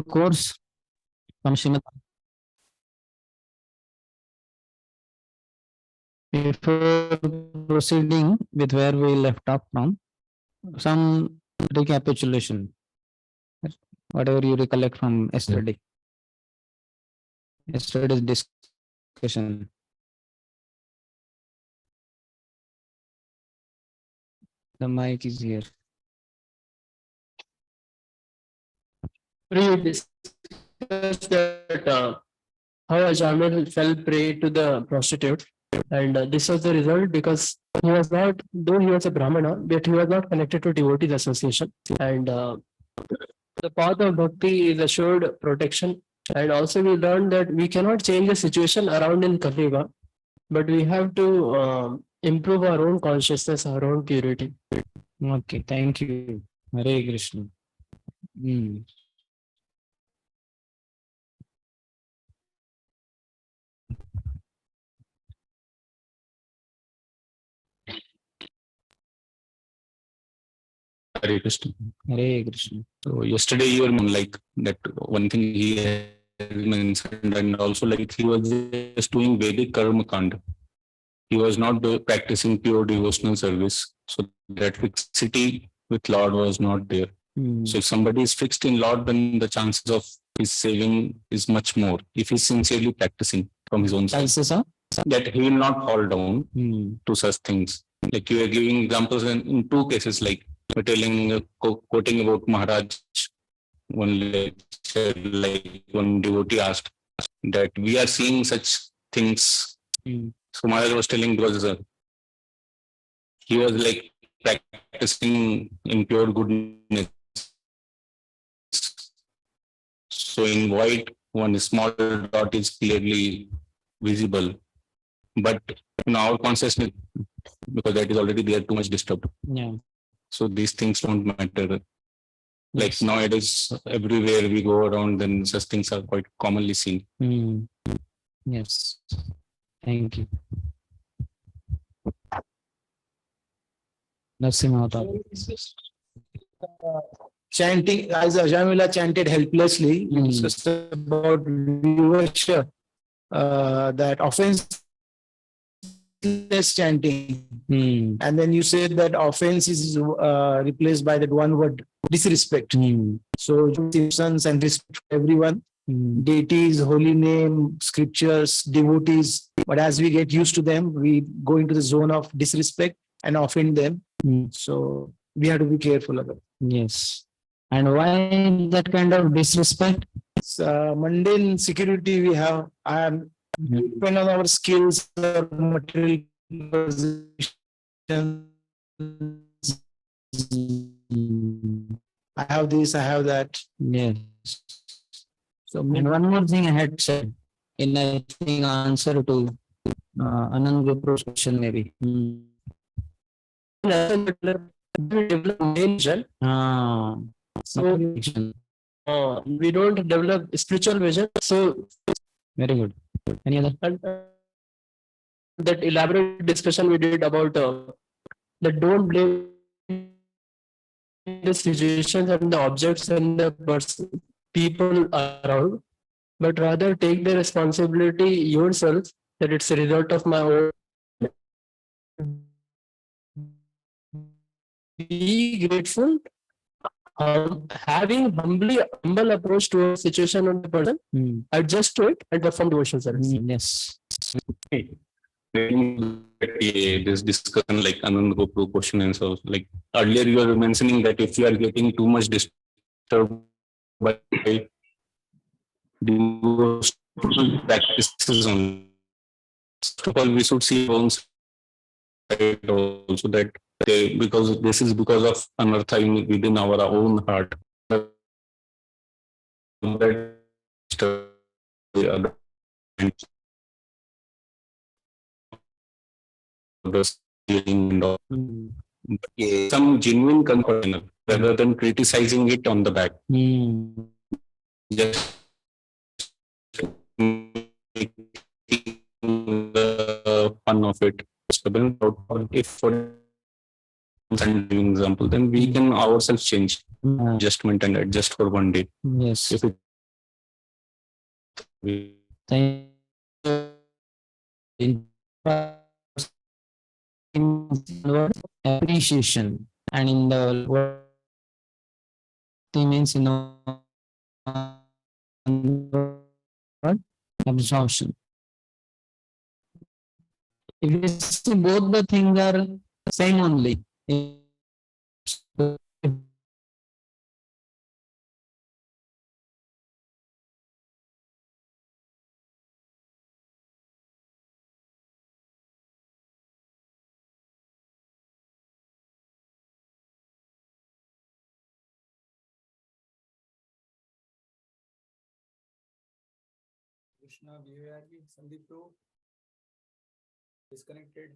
course from Srimad. Before proceeding with where we left off from, some recapitulation, whatever you recollect from yesterday's discussion. The mic is here. We discussed that how Ajamil fell prey to the prostitute, and this was the result because he was not, though he was a Brahmana, but he was not connected to devotees association, and the path of bhakti is assured protection. And also we learned that we cannot change the situation around in Kali Yuga, but we have to improve our own consciousness, our own purity. Okay, thank you. Hare Krishna. Hare Krishna. Hare Krishna. So yesterday you were like that one thing he had mentioned, and also like he was just doing Vedic karma kanda. He was not practicing pure devotional service. So that fixity with Lord was not there. So if somebody is fixed in Lord, then the chances of his saving is much more. If he's sincerely practicing from his own side, that he will not fall down to such things. Like you are giving examples in two cases, like we're telling, quoting about Maharaj, one lecture, like one devotee asked that we are seeing such things. So Maharaj was telling because he was like practicing in pure goodness. So in white, one small dot is clearly visible, but in our consciousness, because that is already there, too much disturbed. Yeah. So these things don't matter. Like nowadays, everywhere we go around, then such things are quite commonly seen. Yes. Thank you. Chanting, as Ajamila chanted helplessly, you discussed about viewership, that offenseless chanting. And then you said that offense is replaced by that one word, disrespect. So, Simpsons and respect for everyone, deities, holy name, scriptures, devotees. But as we get used to them, we go into the zone of disrespect and offend them. So, we have to be careful of it. Yes. And why that kind of disrespect? Mundane security we have. I am depend on our skills, or material positions. I have this, I have that. Yes. So, and one more thing I had said in I think answer to Anand Gupro's question, maybe. So we don't develop spiritual vision. So very good. Any other? That elaborate discussion we did about that don't blame the situations and the objects and the people around, but rather take the responsibility yourself that it's a result of my own. Be grateful, having humble approach to a situation or the person, adjust to it and perform devotional service. Yes. This discussion, like Anand Gopru question and so, like earlier you were mentioning that if you are getting too much disturbed by devotional practices only, first of all, we should see our own side also, that because this is because of anartha within our own heart. Some genuine concern rather than criticizing it on the back. Just the fun of it. If for example, then we can ourselves change adjustment and adjust for one day. Yes. If it Thank you. Appreciation, and in the word means absorption. If you see both the things are same only. Krishna, Vivek, Sandeep, disconnected.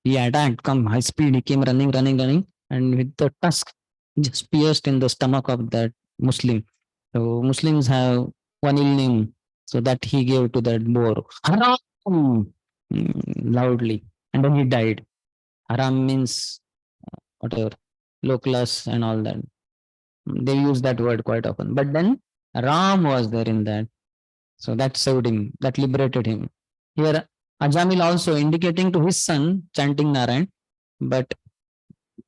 He attacked, come high speed, he came running, and with the tusk, just pierced in the stomach of that Muslim. So Muslims have one ill name, so that he gave to that boar. Haram! Loudly. And then he died. Haram means whatever, low class and all that. They use that word quite often. But then Ram was there in that. So that saved him, that liberated him. Here, Ajamil also indicating to his son, chanting Narayan, but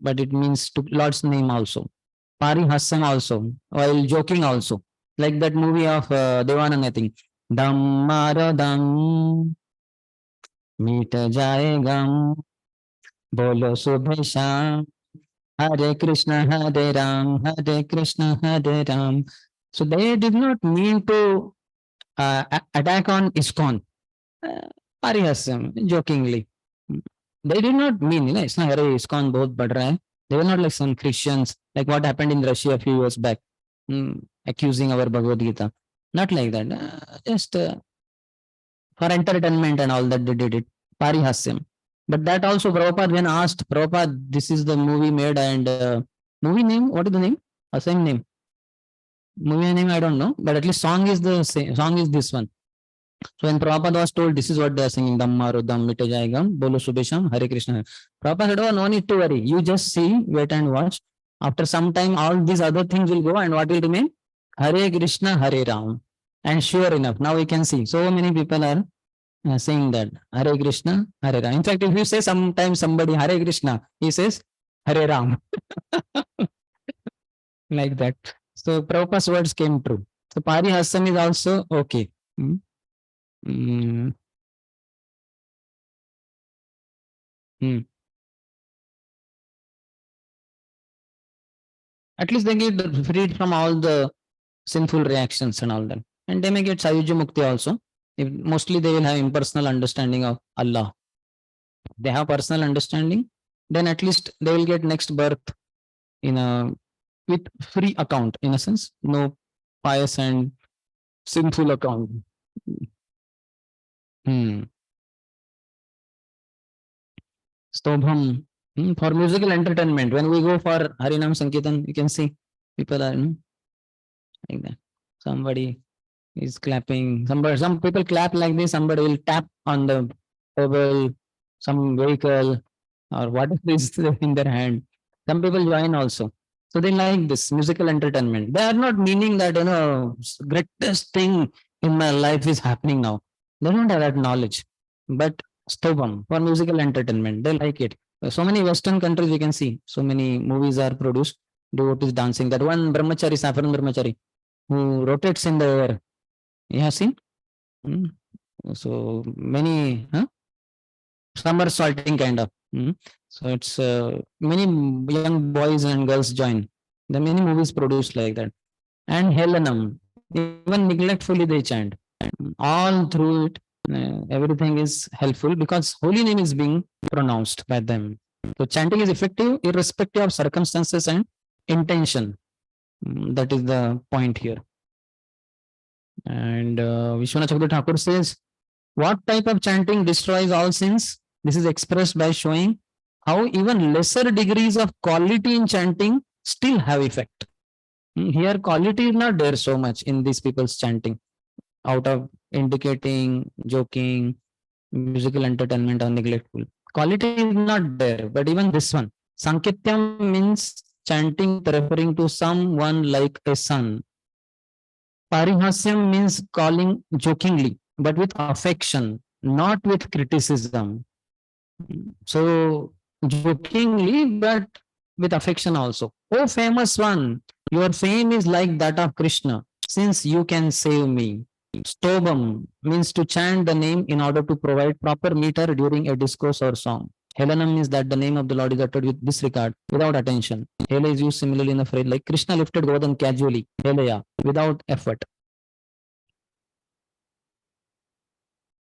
it means to Lord's name also. Parihasam also, while joking also. Like that movie of Devanand, I think. Dhammara dham, meet jayega, bolo subh sham, Hare Krishna, Hare Ram, Hare Krishna, Hare Ram. So they did not mean to attack on ISKCON. Parihasam, jokingly. They did not mean, it's not very ISKCON both, but they were not like some Christians, like what happened in Russia a few years back, accusing our Bhagavad Gita. Not like that. Just for entertainment and all that they did it. Parihasyam. But that also Prabhupada when asked, Prabhupada, this is the movie made and movie name, what is the name? Same name. Movie name, I don't know, but at least song is the same. Song is this one. So when Prabhupada was told, this is what they are singing, Dhammaro Dham Mite Jayegam, Bolo Subesham, Hare Krishna. Prabhupada said, oh, no need to worry. You just see, wait and watch. After some time, all these other things will go and what will remain? Hare Krishna, Hare Ram. And sure enough, now we can see so many people are saying that Hare Krishna, Hare Ram. In fact, if you say sometimes somebody Hare Krishna, he says Hare Ram. Like that. So Prabhupada's words came true. So Parihasam is also okay. At least they get freed from all the sinful reactions and all that. And they may get Sayuja Mukti also. If mostly they will have impersonal understanding of Allah. They have personal understanding, then at least they will get next birth in a with free account, in a sense, no pious and sinful account. Stobham, for musical entertainment. When we go for Harinam Sankirtan, you can see people are like that. Somebody is clapping. Some people clap like this. Somebody will tap on the table, some vehicle, or whatever is in their hand. Some people join also. So they like this musical entertainment. They are not meaning that greatest thing in my life is happening now. They don't have that knowledge. But Stobam for musical entertainment, they like it. So many Western countries we can see. So many movies are produced. Devotees dancing. That one brahmachari, saffron brahmachari, who rotates in the air. You have seen? So many somersaulting kind of. So it's many young boys and girls join. There are many movies produced like that. And Helenam, even neglectfully they chant. All through it, everything is helpful because holy name is being pronounced by them. So chanting is effective irrespective of circumstances and intention. That is the point here. And Vishwanath Chakravarti Thakur says, what type of chanting destroys all sins? This is expressed by showing how even lesser degrees of quality in chanting still have effect. Here quality is not there so much in these people's chanting, out of indicating, joking, musical entertainment or neglectful. Quality is not there, but even this one, Sankityam means chanting referring to someone like a son. Parihasyam means calling jokingly, but with affection, not with criticism. So jokingly, but with affection also. Oh, famous one, your fame is like that of Krishna, since you can save me. Stobam means to chant the name in order to provide proper meter during a discourse or song. Helenam means that the name of the Lord is uttered with disregard, without attention. Hele is used similarly in the phrase like Krishna lifted Govardhan casually, Heleya, without effort.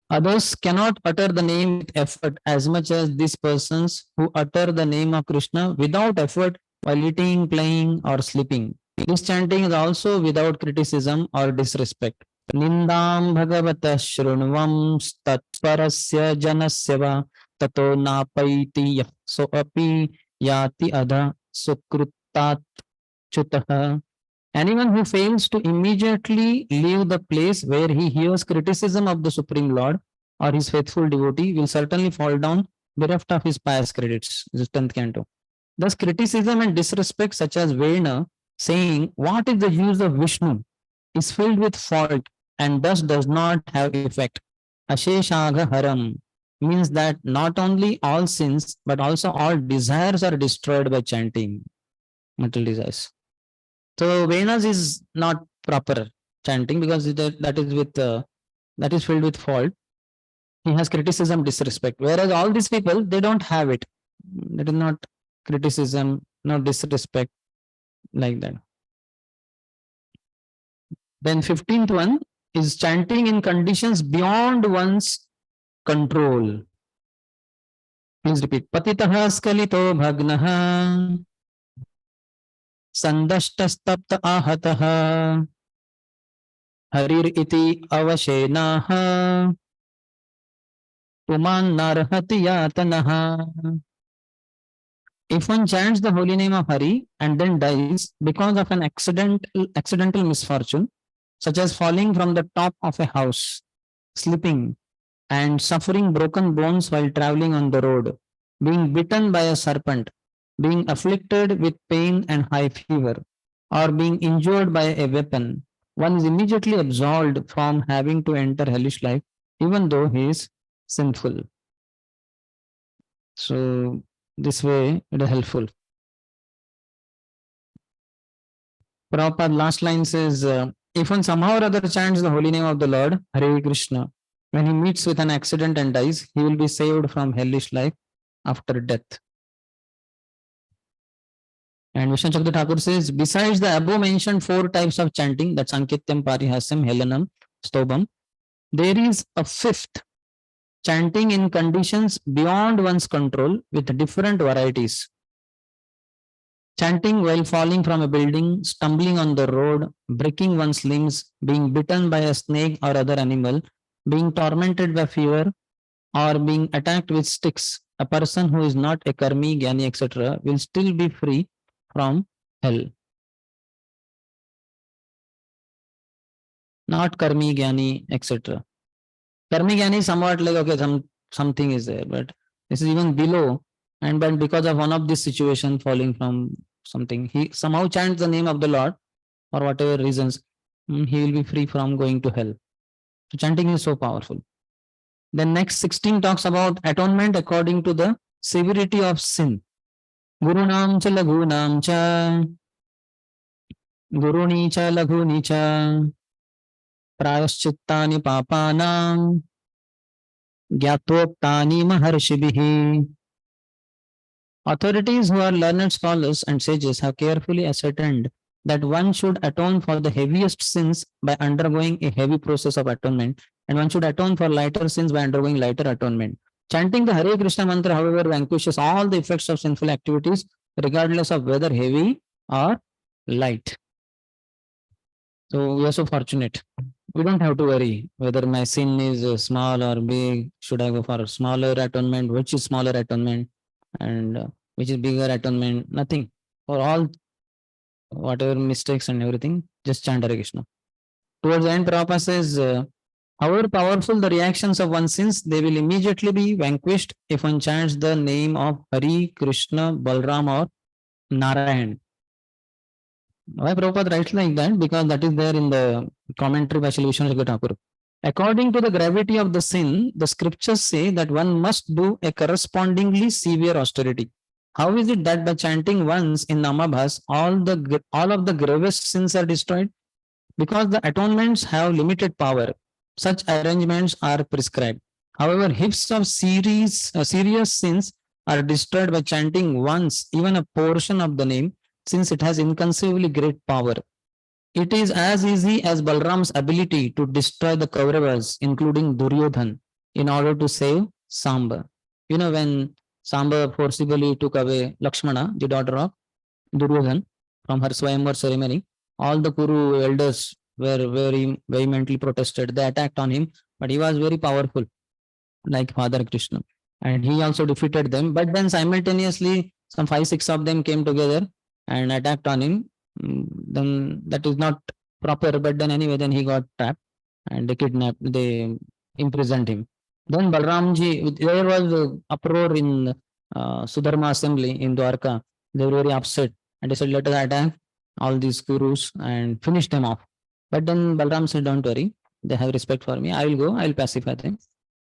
Others cannot utter the name with effort as much as these persons who utter the name of Krishna without effort while eating, playing, or sleeping. This chanting is also without criticism or disrespect. Nindam bhagavata shrunvam tatparasya janasya va tato napaiti yah so api yati adha sukrutat chutah. Anyone who fails to immediately leave the place where he hears criticism of the Supreme Lord or his faithful devotee will certainly fall down bereft of his pious credits. This is 10th canto. Thus, criticism and disrespect, such as Vena saying, "What is the use of Vishnu?" is filled with fault and thus does not have effect. Asheshaga haram means that not only all sins but also all desires are destroyed by chanting material desires. So Venas is not proper chanting because that is with that is filled with fault. He has criticism, disrespect. Whereas all these people, they don't have it. That is not criticism, not disrespect like that. Then 15th one is chanting in conditions beyond one's control. Please repeat. Patitaha skalito bhagnaha sandashtastapta ahataha harir iti avashenaha puman narhati yatanaha. If one chants the holy name of Hari and then dies because of an accidental misfortune, such as falling from the top of a house, slipping, and suffering broken bones while traveling on the road, being bitten by a serpent, being afflicted with pain and high fever, or being injured by a weapon, one is immediately absolved from having to enter hellish life, even though he is sinful. So, this way it is helpful. Prabhupada last line says, if one somehow or other chants the holy name of the Lord, Hare Krishna, when he meets with an accident and dies, he will be saved from hellish life after death. And Vishnu Chakra Thakur says, besides the above mentioned 4 types of chanting, that's Sankityam, Parihasyam, Helanam, Stobam, there is a 5th, chanting in conditions beyond one's control with different varieties. Chanting while falling from a building, stumbling on the road, breaking one's limbs, being bitten by a snake or other animal, being tormented by fever, or being attacked with sticks. A person who is not a karmi, gyani, etc., will still be free from hell. Not karmi, gyani, etc. Karmi, gyani is somewhat like, okay, something is there, but this is even below. And but because of one of this situation falling from something, he somehow chants the name of the Lord for whatever reasons, he will be free from going to hell. So chanting is so powerful. Then next 16 talks about atonement according to the severity of sin. Gurunam cha laghunam cha guruni cha laghuni cha prayaschittani papanam gyatoptani maharshibhihi. Authorities who are learned scholars and sages have carefully ascertained that one should atone for the heaviest sins by undergoing a heavy process of atonement, and one should atone for lighter sins by undergoing lighter atonement. Chanting the Hare Krishna mantra, however, vanquishes all the effects of sinful activities, regardless of whether heavy or light. So we are so fortunate. We don't have to worry whether my sin is small or big. Should I go for a smaller atonement? Which is smaller atonement? And which is bigger atonement? Nothing. For all whatever mistakes and everything, just chant Hare Krishna. Towards the end, Prabhupada says, however powerful the reactions of one's sins, they will immediately be vanquished if one chants the name of Hari, Krishna, Balram or Narayan. Why Prabhupada writes like that? Because that is there in the commentary by Srila Vishnu Chakra Thakur. According to the gravity of the sin, the scriptures say that one must do a correspondingly severe austerity. How is it that by chanting once in Namabhas, all of the gravest sins are destroyed? Because the atonements have limited power, such arrangements are prescribed. However, heaps of serious sins are destroyed by chanting once, even a portion of the name, since it has inconceivably great power. It is as easy as Balram's ability to destroy the Kauravas, including Duryodhan, in order to save Samba. You know, when Samba forcibly took away Lakshmana, the daughter of Duryodhan, from her Swayamvar ceremony, all the Kuru elders were very vehemently protested. They attacked on him, but he was very powerful, like Father Krishna. and he also defeated them. But then simultaneously, some 5, 6 of them came together and attacked on him. Then that is not proper. But then anyway, then he got trapped and they kidnapped, they imprisoned him. Then Balramji, there was uproar in Sudharma assembly in Dwarka. They were very upset and they said, let us attack all these gurus and finish them off. But then Balram said, don't worry, they have respect for me. I will go, I will pacify them.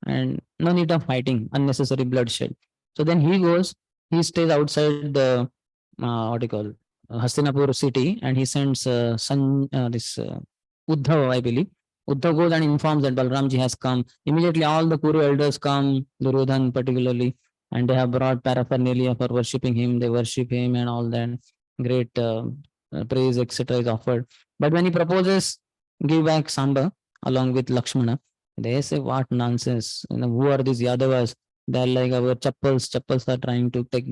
And no need of fighting, unnecessary bloodshed. So then he goes, he stays outside the, what do you call, Hastinapur city, and he sends this Uddhav, I believe. Uddhav goes and informs that Balramji has come. Immediately, all the Kuru elders come, Duryodhan particularly, and they have brought paraphernalia for worshipping him. They worship him and all that. Great praise, etc. is offered. But when he proposes, give back Samba along with Lakshmana, they say, what nonsense. Who are these Yadavas? They're like our chappals are trying to take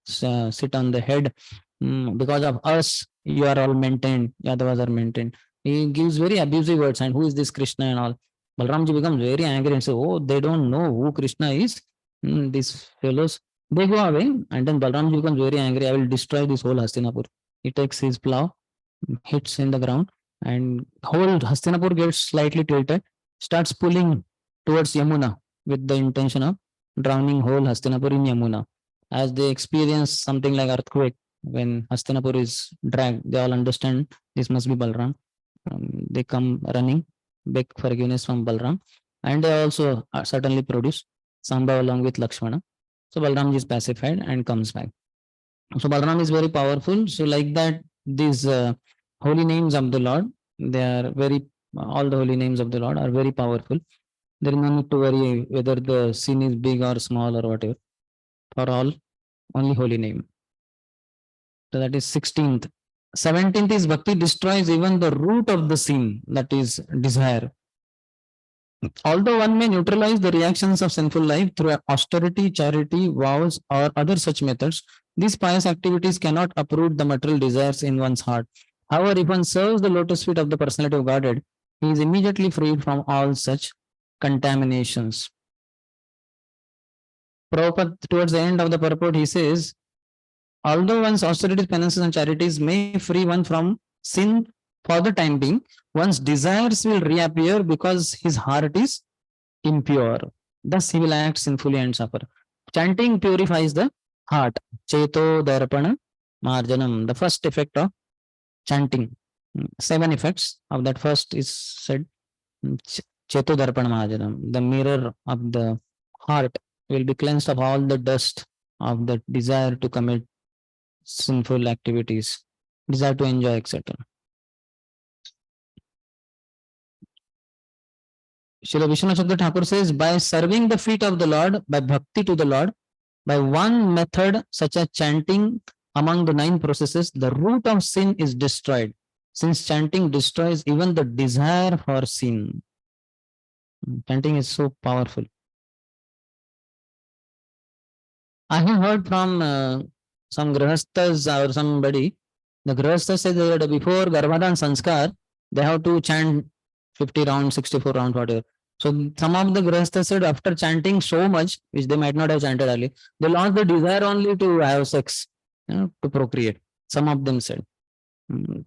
sit on the head. Because of us, you are all maintained. Yadavas are maintained. He gives very abusive words, and who is this Krishna and all. Balramji becomes very angry and says, oh, they don't know who Krishna is. These fellows, they go away, and then Balramji becomes very angry. I will destroy this whole Hastinapur. He takes his plow, hits in the ground, and whole Hastinapur gets slightly tilted, starts pulling towards Yamuna with the intention of drowning whole Hastinapur in Yamuna. As they experience something like earthquake, when Hastinapur is dragged, they all understand this must be Balram. They come running, beg forgiveness from Balram, and they also certainly produce Samba along with Lakshmana. So Balram is pacified and comes back. So Balram is very powerful. So like that, these holy names of the Lord, they are very, all the holy names of the Lord are very powerful. There is no need to worry whether the sin is big or small or whatever. For all, only holy name. So that is 16th. 17th is Bhakti destroys even the root of the sin, that is desire. Although one may neutralize the reactions of sinful life through austerity, charity, vows, or other such methods, these pious activities cannot uproot the material desires in one's heart. However, if one serves the lotus feet of the personality of Godhead, he is immediately freed from all such contaminations. Prabhupada, towards the end of the purport, he says, although one's austerities, penances, and charities may free one from sin for the time being, one's desires will reappear because his heart is impure. Thus, he will act sinfully and suffer. Chanting purifies the heart. Cheto darpana marjanam. The first effect of chanting. 7 effects of that first is said. Cheto darpana marjanam. The mirror of the heart will be cleansed of all the dust of the desire to commit sinful activities, desire to enjoy, etc. Srila Vishwanath Thakur says, by serving the feet of the Lord, by bhakti to the Lord, by one method such as chanting among the 9 processes, the root of sin is destroyed, since chanting destroys even the desire for sin. Chanting is so powerful. I have heard from some grahasthas or somebody, the grahastha says that before Garbhadan Sanskar, they have to chant 50 rounds, 64 rounds, whatever. So some of the grahasthas said after chanting so much, which they might not have chanted earlier, they lost the desire only to have sex, to procreate. Some of them said.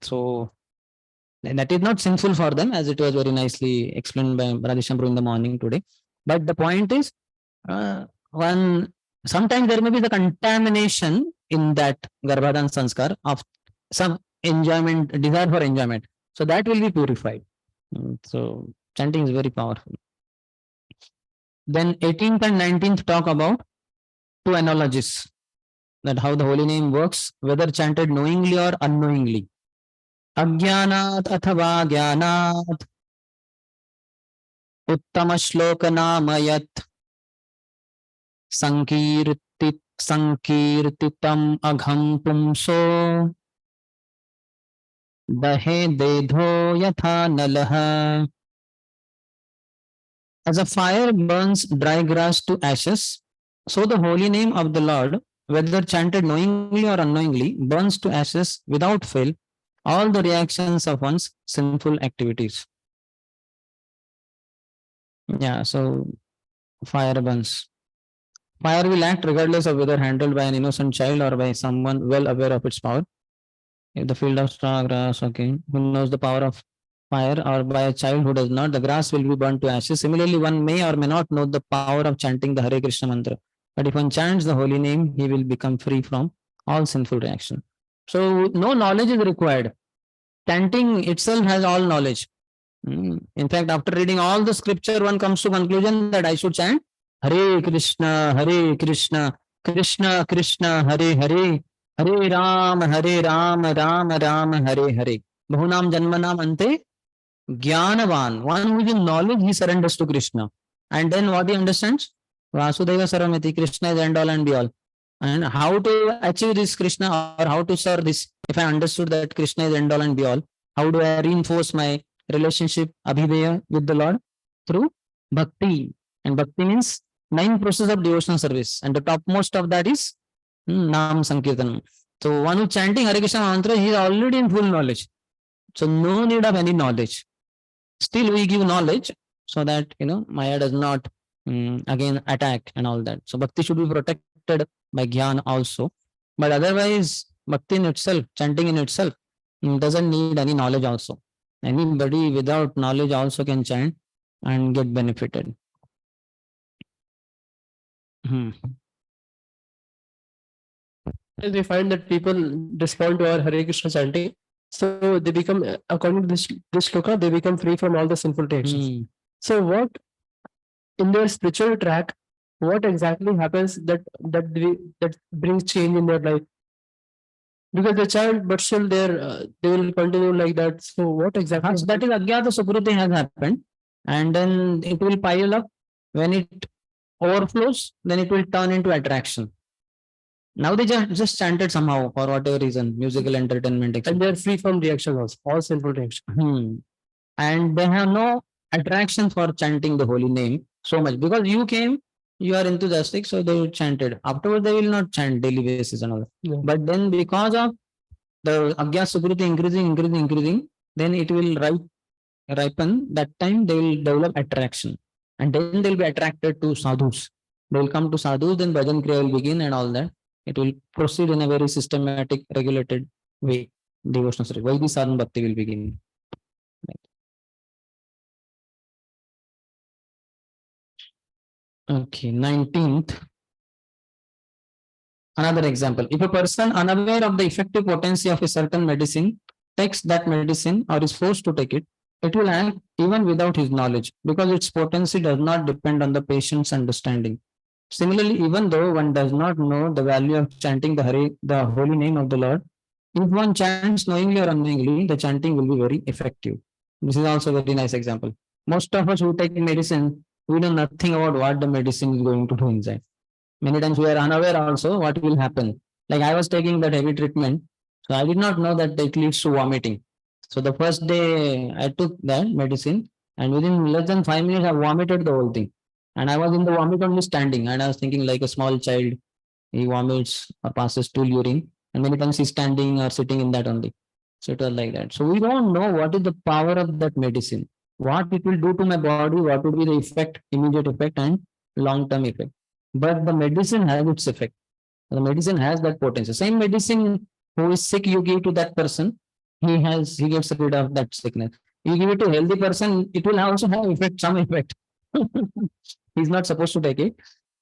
So that is not sinful for them, as it was very nicely explained by Radhesham in the morning today. But the point is, sometimes there may be the contamination in that Garbhadan Sanskar of some enjoyment, desire for enjoyment. So that will be purified. So chanting is very powerful. Then 18th and 19th talk about 2 analogies, that how the holy name works, whether chanted knowingly or unknowingly. Ajnanat athava jnanat uttama shloka namayat sankirtitam agham pumso dahe dedho yatha nalaha. As a fire burns dry grass to ashes, so the holy name of the Lord, whether chanted knowingly or unknowingly, burns to ashes without fail all the reactions of one's sinful activities. Yeah, so fire burns. Fire will act regardless of whether handled by an innocent child or by someone well aware of its power. If the field of straw grass, okay, who knows the power of fire, or by a child who does not, the grass will be burnt to ashes. Similarly, one may or may not know the power of chanting the Hare Krishna mantra. But if one chants the holy name, he will become free from all sinful reaction. So no knowledge is required. Chanting itself has all knowledge. In fact, after reading all the scripture, one comes to conclusion that I should chant Hare Krishna, Hare Krishna, Krishna Krishna, Hare Hare, Hare Ram, Ram Ram, Hare Hare. Bahunam Janmanam Ante Jnanavan. One who is in knowledge, he surrenders to Krishna. And then what he understands? Vasudeva Saramati, Krishna is end all and be all. And how to achieve this Krishna, or how to serve this? If I understood that Krishna is end all and be all, how do I reinforce my relationship, abhideya, with the Lord? Through bhakti. And bhakti means 9 process of devotional service. And the topmost of that is Nam Sankirtanam. So one who chanting Hare Krishna mantra, he is already in full knowledge. So no need of any knowledge. Still we give knowledge so that, Maya does not again attack and all that. So bhakti should be protected by jnana also. But otherwise, bhakti in itself, chanting in itself, doesn't need any knowledge also. Anybody without knowledge also can chant and get benefited. We find that people respond to our Hare Krishna chanting, so they become, according to this shloka, they become free from all the sinful reactions. So what, in their spiritual track, what exactly happens that brings change in their life? Because they chant, but still they will continue like that. So what exactly? That is Agyata Sukruti has happened, and then it will pile up. When it overflows, then it will turn into attraction. Now they just chanted somehow for whatever reason, musical entertainment, etc. And they are free from reaction also, all sinful reaction. And they have no attraction for chanting the holy name so much, because you came, you are enthusiastic, so they chanted. Afterwards, they will not chant daily basis and all. Yeah. But then because of the Agya Sukruti increasing, then it will ripen. That time they will develop attraction. And then they'll be attracted to sadhus. They will come to sadhus, then bhajan kriya will begin and all that. It will proceed in a very systematic, regulated way. Devotional service. Vaidhi sadhana bhakti will begin. Okay, 19th. Another example. If a person unaware of the effective potency of a certain medicine takes that medicine or is forced to take it, it will act even without his knowledge, because its potency does not depend on the patient's understanding. Similarly, even though one does not know the value of chanting the holy name of the Lord, if one chants knowingly or unknowingly, the chanting will be very effective. This is also a very nice example. Most of us who take medicine, we know nothing about what the medicine is going to do inside. Many times we are unaware also what will happen. Like I was taking that heavy treatment, so I did not know that it leads to vomiting. So the first day I took that medicine, and within less than 5 minutes I vomited the whole thing. And I was in the vomit only standing, and I was thinking like a small child, he vomits or passes stool urine, and many times he's standing or sitting in that only. So it was like that. So we don't know what is the power of that medicine, what it will do to my body, what would be the effect, immediate effect and long-term effect. But the medicine has its effect. The medicine has that potency. Same medicine, who is sick, you give to that person, he gets rid of that sickness. You give it to a healthy person, it will also have effect, some effect. He's not supposed to take it,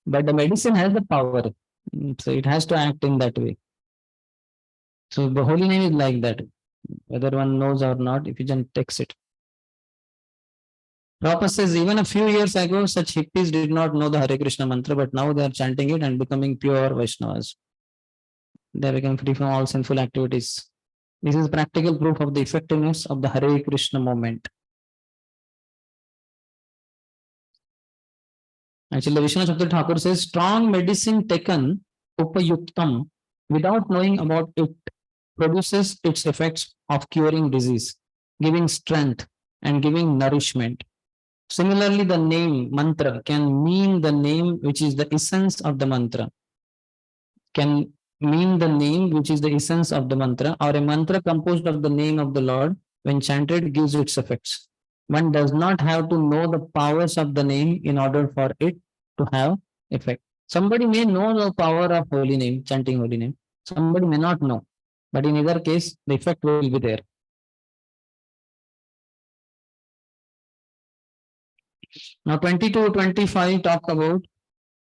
but the medicine has the power. So it has to act in that way. So the holy name is like that. Whether one knows or not, if you just takes it. Prabhupada says, even a few years ago, such hippies did not know the Hare Krishna mantra, but now they are chanting it and becoming pure Vaishnavas. They become free from all sinful activities. This is practical proof of the effectiveness of the Hare Krishna movement. Actually, the Vishnu Chatri Thakur says, strong medicine taken upayuktam without knowing about it produces its effects of curing disease, giving strength and giving nourishment. Similarly, the name mantra can mean the name which is the essence of the mantra. Can mean the name which is the essence of the mantra, or a mantra composed of the name of the Lord, when chanted, gives its effects. One does not have to know the powers of the name in order for it to have effect. Somebody may know the power of holy name, chanting holy name. Somebody may not know. But in either case, the effect will be there. Now 22-25 talk about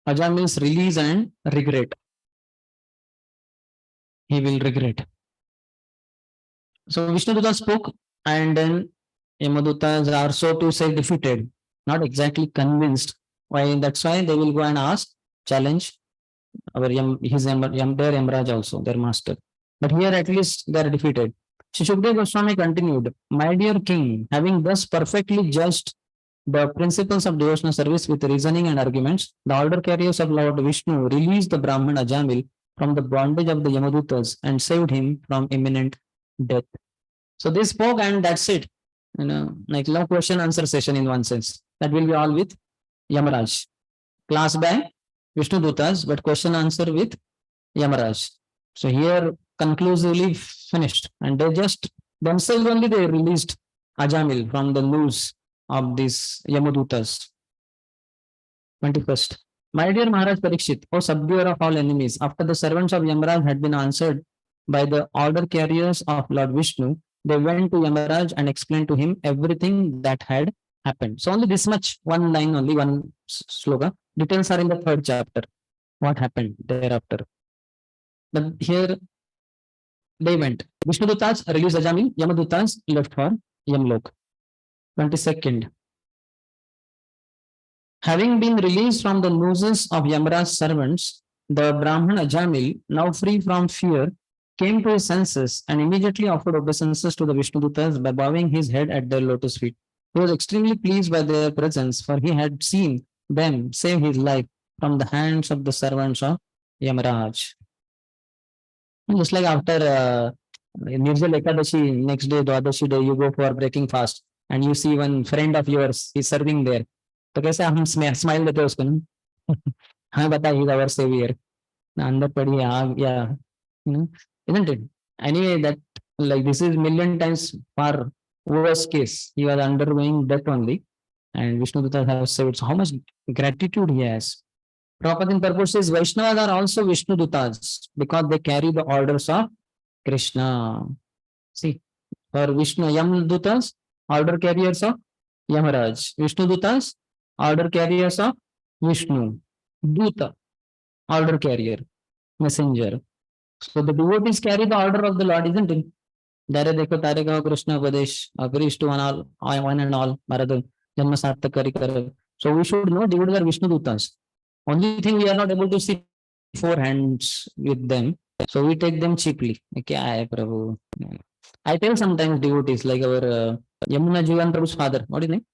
Ajamil's release and regret. He will regret. So Vishnuduta spoke, and then Yamadutas are so to say defeated, not exactly convinced. Why? That's why they will go and ask, challenge our their Yamraj also, their master. But here at least they are defeated. Shri Shukdev Goswami continued, my dear king, having thus perfectly judged the principles of devotional service with reasoning and arguments, the order carriers of Lord Vishnu released the Brahman Ajamil from the bondage of the Yamadutas and saved him from imminent death. So they spoke and that's it. Like no question answer session in one sense. That will be all with Yamaraj. Class by Vishnu Dutas, but question answer with Yamaraj. So here conclusively finished. And they just themselves only they released Ajamil from the noose of these Yamadutas. 21st. My dear Maharaj Parikshit, O subduer of all enemies, after the servants of Yamaraj had been answered by the order carriers of Lord Vishnu, they went to Yamaraj and explained to him everything that had happened. So only this much, one line, only one sloka. Details are in the 3rd chapter. What happened thereafter? But here they went. Vishnu Dutas released Ajamil, Yamadutas left for Yamlok. 22nd. Having been released from the nooses of Yamaraj's servants, the Brahman Ajamil, now free from fear, came to his senses and immediately offered obeisances to the Vishnudutas by bowing his head at their lotus feet. He was extremely pleased by their presence, for he had seen them save his life from the hands of the servants of Yamaraj. Just like after Nirzal Ekadashi, next day, Dwadashi day, you go for breaking fast and you see one friend of yours, he's serving there. तो कैसे हम smile देते उसको ना हाँ बता ही our savior अंदर पड़ी आग या isn't it? Anyway, that like this is million times far worse case. He was undergoing death only, and Vishnu Dutta has saved. So how much gratitude he has. Prabhupada in purport says Vaishnavas are also Vishnu Duttas because they carry the orders of Krishna. See, for Vishnu Yam Duttas, order carriers of Yamaraj. Vishnu Duttas, order carriers of Vishnu. Duta, order carrier, messenger. So the devotees carry the order of the Lord, isn't it? Dare dekho tare gaho Krishna Upadesh, agrees to one and all, Bharata, Janma Sarthakari Kara. So we should know devotees are Vishnu Dutas. Only thing we are not able to see 4 hands with them. So we take them cheaply. Okay, Prabhu. I tell sometimes devotees like our Yamuna Jivan Prabhu's father, what is his name?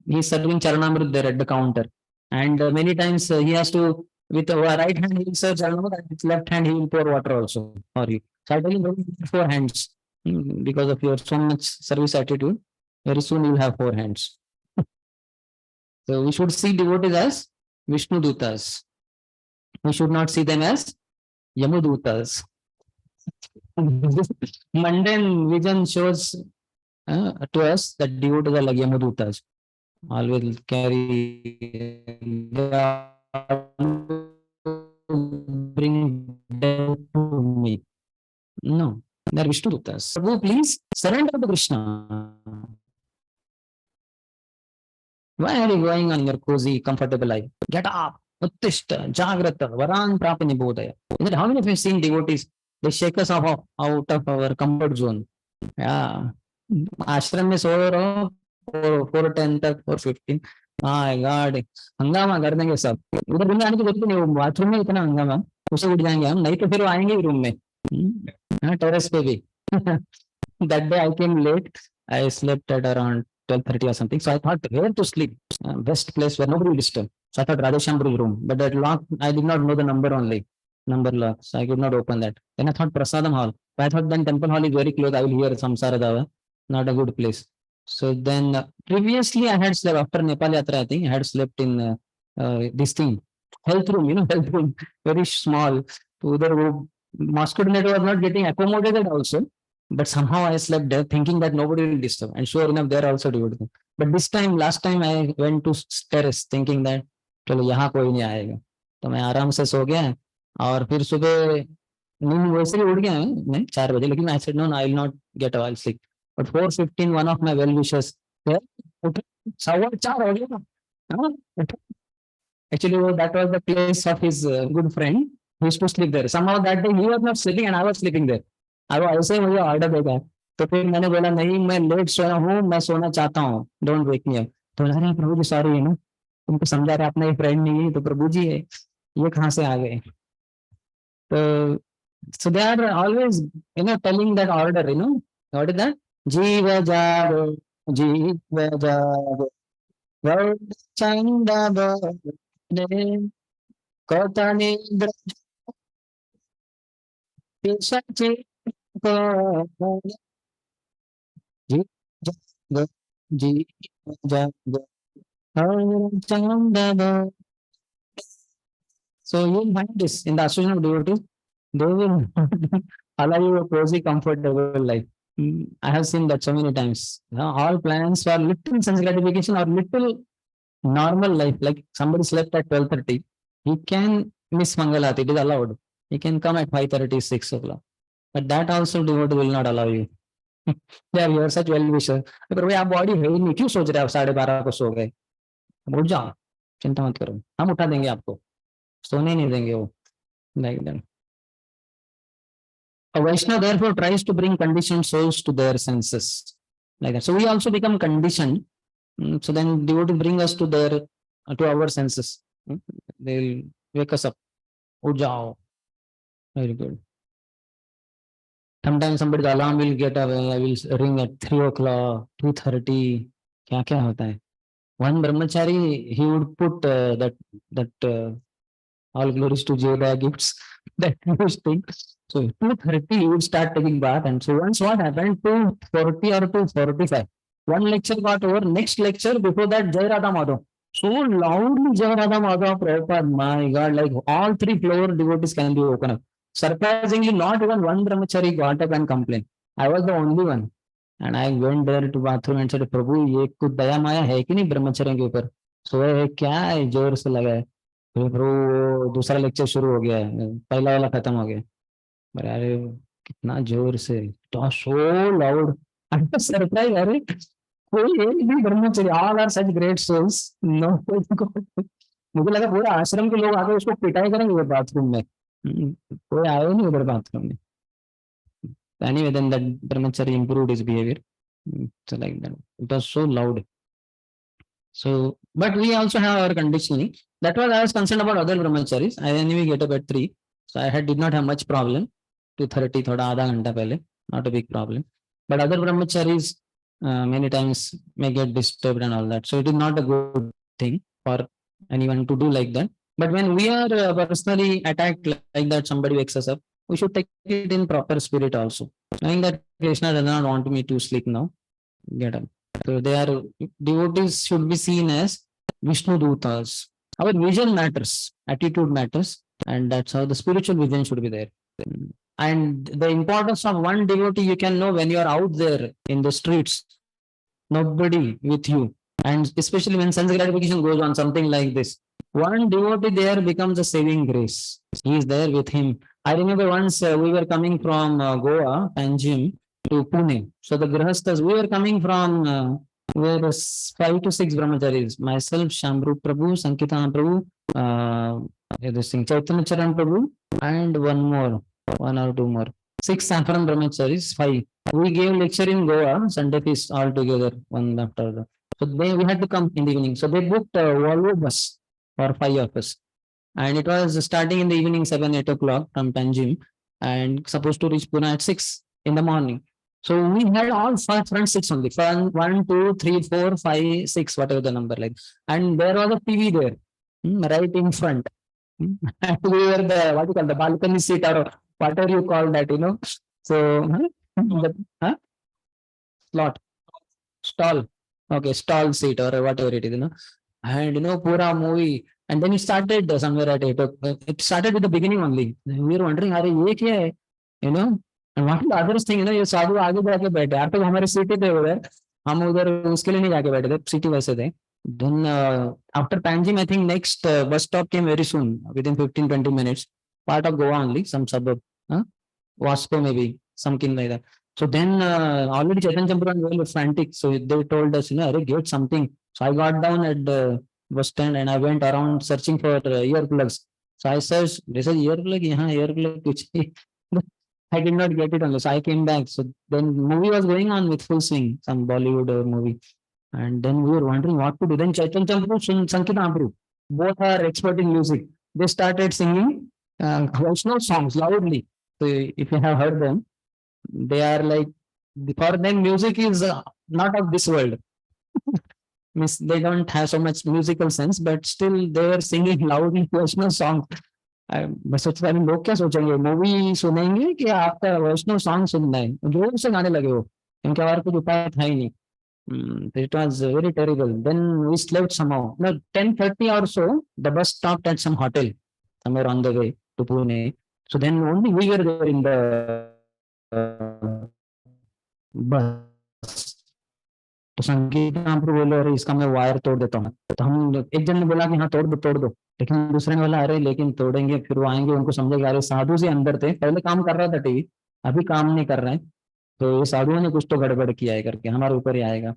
He's serving Charanamrit there at the counter. And many times he has to, with the right hand, he will serve Charanamrit, and with left hand, he will pour water also for you. So I tell him, don't use 4 hands because of your so much service attitude. Very soon you will have 4 hands. So we should see devotees as Vishnu Dutas. We should not see them as Yamudutas. Mundane vision shows to us that devotees are like Yamudutas. Always carry bring death to me. No, they are Vishnu Dutas. Prabhu, please surrender to Krishna. Why are you going on your cozy, comfortable life? Get up, uttishta, jagrata, varan prapani bodhaya. How many of you have seen devotees? They shake us off out of our comfort zone. Yeah. Ashram में सो रहो 4:10 तक 4:15. My God, हंगामा कर देंगे सब. उधर room में आने की जरूरत नहीं, बाथरूम में इतना हंगामा, उसे उठ जाएंगे हम, नहीं तो फिर वो आएंगे रूम में. हाँ, टेरेस पे भी. That day I came late. I slept at around 12:30 or something. So I thought where to sleep, best place where nobody will disturb. So I thought Radhesham's room, but that lock I did not know the number only, number lock, so I could not open that. Then I thought Prasadam hall. But I thought then temple hall is very close. I will hear Samsara Dava, not a good place. So then previously I had slept after Nepal Yatra. I think I had slept in this thing, health room. Health room, very small. So there, mosquito net was not getting accommodated also. But somehow I slept there thinking that nobody will disturb. And sure enough, there also devotees. But this time, last time I went to terrace thinking that, chalo, yahan koi nahi aayega. तो मैं आराम से सो गया और फिर सुबह नींद वैसे ही उड़ गया मैं 4 बजे, लेकिन I said no I will not get a sleep. But 4:15 one of my well wishers उठ, 4:15 हो गया। हाँ, actually that was the place of his good friend who used to sleep there. Somehow that day he was not sleeping and I was sleeping there. अब ऐसे ही मुझे order देगा, तो फिर मैंने बोला नहीं मैं लेट सोया हूँ, मैं सोना चाहता हूँ, डोंट वेक मी अप। तो अरे प्रभु जी सॉरी है ना, तुमको समझा रहे अपना ये फ्रेंड नहीं है तो प्रभु जी है, ये कहाँ से आ गए। तो so they are always telling that order, what is that? Jiva jago, jiva jago, chanda bade, kota nidra pisache ko, jiva jago, jiva jago, chanda bade. So you'll find this in the association of devotees, they will allow you a cozy, comfortable life. I have seen that so many times. All plans for little sense gratification or little normal life, like somebody slept at 12:30, he can miss Mangalat, it is allowed. He can come at 5:30, 6 o'clock. But that also devotee will not allow you. Yeah, you are such well wisher. पर भाई आप body है ही नहीं, क्यों सोच रहे हैं आप 12:30 को सो गए? अब उठ जाओ, चिंता मत करो, हम उठा देंगे आपको, सोने नहीं देंगे वो, like that. A Vaishnava therefore tries to bring conditioned souls to their senses, like that. So we also become conditioned. So then devotee bring us to to our senses. They'll wake us up. Oh, jao. Very good. Sometimes somebody's alarm will get away. I will ring at 3 o'clock, 2:30. क्या क्या होता है? One brahmachari, he would put that all glories to Jeda gifts, that huge thing. So 2:30 he would start taking bath, and so once what happened, 2:40 or 2:45, one lecture got over, next lecture before that Jai Radha Madhav. So loudly Jai Radha Madhav, Prabhupada, my God, like all 3 floor devotees can be woken up. Surprisingly, not even one brahmachari got up and complained. I was the only one. And I went there to bathroom and said, प्रभु ये कुछ दया माया है कि नहीं ब्रह्मचर्य के ऊपर, सोए है क्या है, जोर से लगा है। फिर प्रभु दूसरा लेक्चर शुरू हो गया है, पहला वाला खत्म हो गया। अरे अरे कितना जोर से, सो लाउड, सरप्राइज। अरे कोई एक भी ब्रह्मचर्य, all are such great souls, no. मुझे लगा पूरा आश्रम के लोग आके उसको पिटाई करेंगे उधर बाथरूम में, कोई आए नहीं उधर बाथरूम में। Anyway, then that brahmachari improved his behavior. So like that, it was so loud. So, but we also have our conditioning. That was I was concerned about other brahmacharis. I anyway get up at 3, so I did not have much problem. 2:30, thoda आधा घंटा पहले, not a big problem. But other brahmacharis many times may get disturbed and all that. So it is not a good thing for anyone to do like that. But when we are personally attacked like that, somebody wakes us up, we should take it in proper spirit also. Knowing that Krishna does not want me to sleep now, get up. So they are, devotees should be seen as Vishnu Dutas. Our vision matters, attitude matters, and that's how the spiritual vision should be there. And the importance of one devotee you can know when you are out there in the streets, nobody with you, and especially when sense gratification goes on, something like this. One devotee there becomes a saving grace. He is there with him. I remember once we were coming from Goa, Panjim, to Pune. So the Grihasthas, we were coming from we were 5 to 6 brahmacharis. Myself, Shyam Prabhu, Sankirtan Prabhu, this thing, Chaitanya Charan Prabhu, and one or two more. 6 saffron brahmacharis, 5. We gave lecture in Goa, Sunday feast all together, one after the. So we had to come in the evening. So they booked a Volvo bus for 5 of us. And it was starting in the evening, 7, 8 o'clock from Panjim, and supposed to reach Pune at 6 in the morning. So we had all 5 front seats only. 1, 2, 3, 4, 5, 6, whatever the number like. And there was a TV there, right in front. And we were the, what you call, the balcony seat or whatever you call that, So, slot, stall. Okay, stall seat or whatever it is, And, pura movie. And then it started somewhere at 8 o'clock. It started with the beginning only. We were wondering, are ye kya hai? And what is the other thing, ये साधु आगे जाके बैठे, यार तो हमारे सीटी थे उधर, हम उधर उसके लिए नहीं जाके बैठे थे, सीटी वैसे थे, Then after Panjim, I think next bus stop came very soon, within 15-20 minutes. Part of Goa only, some suburb. Huh? Wasco maybe, something like that. So then already Chetan Champur and we were frantic. So they told us, "Arey, get something." So I got down at the bus stand and I went around searching for earplugs. So I searched, they said earplug, earplug, kuch nahi." But I did not get it only. So I came back. So then movie was going on with full swing, some Bollywood movie. And then we were wondering what to do. Then Chaitan Champru, Sankita Amru, both are expert in music. They started singing Vaishnav songs loudly. So if you have heard them, they are like, for them, music is not of this world. Means they don't have so much musical sense, but still they were singing loudly Vaishnav songs. मैं सोच रहा हूँ लोग क्या सोचेंगे movie सुनेंगे कि आपका वैष्णव सॉन्ग सुनना है जोर से गाने लगे हो इनके बारे कुछ उपाय था ही नहीं. It was very terrible. Then we slept somehow. No, 10:30 or so, the bus stopped at some hotel somewhere on the way to Pune. So then only we were there in the bus. तो संगीत नाम पर बोले अरे इसका मैं wire तोड़ देता हूँ तो हम एक जन ने बोला कि हाँ तोड़ दो लेकिन दूसरे ने बोला अरे लेकिन तोड़ेंगे फिर वो आएंगे उनको समझेगा अरे साधु से अंदर थे पहले काम कर रहा था टीवी अभी काम नहीं कर रहा है तो ये साधुओं ने कुछ तो गड़बड़ किया है करके हमारे ऊपर ही आएगा.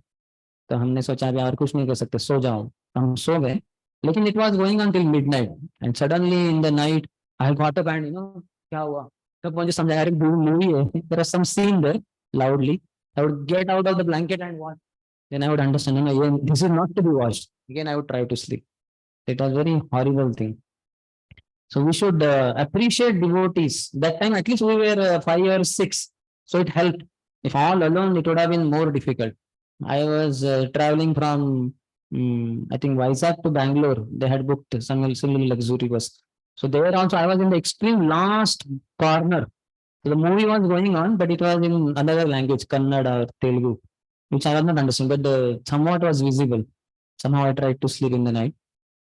तो हमने सोचा अभी और कुछ नहीं कर सकते सो जाओ तो हम सो गए लेकिन it was going on till midnight and suddenly in the night I got up and क्या हुआ तब मुझे समझा अरे मूवी है there are some scene there loudly I would get out of the blanket and watch then I would understand no this is not to be watched again I would try to sleep it was very horrible thing. So we should appreciate devotees. That time, at least we were 5 or 6, so it helped. If all alone, it would have been more difficult. I was traveling from, I think, Vizag to Bangalore. They had booked some similar luxury bus. So there also, I was in the extreme last corner. So the movie was going on, but it was in another language, Kannada or Telugu, which I was not understanding, but somewhat was visible. Somehow I tried to sleep in the night.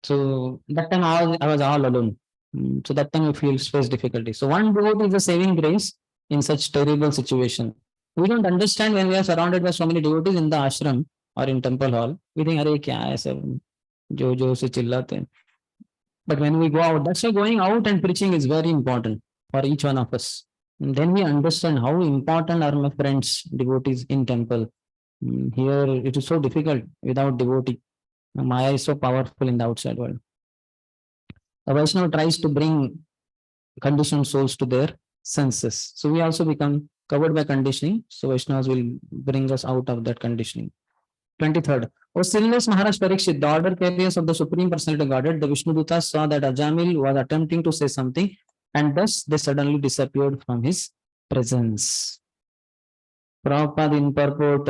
So that time I was all alone. So that time we feel face difficulty. So one devotee is a saving grace in such terrible situation. We don't understand when we are surrounded by so many devotees in the ashram or in temple hall. We think, "Arey kya hai sab jo se chillate hain." But when we go out, that's why going out and preaching is very important for each one of us. And then we understand how important are my friends, devotees in temple. Here it is so difficult without devotee. Maya is so powerful in the outside world. A Vaishnava tries to bring conditioned souls to their senses. So we also become covered by conditioning. So Vaishnavas will bring us out of that conditioning. 23rd. O sinless Maharaj Parikshit, the order carriers of the Supreme Personality of Godhead, the Vishnu Dutas saw that Ajamil was attempting to say something and thus they suddenly disappeared from his presence. Prabhupada in purport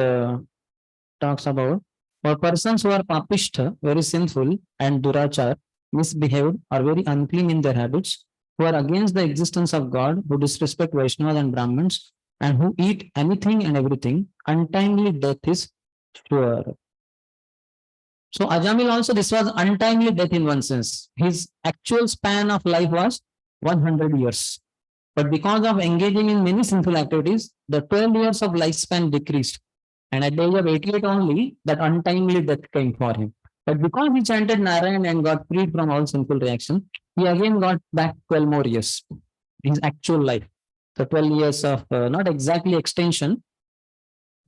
talks about for persons who are papishtha, very sinful, and durachar, misbehaved, or very unclean in their habits, who are against the existence of God, who disrespect Vaishnavas and Brahmins, and who eat anything and everything, untimely death is sure. So Ajamil also, this was untimely death in one sense. His actual span of life was 100 years. But because of engaging in many sinful activities, the 12 years of lifespan decreased. And at the age of 88 only, that untimely death came for him. But because he chanted Narayan and got freed from all sinful reaction, he again got back 12 more years, his actual life. So 12 years of not exactly extension,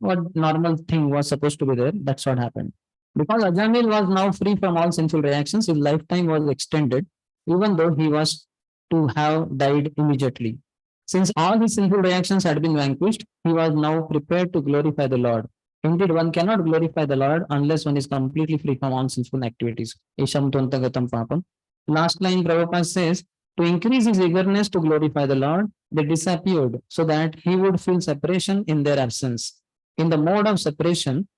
what normal thing was supposed to be there, that's what happened. Because Ajamil was now free from all sinful reactions, his lifetime was extended, even though he was to have died immediately. Since all his sinful reactions had been vanquished, he was now prepared to glorify the Lord. Indeed, one cannot glorify the Lord unless one is completely free from all sinful activities. Isham tontagatam papam. Last line Prabhupada says, to increase his eagerness to glorify the Lord, they disappeared so that he would feel separation in their absence. In the mode of separation,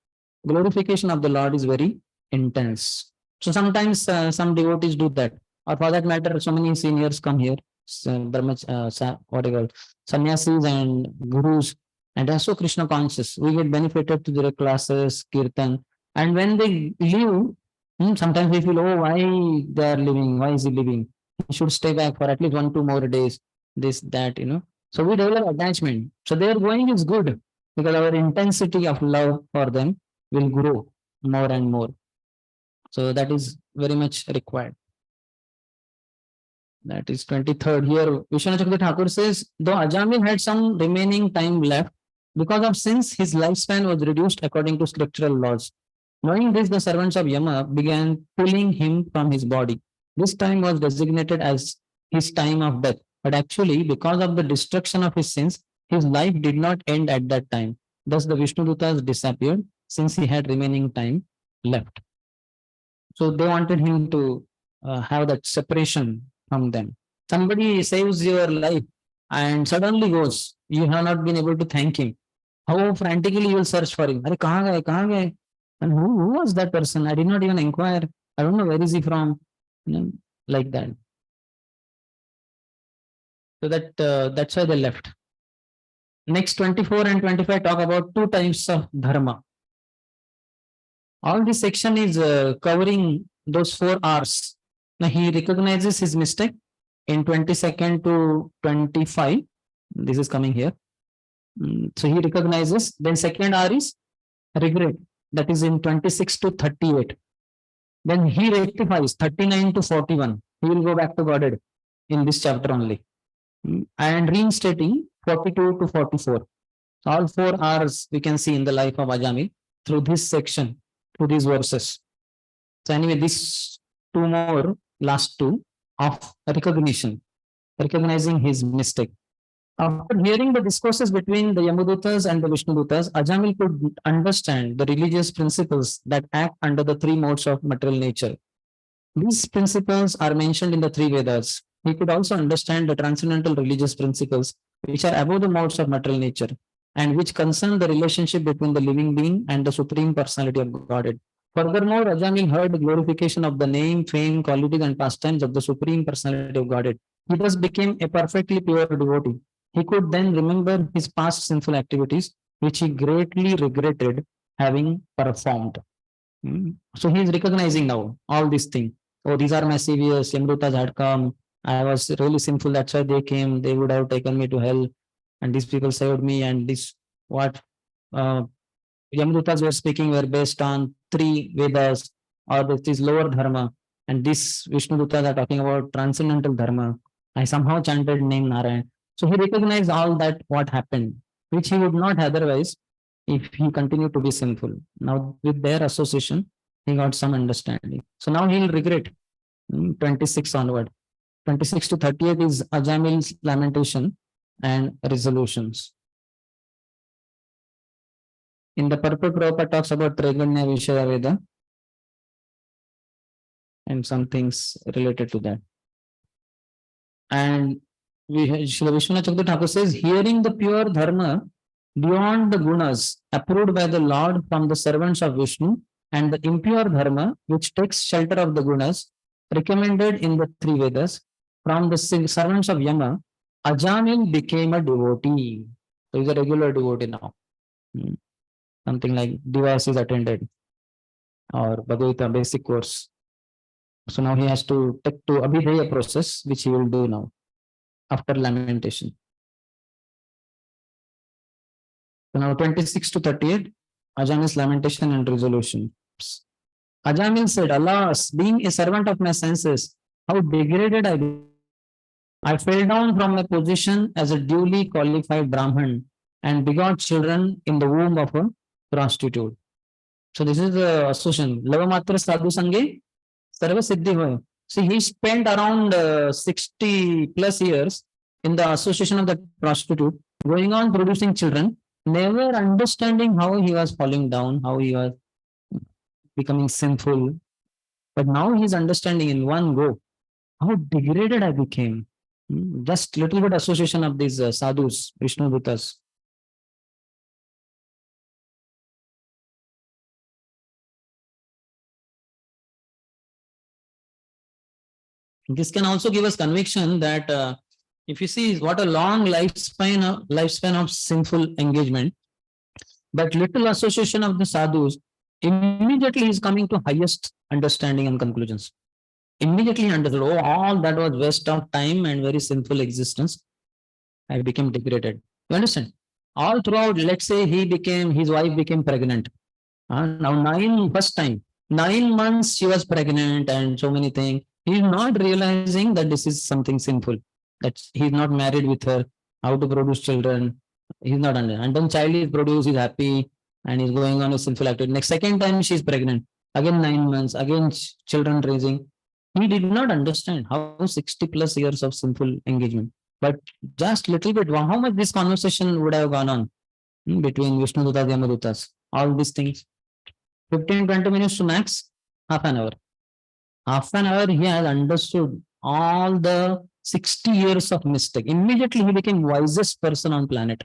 glorification of the Lord is very intense. So sometimes some devotees do that. Or for that matter, so many seniors come here, whatever, sannyasis and gurus, and they are so Krishna conscious. We get benefited to their classes, kirtan. And when they leave, sometimes we feel, oh, why they are living? Why is he living? He should stay back for at least 1-2 more days, this, that. So we develop attachment. So their going is good because our intensity of love for them will grow more and more. So that is very much required. That is 23rd. Here, Vishwanath Chakravarti Thakur says, though Ajamil had some remaining time left, because of sins, his lifespan was reduced according to scriptural laws. Knowing this, the servants of Yama began pulling him from his body. This time was designated as his time of death. But actually, because of the destruction of his sins, his life did not end at that time. Thus, the Vishnudutas disappeared since he had remaining time left. So they wanted him to have that separation from them. Somebody saves your life and suddenly goes. You have not been able to thank him. How frantically you will search for him. Are kahan gaye? Kahan gaye? And who was that person? I did not even inquire. I don't know where is he from. Like that. So that's why they left. Next 24 and 25 talk about two types of dharma. All this section is covering those 4 R's. Now he recognizes his mistake in 22nd to 25. This is coming here. So he recognizes. Then second R is regret. That is in 26 to 38. Then he rectifies 39 to 41. He will go back to Godhead in this chapter only. And reinstating 42 to 44. So all 4 R's we can see in the life of Ajami through this section, through these verses. So anyway, these 2 more, last 2 of recognition, recognizing his mistake. After hearing the discourses between the Yamadutas and the Vishnudutas, Ajamil could understand the religious principles that act under the 3 modes of material nature. These principles are mentioned in the 3 Vedas. He could also understand the transcendental religious principles which are above the modes of material nature and which concern the relationship between the living being and the Supreme Personality of Godhead. Furthermore, Ajamil heard the glorification of the name, fame, qualities, and pastimes of the Supreme Personality of Godhead. He thus became a perfectly pure devotee. He could then remember his past sinful activities, which he greatly regretted having performed. So he is recognizing now all these things. Oh, these are my saviors. Yamrutas had come. I was really sinful. That's why they came. They would have taken me to hell. And these people saved me. And this, what Yamrutas were speaking were based on 3 Vedas or this lower dharma. And this Vishnudutas are talking about transcendental dharma. I somehow chanted name Narayan. So he recognized all that what happened, which he would not otherwise if he continued to be sinful. Now with their association, he got some understanding. So now he'll regret 26 onward. 26 to 38 is Ajamil's lamentation and resolutions. In the purport, Prabhupada talks about Triganya Vishaya Veda and some things related to that. And Srila Vishwanath Chakravarti Thakur says, hearing the pure dharma beyond the gunas approved by the Lord from the servants of Vishnu and the impure dharma which takes shelter of the gunas recommended in the 3 Vedas from the servants of Yama, Ajamil became a devotee. So he's a regular devotee now. Something like Divas is attended or Bhagavad Gita basic course. So now he has to take to Abhidheya process, which he will do now after lamentation. So now 26 to 38, Ajamil's lamentation and resolution. Ajamil said, alas, being a servant of my senses, how degraded I became. I fell down from my position as a duly qualified Brahman and begot children in the womb of a prostitute. So this is the association. Lavamatra sadhu sange sarva siddhi hoy. See, he spent around 60 plus years in the association of the prostitute, going on producing children, never understanding how he was falling down, how he was becoming sinful. But now he's understanding in one go how degraded I became. Just little bit association of these sadhus, Vishnu Dutas. This can also give us conviction that if you see what a long lifespan of sinful engagement, but little association of the sadhus, immediately is coming to highest understanding and conclusions. Immediately understood, oh, all that was waste of time and very sinful existence. I became degraded. You understand? All throughout, let's say his wife became pregnant. Now, 9 first time, 9 months she was pregnant and so many things. He's not realizing that this is something sinful. That he's not married with her. How to produce children? He's not under. And then child is produced, he's happy, and he's going on a sinful activity. Next second time she's pregnant. Again 9 months. Again children raising. He did not understand how 60 plus years of sinful engagement. But just little bit, how much this conversation would have gone on between Vishnu Dutas, Yamadutas, all these things. 15-20 minutes to max, half an hour. Half an hour, he has understood all the 60 years of mistake. Immediately, he became wisest person on planet.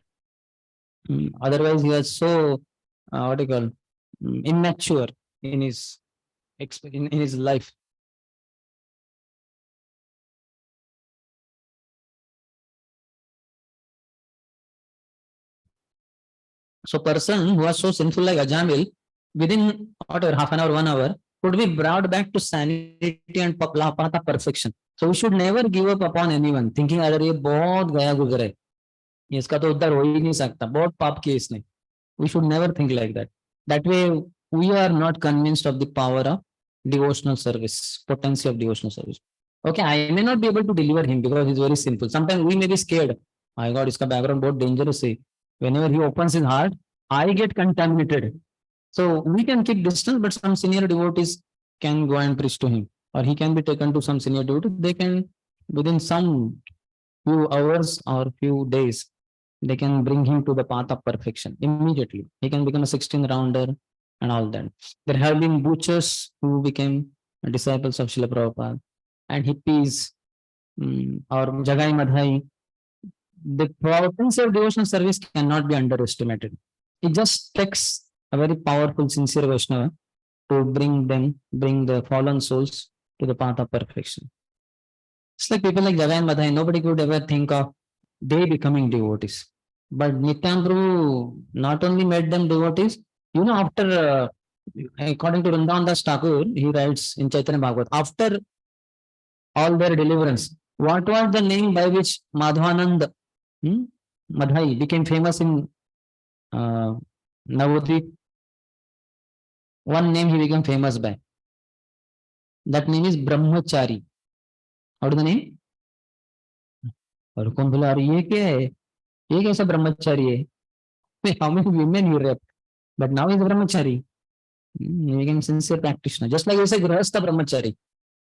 Otherwise, he was so, what do you call, immature in his in his life. So person who was so sinful like Ajamil, within whatever half an hour, 1 hour, could be brought back to sanity and path of perfection. So we should never give up upon anyone, thinking अरे ये बहुत गया गुजर है, इसका तो उद्धार हो ही नहीं सकता, बहुत पाप किया इसने. We should never think like that. That way, we are not convinced of the power of devotional service, potency of devotional service. Okay, I may not be able to deliver him because he's very simple. Sometimes we may be scared. My God, इसका background बहुत dangerous है. Whenever he opens his heart, I get contaminated. So we can keep distance, but some senior devotees can go and preach to him, or he can be taken to some senior devotee. They can, within some few hours or few days, they can bring him to the path of perfection immediately. He can become a 16 rounder and all that. There have been butchers who became disciples of Srila Prabhupada, and hippies or Jagai Madhai. The potency of devotional service cannot be underestimated. It just takes a very powerful, sincere Vaishnava to bring the fallen souls to the path of perfection. It's like people like Jagai and Madhai, nobody could ever think of they becoming devotees. But Nityananda Prabhu not only made them devotees, after, according to Vrindavan Das Thakur, he writes in Chaitanya Bhagavat, after all their deliverance, what was the name by which Madhvanand Madhai became famous in Navadvip? One name he became famous by. That name is Brahmachari. How do the name? और कौन बोला अरे ये क्या है, ये कैसा ब्रह्मचारी है? How many women he raped, but now he's a brahmachari. He became sincere practitioner. Just like we say grahastha brahmachari,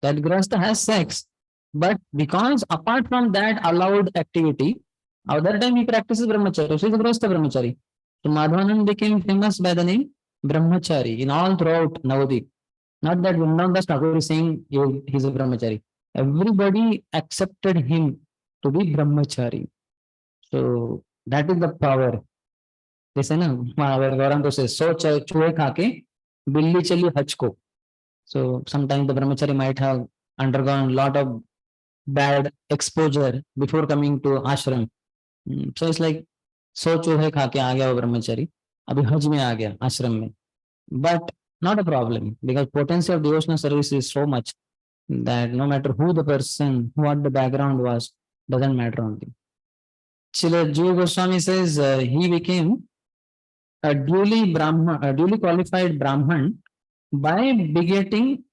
that grahastha has sex, but because apart from that allowed activity, other time he practices brahmachari, so he's a grahastha brahmachari. So Madhvanand became famous by the name brahmachari in all throughout Navadvip. Not that Vrindavan Das Thakur is saying he's a brahmachari. Everybody accepted him to be brahmachari. So that is the power. जैसे ना गौरव तो से सो चूहे खा के बिल्ली चली हज को. So sometimes the brahmachari might have undergone a lot of bad exposure before coming to ashram. So it's like सो चूहे खा के आ गया वो ब्रह्मचारी, अभी हज में आ गया आश्रम में. But not a problem, because potency of devotional service is so much that no matter who the person, what the background was, doesn't matter only. Srila Jiva Goswami says he became a duly qualified Brahman by begetting.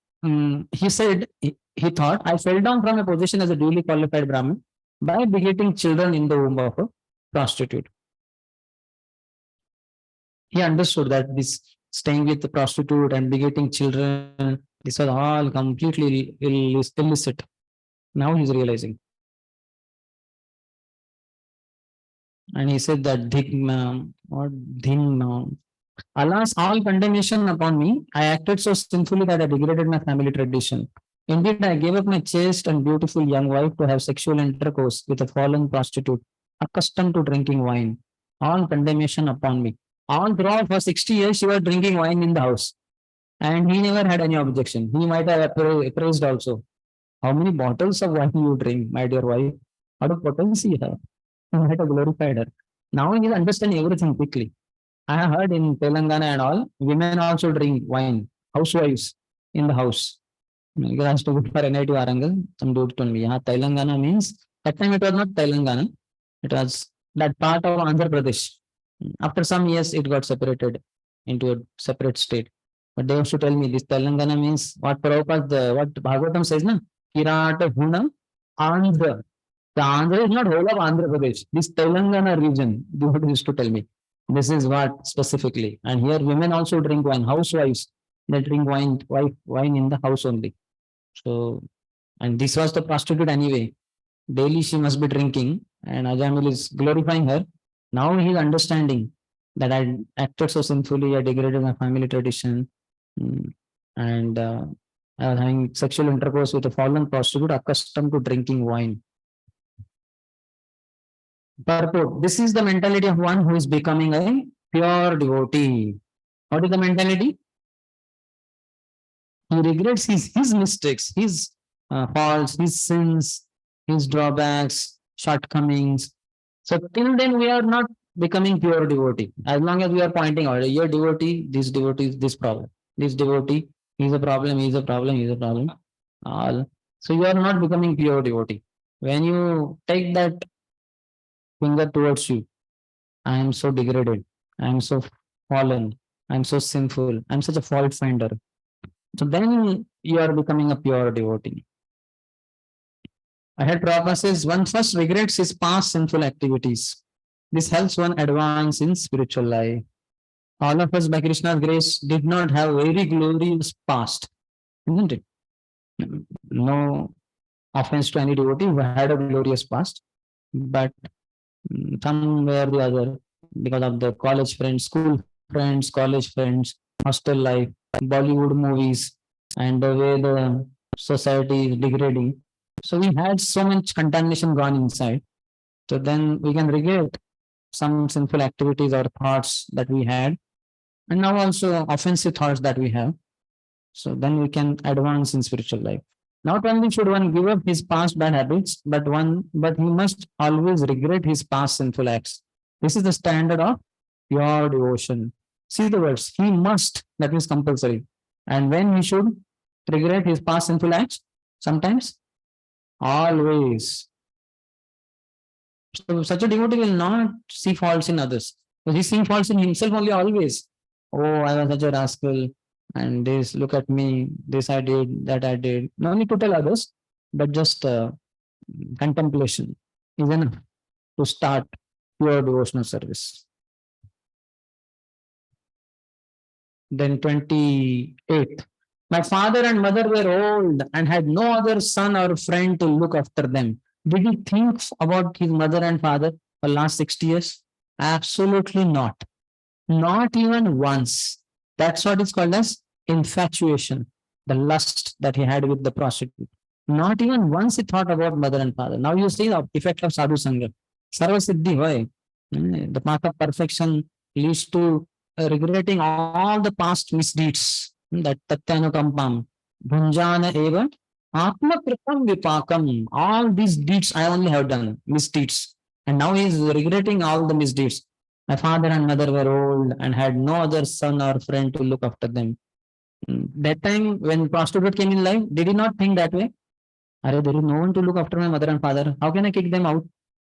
He said he thought, I fell down from a position as a duly qualified Brahman by begetting children in the womb of a prostitute. He understood that this staying with the prostitute and begetting children, this was all completely illicit. Now he's realizing. And he said that alas, all condemnation upon me. I acted so sinfully that I degraded my family tradition. Indeed, I gave up my chaste and beautiful young wife to have sexual intercourse with a fallen prostitute, accustomed to drinking wine. All condemnation upon me. All throughout for 60 years, she was drinking wine in the house. And he never had any objection. He might have appraised also. How many bottles of wine you drink, my dear wife? What a potency you have. He might have glorified her. Now he is understanding everything quickly. I have heard in Telangana and all, women also drink wine, housewives in the house. Because I used to go for NIT Warangal, some dude told me, Telangana means, that time it was not Telangana, it was that part of Andhra Pradesh. After some years, it got separated into a separate state. But they used to tell me this Telangana means what Prabhupada, what Bhagavatam says, na? Kirata Huna Andhra. The Andhra is not whole of Andhra Pradesh. This Telangana region, they used to tell me. This is what specifically. And here women also drink wine. Housewives, they drink wine in the house only. So, and this was the prostitute anyway. Daily she must be drinking, and Ajamil is glorifying her. Now he is understanding that I acted so sinfully, I degraded my family tradition, and I was having sexual intercourse with a fallen prostitute accustomed to drinking wine. Purport. This is the mentality of one who is becoming a pure devotee. What is the mentality? He regrets his mistakes, his faults, his sins, his drawbacks, shortcomings. So till then we are not becoming pure devotee. As long as we are pointing out, your devotee, is this problem. This devotee is a problem, is a problem, is a problem. All. So you are not becoming pure devotee. When you take that finger towards you, I am so degraded, I am so fallen, I am so sinful, I am such a fault finder. So then you are becoming a pure devotee. I had Prabhupada says one first regrets his past sinful activities. This helps one advance in spiritual life. All of us by Krishna's grace did not have very glorious past, isn't it? No offense to any devotee who had a glorious past, but somewhere or the other, because of the college friends, school friends, college friends, hostel life, Bollywood movies, and the way the society is degrading. So we had so much contamination gone inside. So then we can regret some sinful activities or thoughts that we had, and now also offensive thoughts that we have. So then we can advance in spiritual life. Not only should one give up his past bad habits, but he must always regret his past sinful acts. This is the standard of pure devotion. See the words, he must, that means compulsory. And when he should regret his past sinful acts? Sometimes, always. So such a devotee will not see faults in others. But he's seeing faults in himself only always. Oh, I was such a rascal. And this, look at me, this I did, that I did. No need to tell others, but just contemplation is enough to start pure devotional service. Then 28. My father and mother were old and had no other son or friend to look after them. Did he think about his mother and father for last 60 years? Absolutely not. Not even once. That's what is called as infatuation, the lust that he had with the prostitute. Not even once he thought about mother and father. Now you see the effect of sadhu sangha. Sarva siddhi hoy. The path of perfection leads to regretting all the past misdeeds. That tatyanukampam. Bhunjana eva atma kripam vipakam. All these deeds I only have done, misdeeds. And now he is regretting all the misdeeds. My father and mother were old and had no other son or friend to look after them. That time when prostitute came in life, did he not think that way? There is no one to look after my mother and father. How can I kick them out?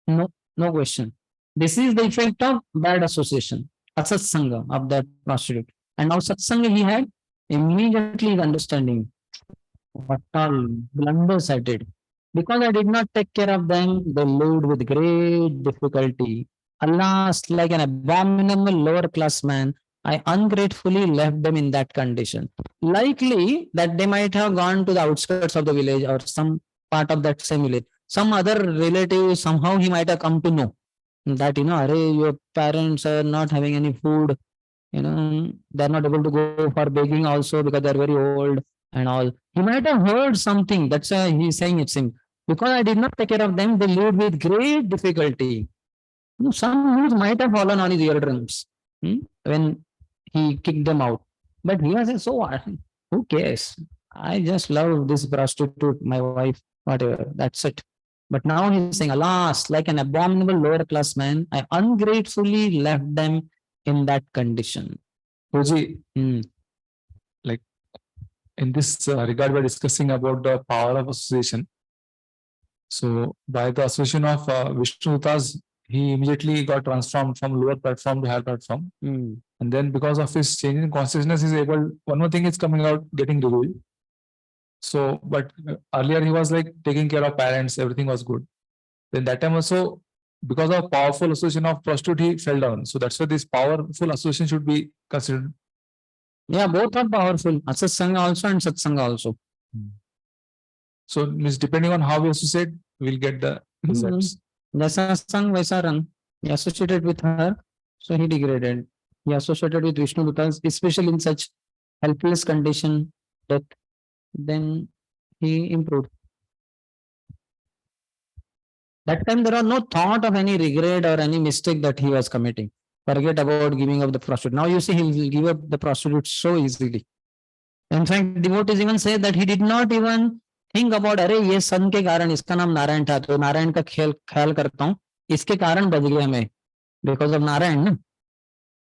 No question. This is the effect of bad association, asatsanga of that prostitute. And now satsanga he had, immediately his understanding what all blunders I did. Because I did not take care of them, they lived with great difficulty. Alas, like an abominable lower class man, I ungratefully left them in that condition. Likely that they might have gone to the outskirts of the village or some part of that same village. Some other relative, somehow he might have come to know that, your parents are not having any food, they're not able to go for begging also because they're very old and all. He might have heard something. That's why he's saying it's him. Because I did not take care of them, they lived with great difficulty. Some news might have fallen on his eardrums when he kicked them out. But he was saying, so what? Who cares? I just love this prostitute, my wife, whatever. That's it. But now he's saying, alas, like an abominable lower class man, I ungratefully left them in that condition. Roji, like in this regard, we're discussing about the power of association. So by the association of Vishnuta's he immediately got transformed from lower platform to higher platform. Hmm. And then because of his change in consciousness, he's able, one more thing is coming out, getting revealed. So, but earlier he was like taking care of parents, everything was good. Then that time also, because of powerful association of prostitute, he fell down. So that's why this powerful association should be considered. Yeah, both are powerful. Asatsanga also and satsanga also. So means depending on how we associate, we'll get the results. Jaisa sang vaisa rang. He associated with her, so he degraded. He associated with Vishnu Dutas, especially in such helpless condition, death. Then he improved. That time there was no thought of any regret or any mistake that he was committing. Forget about giving up the prostitute. Now you see he will give up the prostitute so easily. In fact, devotees even say that he did not even think about अरे ये सन के कारण इसका नाम नारायण था तो नारायण का ख्याल करता हूँ इसके कारण बच गया मैं because of Narayan,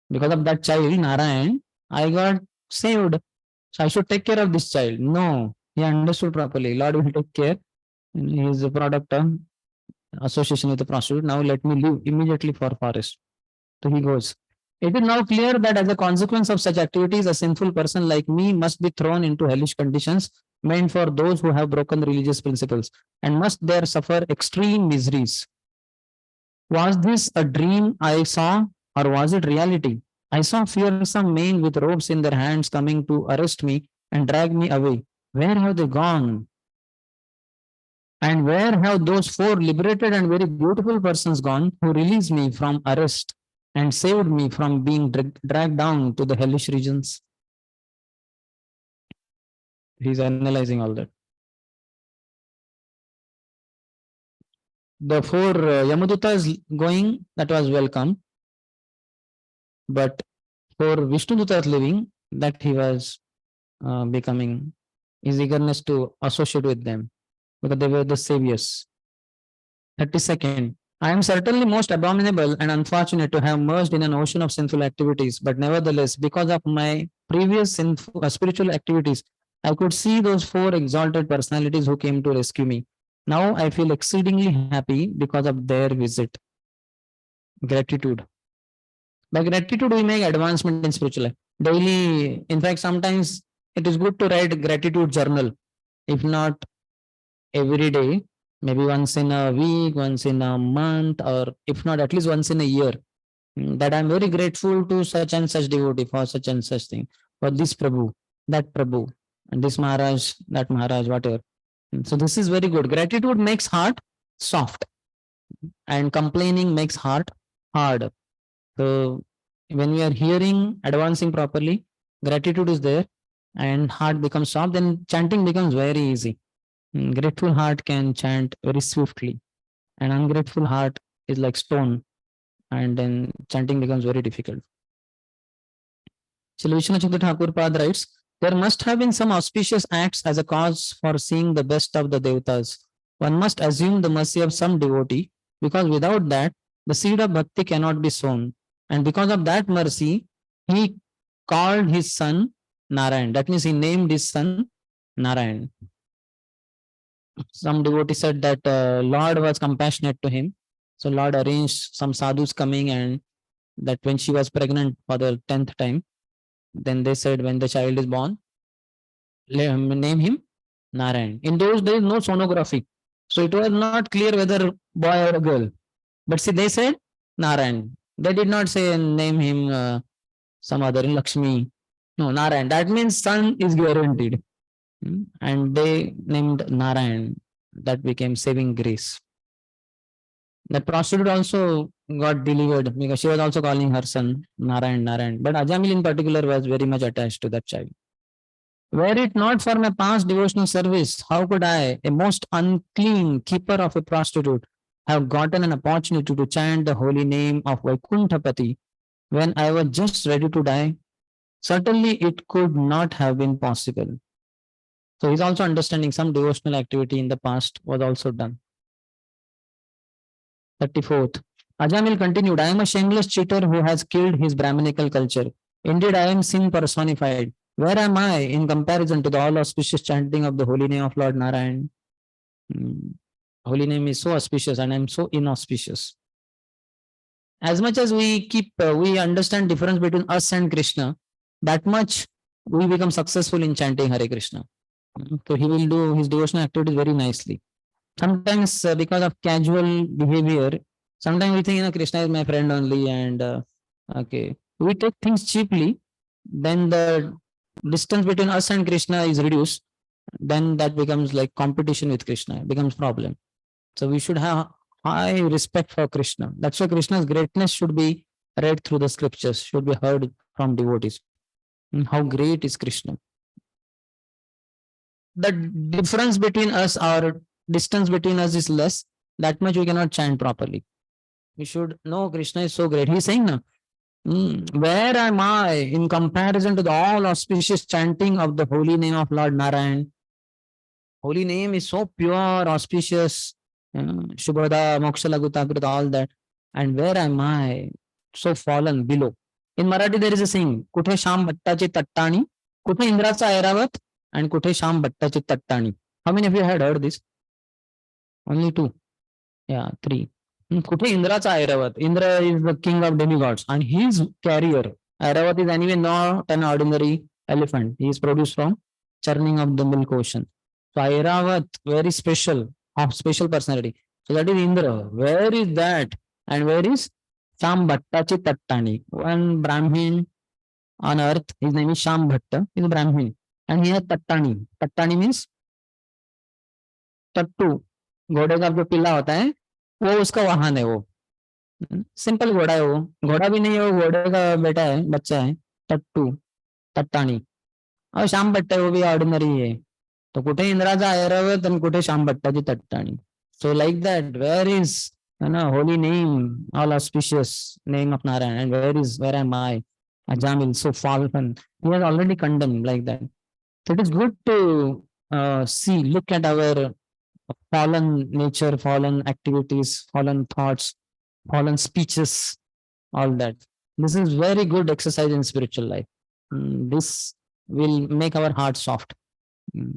because of that child Narayan, I got saved. So I should take care of this child. No, he understood properly. Lord will take care. He is a product of association with the prostitute. Now let me leave immediately for forest. So he goes. It is now clear that as a consequence of such activities, a sinful person like me must be thrown into hellish conditions meant for those who have broken religious principles and must there suffer extreme miseries. Was this a dream I saw, or was it reality? I saw fearsome men with ropes in their hands coming to arrest me and drag me away. Where have they gone? And where have those four liberated and very beautiful persons gone who released me from arrest and saved me from being dragged down to the hellish regions? He's analyzing all that. The four Yamadutas going, that was welcome. But for Vishnudutas living, that he was becoming his eagerness to associate with them because they were the saviors. 32nd. I am certainly most abominable and unfortunate to have merged in an ocean of sinful activities, but nevertheless, because of my previous sinful, spiritual activities, I could see those four exalted personalities who came to rescue me. Now I feel exceedingly happy because of their visit. Gratitude. By gratitude, we make advancement in spiritual life. Daily, in fact, sometimes it is good to write gratitude journal. If not every day, maybe once in a week, once in a month, or if not, at least once in a year. That I'm very grateful to such and such devotee for such and such thing, for this Prabhu, that Prabhu, and this Maharaj, that Maharaj, whatever. So this is very good. Gratitude makes heart soft, and complaining makes heart hard. So when we are hearing, advancing properly, gratitude is there, and heart becomes soft, then chanting becomes very easy. Grateful heart can chant very swiftly, and ungrateful heart is like stone, and then chanting becomes very difficult. Shri Vishnu Thakur Pad writes, there must have been some auspicious acts as a cause for seeing the best of the devatas. One must assume the mercy of some devotee, because without that, the seed of bhakti cannot be sown. And because of that mercy, he called his son Narayan. That means he named his son Narayan. Some devotee said that Lord was compassionate to him. So Lord arranged some sadhus coming, and that when she was pregnant for the 10th time, then they said when the child is born, name him Narayan. In those days, no sonography. So it was not clear whether boy or girl. But see, they said Narayan. They did not say name him some other Lakshmi. No, Narayan. That means son is guaranteed. And they named Narayan. That became saving grace. The prostitute also got delivered because she was also calling her son Narayan, Narayan. But Ajamil in particular was very much attached to that child. Were it not for my past devotional service, how could I, a most unclean keeper of a prostitute, have gotten an opportunity to chant the holy name of Vaikuntapati when I was just ready to die? Certainly it could not have been possible. So he's also understanding some devotional activity in the past was also done. 34th. Ajamil continued, I am a shameless cheater who has killed his Brahminical culture. Indeed, I am sin personified. Where am I in comparison to the all auspicious chanting of the holy name of Lord Narayan? Holy name is so auspicious and I am so inauspicious. as much as we keep, we understand difference between us and Krishna, that much we become successful in chanting Hare Krishna. So he will do his devotional activities very nicely. Sometimes because of casual behavior, sometimes we think, Krishna is my friend only, and okay, we take things cheaply. Then the distance between us and Krishna is reduced. Then that becomes like competition with Krishna. It becomes problem. So we should have high respect for Krishna. That's why Krishna's greatness should be read through the scriptures, should be heard from devotees. How great is Krishna? The difference between us, or distance between us, is less. That much we cannot chant properly. We should know Krishna is so great. He's saying now, where am I in comparison to the all auspicious chanting of the holy name of Lord Narayan? Holy name is so pure, auspicious, Shubhada, Moksha Lagutakrita, all that. And where am I so fallen below? In Marathi, there is a saying, Kuthe Sham Bhattache Tattani, Kuthe Indracha Airavat, and Kuthe Sham Bhattache Tattani. How many of you had heard this? Only two. Yeah, three. Kuthe Indracha Airavat. Indra is the king of demigods, and his carrier. Airavat is anyway not an ordinary elephant. He is produced from churning of the milk ocean. So Airavat, very special, of special personality. So that is Indra. Where is that? And where is Sham Bhattache Tattani? One Brahmin on earth, his name is Sham Bhatta, he is a Brahmin. And he has Tattani. Tattani means टट्टू, घोड़े का जो पिल्ला होता है वो उसका वाहन है। वो सिंपल घोड़ा है, वो घोड़ा भी नहीं है, वो घोड़े का बेटा है, बच्चा है, टट्टू, तट्टाणी। और श्याम भट्ट है, वो भी ऑर्डिनरी है। तो कुठे इंद्राचा ऐरावत आणि कुठे श्याम भट्टाची तट्टाणी. So like that, where is holy name, all auspicious name of Narayan, and where am I Ajamil, so fallen. He has already condemned like that. So it is good to see, look at our fallen nature, fallen activities, fallen thoughts, fallen speeches, all that. This is very good exercise in spiritual life. This will make our heart soft.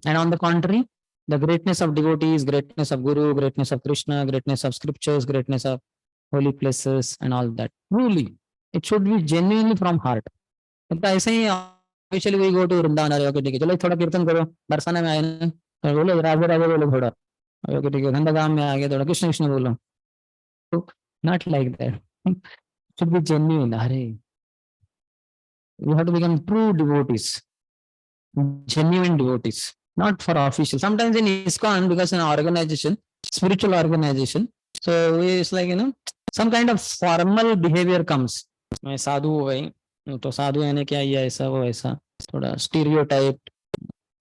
And on the contrary, the greatness of devotees, greatness of Guru, greatness of Krishna, greatness of scriptures, greatness of holy places, and all that. Truly, it should be genuinely from heart. तो ऐसे ही officially we go to Vrindavan, अरे okay ठीक है, चलो थोड़ा कीर्तन करो, बरसाना में आए ना, तो बोलो राधे राधे बोलो थोड़ा, ओके ठीक है, नंदगाम में आ गए थोड़ा कृष्ण कृष्ण बोलो. तो not like that, should be genuine. अरे you have to become true devotees, genuine devotees, not for official. Sometimes in ISKCON, because in organization, spiritual organization, so it's like, some kind of formal behavior comes. मैं साधु हो गई, तो साधु यानी क्या, ये ऐसा वो ऐसा, थोड़ा stereotyped,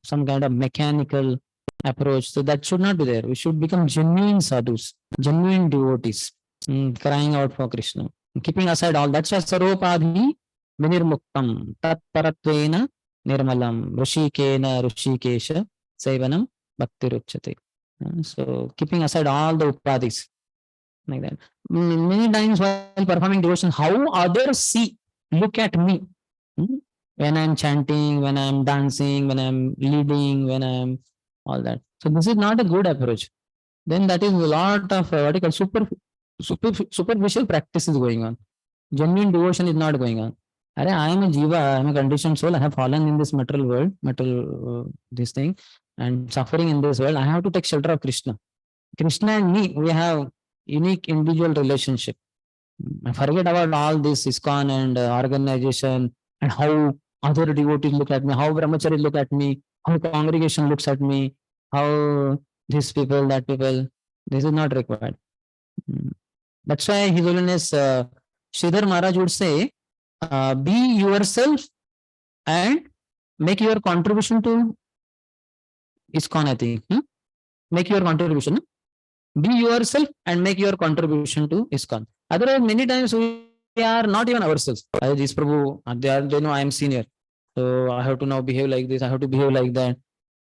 some kind of mechanical approach. So that should not be there. We should become genuine sadhus, genuine devotees, crying out for Krishna, keeping aside all that. Saropadhi vinirmuktam tatparatvena nirmalam rushikena rushikesha sevanam bhaktiruchyate. So keeping aside all the upadhis like that. Many times while performing devotion, how others see, look at me when I'm chanting, when I'm dancing, when I'm leading, when I'm all that. So this is not a good approach. Then that is a lot of what you call superficial practice is going on. Genuine devotion is not going on. I am a jiva, I am a conditioned soul, I have fallen in this material world, this thing, and suffering in this world. I have to take shelter of Krishna. Krishna and me, we have unique individual relationship. I forget about all this ISKCON and organization, and how other devotees look at me, how brahmacharis look at me, how congregation looks at me, how these people, that people. This is not required. That's why His Holiness Sridhar Maharaj would say, be yourself and make your contribution to ISKCON, I think. Make your contribution. Be yourself and make your contribution to ISKCON. Otherwise, many times we are not even ourselves. This Prabhu, they know I am senior, so I have to now behave like this, I have to behave like that.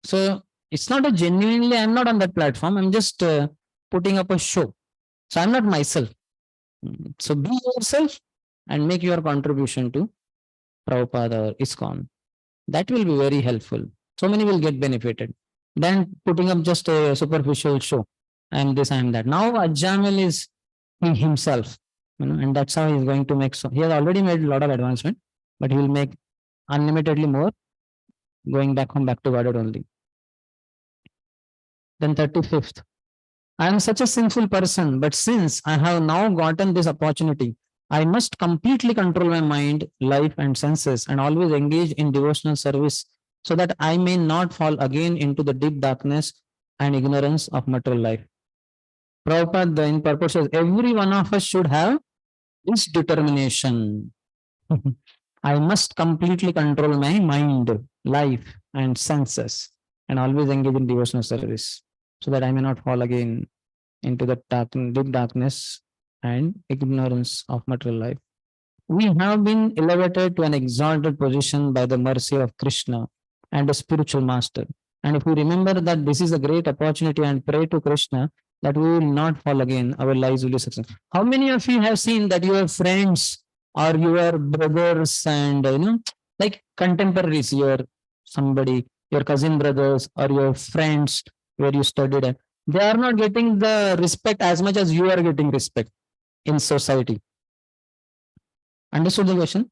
So it's not a genuinely, I'm not on that platform, I'm just putting up a show. So I'm not myself. So be yourself and make your contribution to Prabhupada or ISKCON. That will be very helpful. So many will get benefited. Then putting up just a superficial show. I am this, I am that. Now Ajamil is he himself. and that's how he's going to make. So he has already made a lot of advancement, but he will make unlimitedly more, going back home, back to Godhead only. Then 35th. I am such a sinful person, but since I have now gotten this opportunity, I must completely control my mind, life, and senses, and always engage in devotional service so that I may not fall again into the deep darkness and ignorance of material life. Prabhupada in purpose says every one of us should have this determination. I must completely control my mind, life, and senses, and always engage in devotional service so that I may not fall again into the deep darkness and ignorance of material life. We have been elevated to an exalted position by the mercy of Krishna and a spiritual master. And if we remember that this is a great opportunity and pray to Krishna that we will not fall again, our lives will be successful. How many of you have seen that your friends or your brothers and like contemporaries, your somebody, your cousin brothers or your friends where you studied at, they are not getting the respect as much as you are getting respect in society. Understood the question?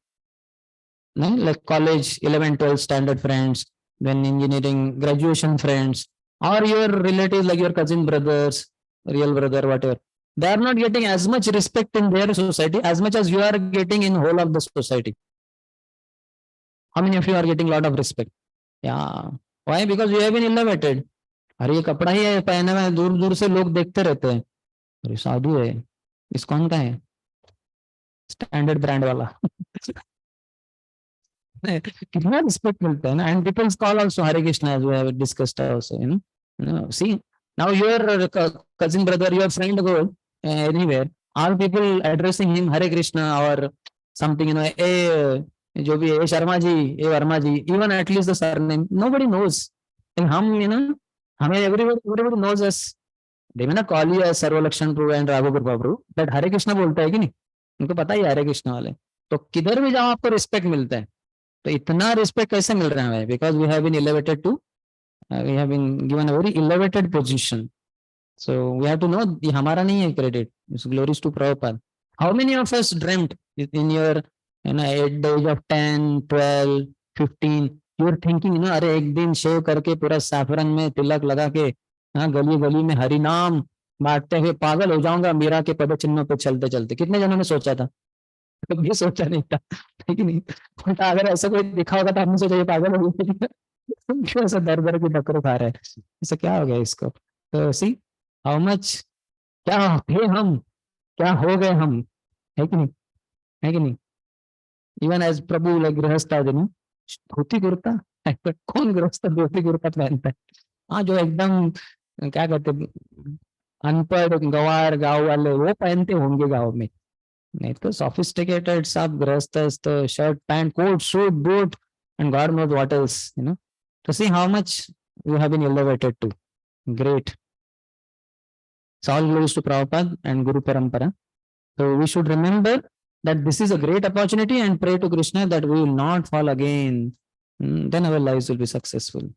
No? Like college, 11, 12 standard friends, then engineering, graduation friends, or your relatives like your cousin brothers, real brother, whatever. They are not getting as much respect in their society as much as you are getting in whole of the society. How many of you are getting a lot of respect? Yeah. Why? Because you have been elevated. अरे ये कपड़ा ही है पहने हुए, दूर दूर से लोग देखते रहते हैं, अरे साधु है, इस कौन का है, स्टैंडर्ड ब्रांड वाला. कितना रिस्पेक्ट मिलता है ना. And peoples call also Hare Krishna as we have discussed also, see now your cousin brother, your friend go anywhere, all people addressing him Hare Krishna or something, ए जो भी है शर्मा जी, ए वर्मा जी, even at least the surname nobody knows. And हम हमें everybody knows us. They may not call you as सर्वलक्षण Prabhu and Raghav Prabhu, but हरे कृष्णा बोलता है कि नहीं, उनको पता ही हरे कृष्णा वाले. तो किधर भी जाओ आपको रिस्पेक्ट मिलता है. तो इतना रिस्पेक्ट कैसे मिल रहा है? Because we have been elevated to, we have been given a very elevated position. So we have to know, ये हमारा नहीं है credit, it's glories to Prabhupada. How many of us dreamed in your at the age of 10, 12, 15, you are thinking अरे एक दिन शेव करके पूरा saffron में तिलक लगा के गली गली में हरि नाम बांटते हुए पागल हो जाऊंगा मीरा के पद चिन्हों पे चलते चलते. कितने जनों ने सोचा था? कभी सोचा नहीं था, है कि नहीं? उल्टा अगर ऐसा कोई दिखा होगा तो हमने सोचा ये पागल हो गया, क्यों ऐसा दर दर की टक्कर खा रहा है, ऐसा क्या हो गया इसको. तो सी हाउ मच, क्या थे हम, क्या हो गए हम, है कि नहीं, है कि नहीं. इवन एज प्रभु लाइक गृहस्थ धोती कुर्ता, कौन गृहस्थ धोती कुर्ता पहनता है? हाँ, जो एकदम क्या कहते अनपढ़ गवार गाँव वाले वो पहनते होंगे गाँव में, नहीं तो sophisticated सब गृहस्थ shirt pant coat suit boot and God knows what else, to see how much we have been elevated to. Great. It's all glories to Prabhupada and Guru Parampara. So we should remember that this is a great opportunity and pray to Krishna that we will not fall again. Then our lives will be successful.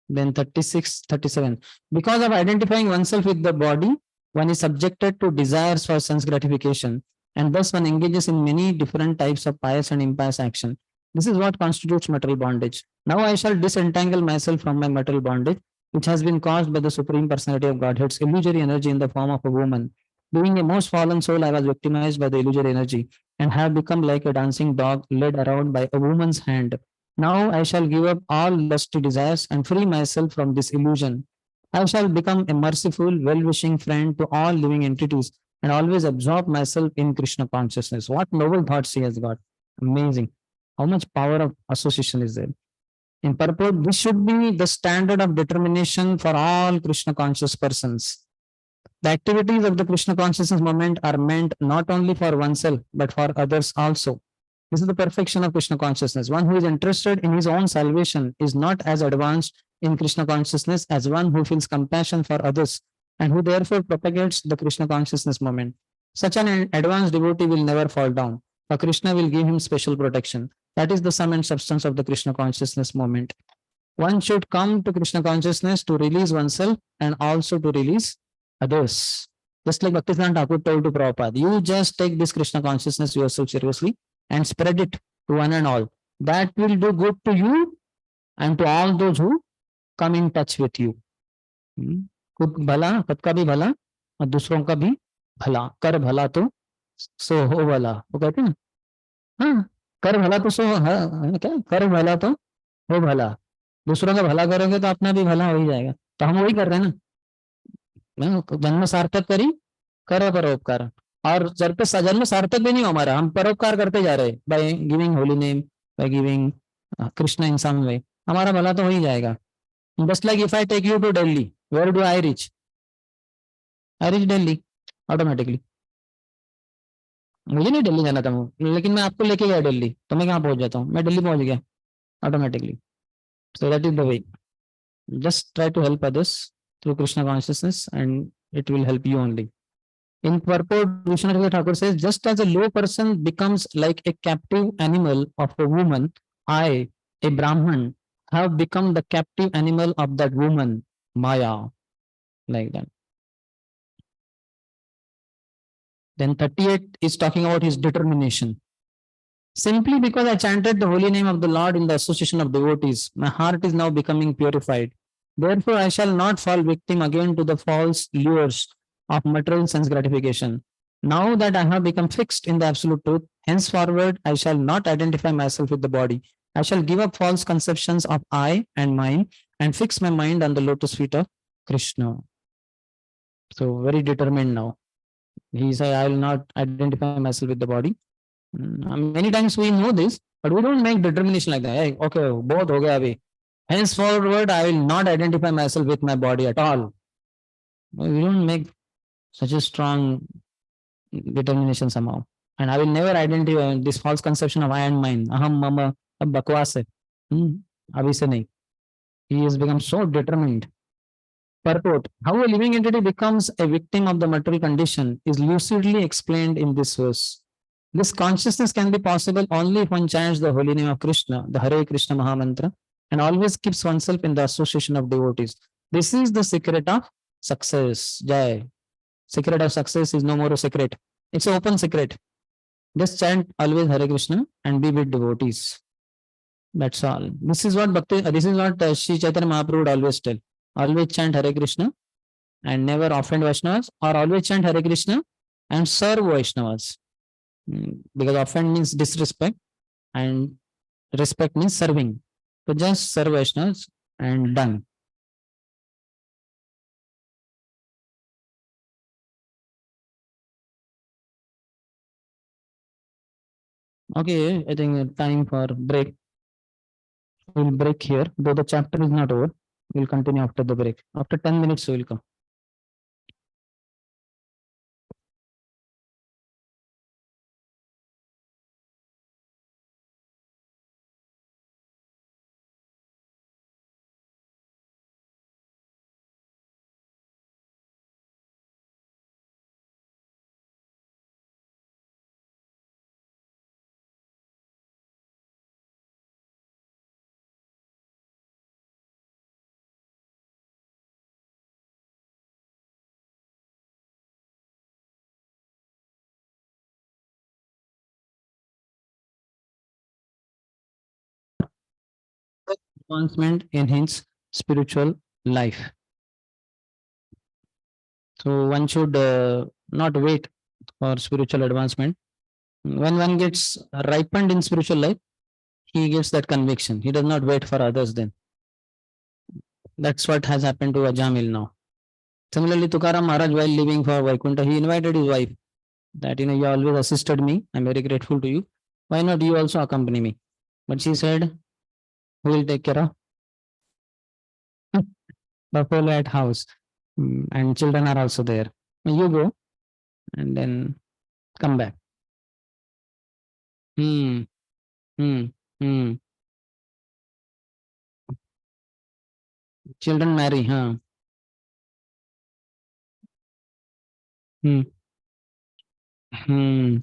Then 36, 37. Because of identifying oneself with the body, one is subjected to desires for sense gratification, and thus one engages in many different types of pious and impious action. This is what constitutes material bondage. Now I shall disentangle myself from my material bondage, which has been caused by the Supreme Personality of Godhead's illusory energy in the form of a woman. Being a most fallen soul, I was victimized by the illusory energy and have become like a dancing dog led around by a woman's hand. Now I shall give up all lusty desires and free myself from this illusion. I shall become a merciful, well-wishing friend to all living entities and always absorb myself in Krishna consciousness. What noble thoughts he has got. Amazing. How much power of association is there? In purport, this should be the standard of determination for all Krishna conscious persons. The activities of the Krishna consciousness movement are meant not only for oneself, but for others also. This is the perfection of Krishna consciousness. One who is interested in his own salvation is not as advanced in Krishna consciousness as one who feels compassion for others and who therefore propagates the Krishna consciousness movement. Such an advanced devotee will never fall down, for Krishna will give him special protection. That is the sum and substance of the Krishna consciousness movement. One should come to Krishna consciousness to release oneself and also to release others. Just like Bhaktisiddhanta Thakur told to Prabhupada, you just take this Krishna consciousness yourself seriously and spread it to one and all. That will do good to you and to all those who come in touch with you. खुद भला, खुद का भी भला और दूसरों का भी भला. कर भला तो सो हो भला, वो कहते हैं ना. हाँ, कर भला तो सो क्या, कर भला तो हो भला. दूसरों का भला करोगे तो अपना भी भला हो ही जाएगा. तो हम वही कर रहे हैं ना. जन्म सार्थक करी, कर परोपकार. और जन्म सार्थक भी नहीं हो हमारा, हम परोपकार करते जा रहे by giving holy name, by giving Krishna in some way. हमारा भला तो हो ही जाएगा. Just like if I take you to Delhi, where do I reach? I reach Delhi automatically. मुझे नहीं दिल्ली जाना था, लेकिन मैं आपको लेके गया दिल्ली, तो मैं कहाँ पहुंच जाता हूँ, मैं दिल्ली पहुंच गया automatically. So that is the way. Just try to help others through Krishna consciousness and it will help you only. In purport, Vishnu Thakur says, just as a low person becomes like a captive animal of a woman, I, a Brahman, have become the captive animal of that woman, Maya. Like that. Then 38 is talking about his determination. Simply because I chanted the holy name of the Lord in the association of devotees, my heart is now becoming purified. Therefore, I shall not fall victim again to the false lures of material sense gratification. Now that I have become fixed in the absolute truth, henceforward I shall not identify myself with the body. I shall give up false conceptions of I and mine and fix my mind on the lotus feet of Krishna. So very determined now. He said, I will not identify myself with the body. Many times we know this, but we don't make determination like that. Hey, okay, both ho gaya abhi. Henceforward, I will not identify myself with my body at all. We don't make such a strong determination somehow. And I will never identify this false conception of I and mine. Aham, mama, ab bakwas hai. Abhi se nahi. He has become so determined. Purport. How a living entity becomes a victim of the material condition is lucidly explained in this verse. This consciousness can be possible only if one chants the holy name of Krishna, the Hare Krishna Mahamantra, and always keeps oneself in the association of devotees. This is the secret of success. Jai. Secret of success is no more a secret. It's an open secret. Just chant always Hare Krishna and be with devotees. That's all. This is what Bhakti, this is what Sri Chaitanya Mahaprabhu would always tell. Always chant Hare Krishna and never offend Vaishnavas, or always chant Hare Krishna and serve Vaishnavas. Because offend means disrespect and respect means serving. So just serve Vaishnavas and done. Okay, I think time for break. We'll break here, though the chapter is not over. We'll continue after the break. After 10 minutes, we'll come. Advancement in his spiritual life. So one should not wait for spiritual advancement. When one gets ripened in spiritual life, he gets that conviction. He does not wait for others then. That's what has happened to Ajamil now. Similarly, Tukaram Maharaj, while living for Vaikuntha, he invited his wife that, you always assisted me. I'm very grateful to you. Why not you also accompany me? But she said, who will take care of buffalo at house? And children are also there. You go and then come back. Hmm. Hmm. Hmm. Children marry, huh? Hmm. Hmm.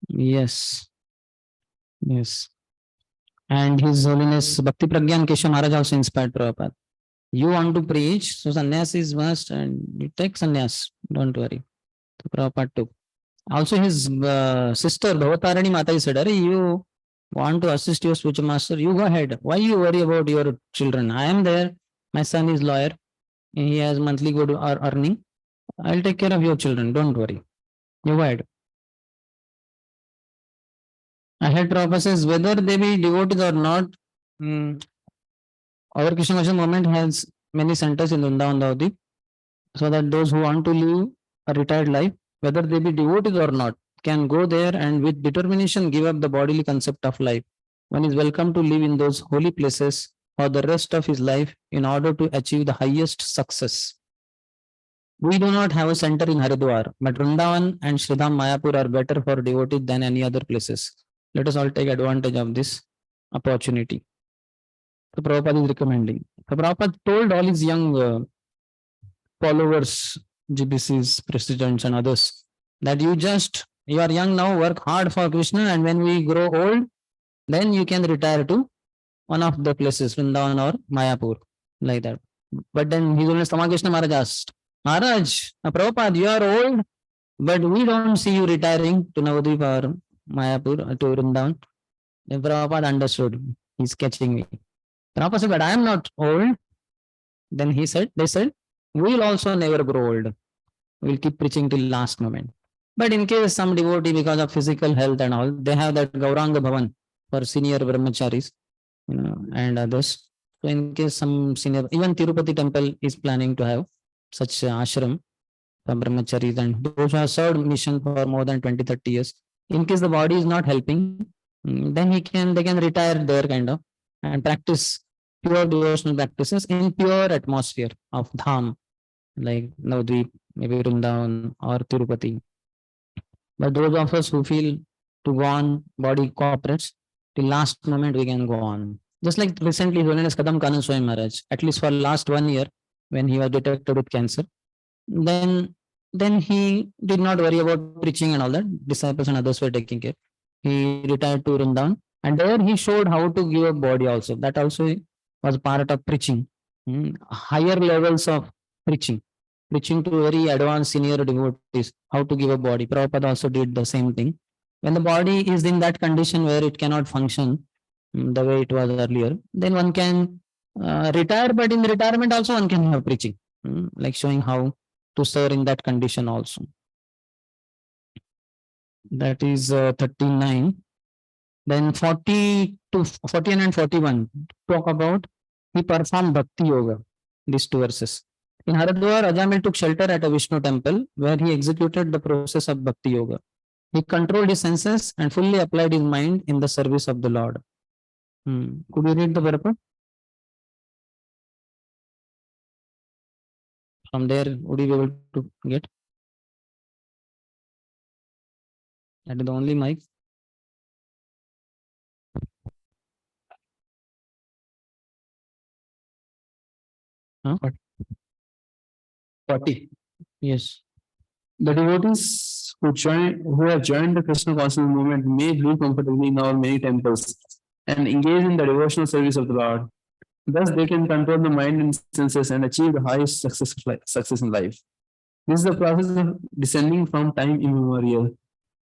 Yes. Yes. And His Holiness Bhakti Pragyan Keshav Maharaj also inspired Prabhupada. You want to preach, so sannyas is must, and you take sannyas. Don't worry. So Prabhupada took. Also, his sister Bhavatarani Mata said, "Arey, you want to assist your spiritual master? You go ahead. Why you worry about your children? I am there. My son is lawyer. He has monthly good earning. I'll take care of your children. Don't worry. You go ahead." I had Prabhupada says, whether they be devotees or not, mm, our Krishna consciousness movement has many centers in Vrindavan Davadi, so that those who want to live a retired life, whether they be devotees or not, can go there and with determination give up the bodily concept of life. One is welcome to live in those holy places for the rest of his life in order to achieve the highest success. We do not have a center in Haridwar, but Vrindavan and Shridham Mayapur are better for devotees than any other places. Let us all take advantage of this opportunity. So Prabhupada is recommending. So Prabhupada told all his young followers, GBCs, presidents and others, that you are young now, work hard for Krishna, and when we grow old, then you can retire to one of the places, Vrindavan or Mayapur, like that. But then His Holiness Ramakrishna Maharaj asked, Maharaj, Prabhupada, you are old, but we don't see you retiring to Navadvip or Mayapur or to Vrindavan. Then Prabhupada understood, he's catching me. Prabhupada said, but I am not old. Then they said, we will also never grow old. We will keep preaching till last moment. But in case some devotee, because of physical health and all, they have that Gauranga Bhavan for senior brahmacharis, and others. So in case some senior, even Tirupati temple is planning to have such ashram for brahmacharis and those who have served mission for more than 20-30 years. In case the body is not helping, then they can retire there kind of and practice pure devotional practices in pure atmosphere of Dham, like Navadvip, maybe Vrindavan or Tirupati. But those of us who feel to go on, body cooperates, till last moment we can go on. Just like recently, His Holiness Kadam Kanan Swami Maharaj, at least for last 1 year, when he was detected with cancer, then he did not worry about preaching and all that. Disciples and others were taking care. He retired to Vrindavan, and there he showed how to give a body also. That also was part of preaching. Higher levels of preaching to very advanced senior devotees, how to give a body. Prabhupada also did the same thing. When the body is in that condition where it cannot function the way it was earlier, then one can retire, but in retirement also one can have preaching, like showing how to serve in that condition also. That is 39. Then 40 and 41 talk about he performed Bhakti Yoga, these two verses. In Haridwar, Ajamil took shelter at a Vishnu temple where he executed the process of Bhakti Yoga. He controlled his senses and fully applied his mind in the service of the Lord. Could you read the purport? From there, would you be able to get? That is the only mic. Huh? 40. Yes. The devotees who have joined the Krishna consciousness movement may live comfortably in our many temples and engage in the devotional service of the Lord. Thus, they can control the mind and senses and achieve the highest success in life. This is the process of descending from time immemorial.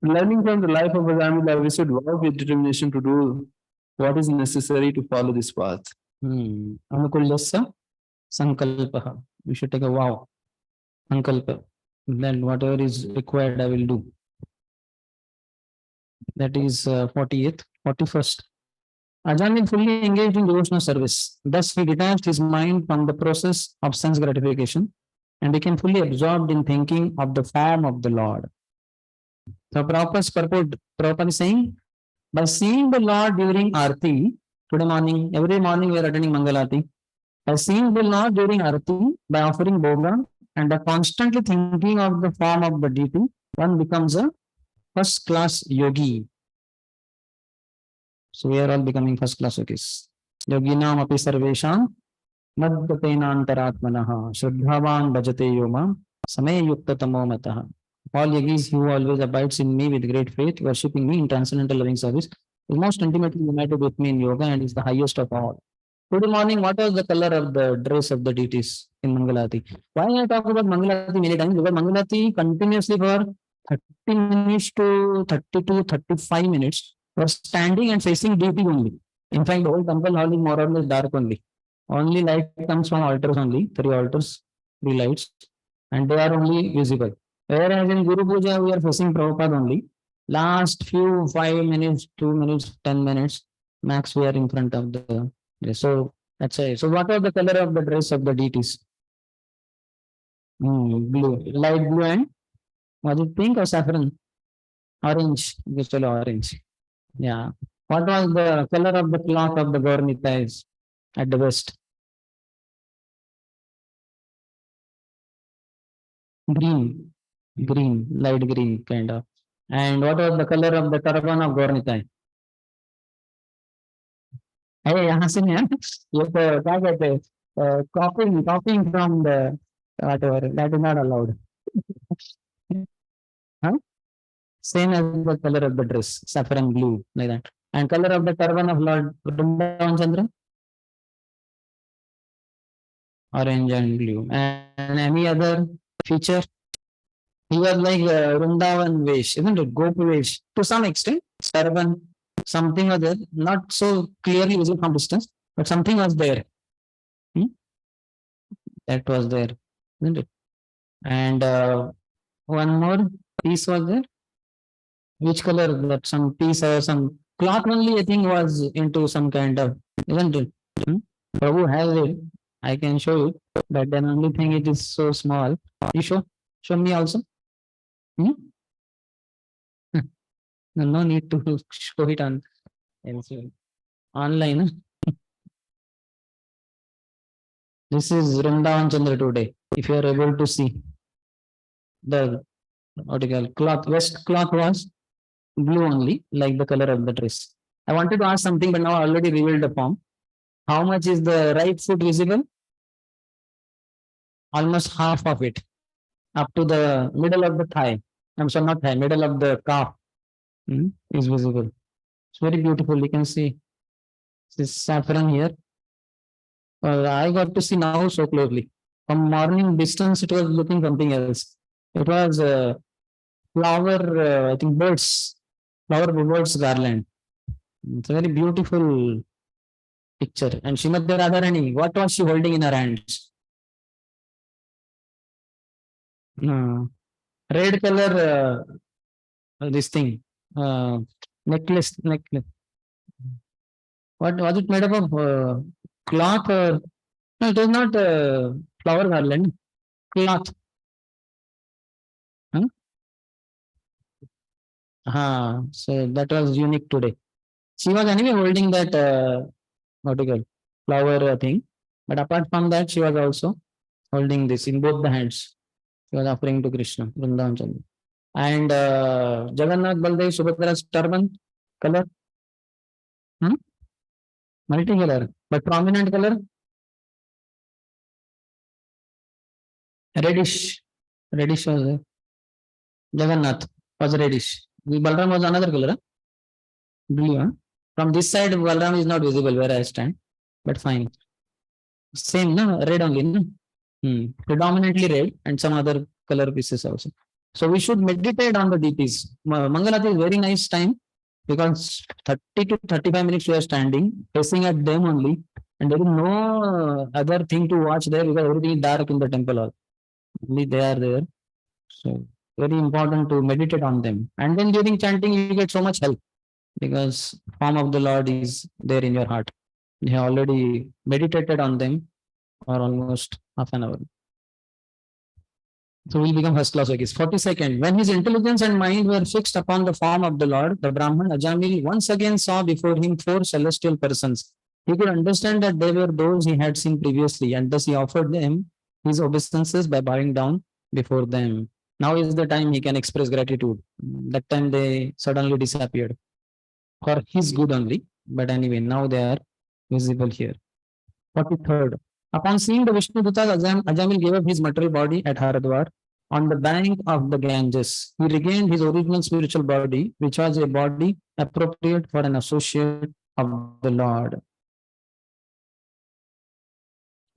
Learning from the life of Ajamila, we should work with determination to do what is necessary to follow this path. Anukulyasya sankalpaha. We should take a vow. Sankalpa. Then whatever is required, I will do. That is 40th. 41st. Ajamil fully engaged in devotional service. Thus, he detached his mind from the process of sense gratification and became fully absorbed in thinking of the form of the Lord. So, Prabhupada is saying, by seeing the Lord during Aarti, today morning, every morning we are attending Mangalarti. By seeing the Lord during Aarti, by offering Bhoga, and by constantly thinking of the form of the deity, one becomes a first class yogi. So we are all becoming first class yogis. Yoginam api sarvesham madgatenantaraatmanaha shraddhavan bhajate yoma samay yukta tamo mataha. All yogis who always abides in me with great faith, worshipping me in transcendental loving service, is most intimately united with me in yoga and is the highest of all. Today morning, what was the color of the dress of the deities in Mangalati? Why I talk about Mangalati many times? Because Mangalati continuously for 30 minutes to 30 to 35 minutes was standing and facing deity only. In fact, the whole temple hall is more or less dark only. Only light comes from altars only, three altars, three lights, and they are only visible. Whereas in Guru Puja, we are facing Prabhupada only. Last few 5 minutes, 2 minutes, 10 minutes, max we are in front of the. So that's it. So what was the color of the dress of the deities? Blue, light blue, and was it pink or saffron? Orange, usually orange. Yeah. What was the color of the cloth of the Gaurnitais at the west? Green, green, light green kind of. And what was the color of the turban of Gaurnitai? अरे यहाँ से नहीं है ये तो क्या कहते हैं copying from the whatever that is not allowed. Huh? Same as the color of the dress, saffron blue like that. And color of the turban of Lord Vrindavan Chandra, orange and blue. And any other feature? He was like Vrindavan Vesh, isn't it? Gopi Vesh to some extent. Turban, something was there, not so clearly visible from distance, but something was there. That was there, isn't it? And one more piece was there. Which color? That some piece or some cloth only, I think, was into some kind of, isn't it? Prabhu has it. I can show you, but then only thing it is so small. You show me also. Hmm? No need to show it on online. This is Vrindavan Chandra today. If you are able to see the article cloth, west cloth was blue only, like the color of the dress. I wanted to ask something, but now I already revealed the form. How much is the right foot visible? Almost half of it, up to the middle of the thigh. I'm sorry, not thigh, middle of the calf is visible. It's very beautiful. You can see this saffron here. I got to see now so closely. From morning distance, it was looking something else. It was flower, I think birds garland. It's a very beautiful picture. And Srimati Radharani, what was she holding in her hands? Red color, this thing, necklace. What was it made up of? Cloth or no? It was not flower garland. Cloth. So that was unique today. She was anyway holding that what do you call flower thing, but apart from that, she was also holding this in both the hands. She was offering to Krishna, Vrindavan Chandra. And Jagannath Baldev Subhadra's turban color, multicolor, but prominent color, reddish. Reddish was there. Jagannath was reddish. Balram was another color, blue. From this side, Balram is not visible where I stand, but fine. Same, no, red only, no? Predominantly red and some other color pieces also. So we should meditate on the deities. Mangalati is very nice time because 30 to 35 minutes we are standing, facing at them only, and there is no other thing to watch there because everything is dark in the temple hall. Only they are there. So very important to meditate on them. And then during chanting, you get so much help because form of the Lord is there in your heart. You have already meditated on them for almost half an hour. So we'll become first class like this. 42nd. When his intelligence and mind were fixed upon the form of the Lord, the Brahman Ajamil once again saw before him 4 celestial persons. He could understand that they were those he had seen previously, and thus he offered them his obeisances by bowing down before them. Now is the time he can express gratitude. That time they suddenly disappeared for his good only. But anyway, now they are visible here. 43rd. Upon seeing the Vishnu Dutas, Ajamil gave up his material body at Haridwar on the bank of the Ganges. He regained his original spiritual body, which was a body appropriate for an associate of the Lord.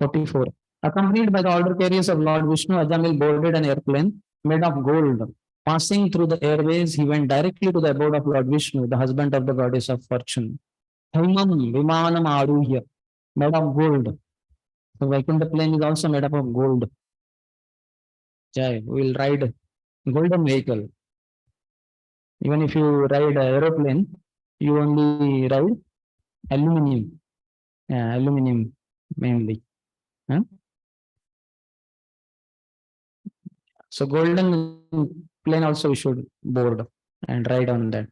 44. Accompanied by the order carriers of Lord Vishnu, Ajamil boarded an airplane made of gold. Passing through the airways, he went directly to the abode of Lord Vishnu, the husband of the goddess of fortune. Haimam Vimanam Aruhya, made of gold. So Vaikuntha plane is also made up of gold. Jai, we will ride golden vehicle. Even if you ride an aeroplane, you only ride aluminum. Yeah, aluminum mainly. Huh? So golden plane also we should board and ride on that.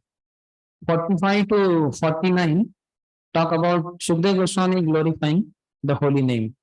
45 to 49 talk about Shukdev Goswami glorifying the holy name.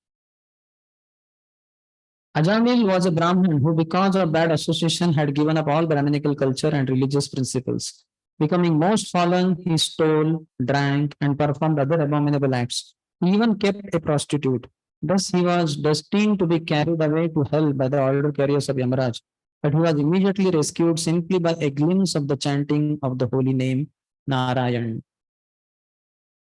Ajamil was a Brahmin who, because of bad association, had given up all Brahminical culture and religious principles. Becoming most fallen, he stole, drank, and performed other abominable acts. He even kept a prostitute. Thus, he was destined to be carried away to hell by the order carriers of Yamaraj. But he was immediately rescued simply by a glimpse of the chanting of the holy name Narayan.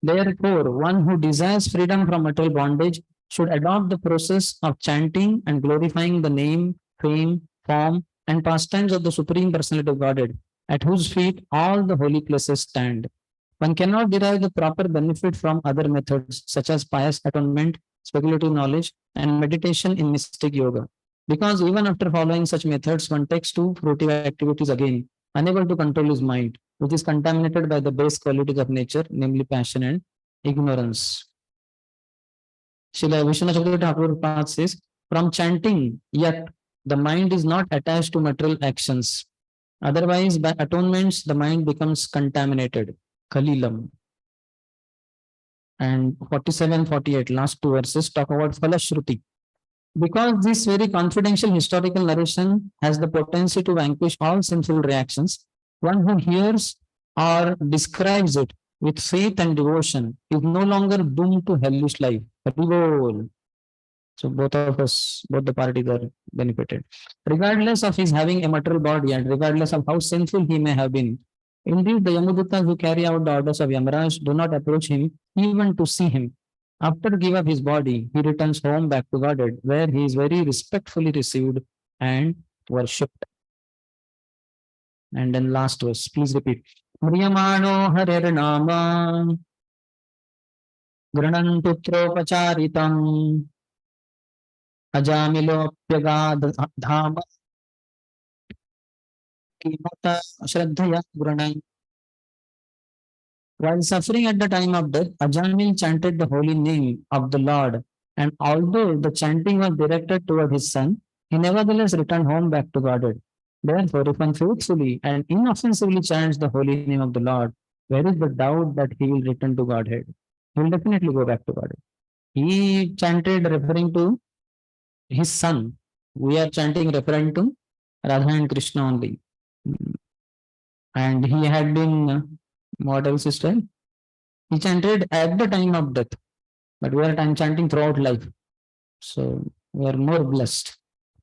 Therefore, one who desires freedom from material bondage should adopt the process of chanting and glorifying the name, fame, form, and pastimes of the Supreme Personality of Godhead, at whose feet all the holy places stand. One cannot derive the proper benefit from other methods, such as pious atonement, speculative knowledge, and meditation in mystic yoga. Because even after following such methods, one takes to fruitive activities again, unable to control his mind, which is contaminated by the base qualities of nature, namely passion and ignorance. Srila Vishwanath Chakravarti Thakur says, from chanting, yet the mind is not attached to material actions. Otherwise, by atonements, the mind becomes contaminated. Kalilam. And 47, 48, last two verses talk about Falashruti. Because this very confidential historical narration has the potency to vanquish all sinful reactions, one who hears or describes it with faith and devotion is no longer doomed to hellish life. So both of us, both the parties are benefited. Regardless of his having a material body and regardless of how sinful he may have been. Indeed, the Yamadutas who carry out the orders of Yamaraj do not approach him even to see him. After give up his body, he returns home back to Godhead, where he is very respectfully received and worshipped. And then last verse, please repeat. Mriyamano harer nama granantutropacharitam ajamilopyagad kimata shraddhaya granam. While suffering at the time of death, Ajamil chanted the holy name of the Lord, and although the chanting was directed toward his son, he nevertheless returned home back to Godhead. Therefore, if one faithfully and inoffensively chants the holy name of the Lord, where is the doubt that he will return to Godhead? He will definitely go back to Godhead. He chanted referring to his son. We are chanting referring to Radha and Krishna only. And he had been, what else is said? He chanted at the time of death, but we are chanting throughout life. So we are more blessed.